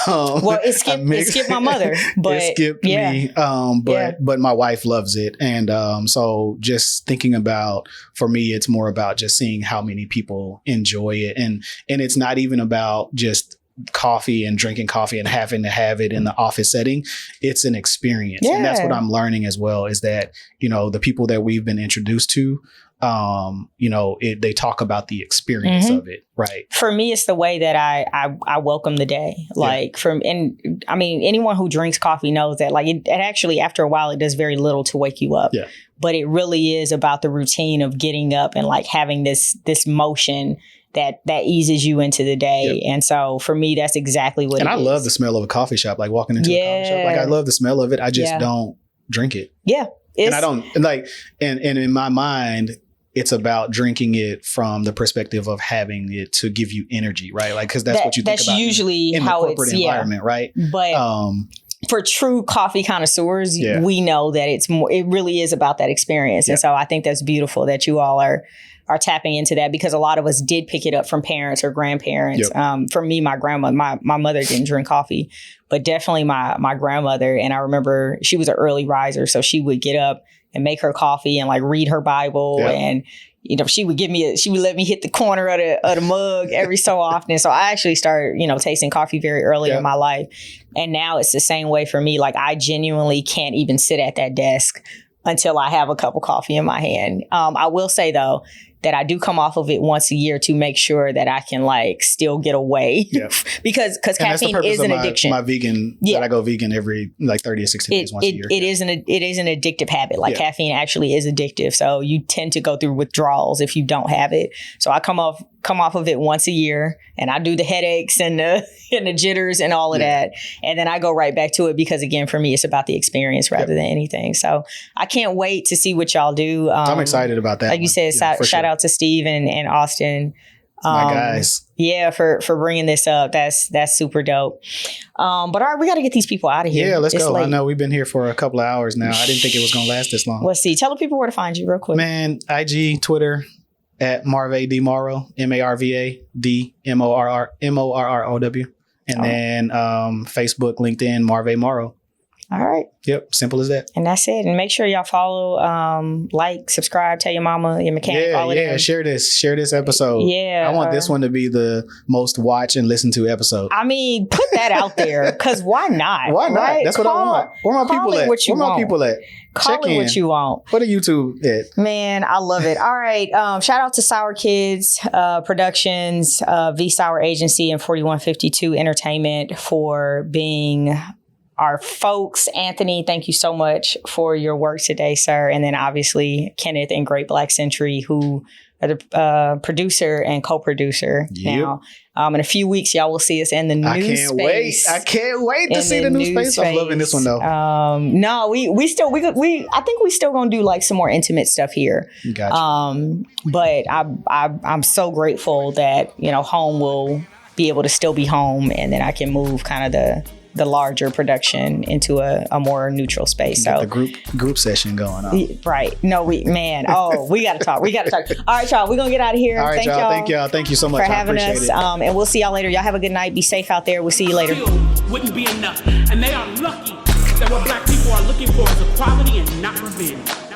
Well, it skipped my mother, but it skipped me. But my wife loves it. And so just thinking about, for me, it's more about just seeing how many people enjoy it. And it's not even about just coffee and drinking coffee and having to have it in the office setting. It's an experience. And that's what I'm learning as well, is that, the people that we've been introduced to, they talk about the experience of it, right? For me, it's the way that I welcome the day. Like anyone who drinks coffee knows that like it actually after a while it does very little to wake you up. Yeah. But it really is about the routine of getting up and like having this motion that eases you into the day. And so for me, that's exactly what it is. And I love the smell of a coffee shop, like walking into a coffee shop. Like I love the smell of it. I just don't drink it. Yeah. And I don't like, and in my mind, it's about drinking it from the perspective of having it to give you energy, right? Like, because that's what you think about. That's usually in how the corporate environment, right? But for true coffee connoisseurs, we know that it really is about that experience. And so I think that's beautiful that you all are tapping into that, because a lot of us did pick it up from parents or grandparents. For me, my grandma, my mother didn't drink coffee, but definitely my grandmother. And I remember she was an early riser, so she would get up and make her coffee and like read her Bible. And, she would let me hit the corner of the mug every so often. So I actually started, tasting coffee very early in my life. And now it's the same way for me. Like I genuinely can't even sit at that desk until I have a cup of coffee in my hand. I will say though, that I do come off of it once a year to make sure that I can like still get away because caffeine is an addiction. My vegan, that I go vegan every like 30 or 60 days once a year. It is an addictive habit. Like caffeine actually is addictive. So you tend to go through withdrawals if you don't have it. So I come off of it once a year and I do the headaches and the jitters and all of that. And then I go right back to it because again, for me, it's about the experience rather than anything. So I can't wait to see what y'all do. I'm excited about that. Like you said, shout out to Steve and Austin. My guys. Yeah, for bringing this up. That's super dope. But all right, we got to get these people out of here. Yeah, let's go. Late. I know we've been here for a couple of hours now. I didn't think it was going to last this long. Let's see. Tell the people where to find you real quick. Man, IG, Twitter, at Marvá D Morrow, MarvADMorrow. And then Facebook, LinkedIn, Marvá Morrow. All right. Yep. Simple as that. And that's it. And make sure y'all follow, like, subscribe, tell your mama, your mechanic, all of that. Yeah, share this episode. Yeah. I want this one to be the most watch and listen to episode. I mean, put that out there, because why not? Why not? Right? That's what I want. Where my people at? Where my people at? Call it what you want. What are YouTube at? Man, I love it. All right. Shout out to Sour Kids Productions, V Sour Agency, and 4152 Entertainment for being our folks. Anthony, thank you so much for your work today, sir. And then obviously Kenneth and Great Black Century, who the producer and co-producer now. In a few weeks, y'all will see us in the new space. I can't wait to see the new space. I'm loving this one though. No, I think we still gonna do like some more intimate stuff here. Gotcha. But I'm so grateful that, you know, home will be able to still be home, and then I can move kind of the larger production into a more neutral space. So the group session going on. Right. No, we gotta talk. All right, y'all, we're gonna get out of here. All right, y'all. Thank you so much for having us. And we'll see y'all later. Y'all have a good night. Be safe out there. We'll see you later. Wouldn't be enough, and they are lucky that what black people are looking for is equality and not revenge.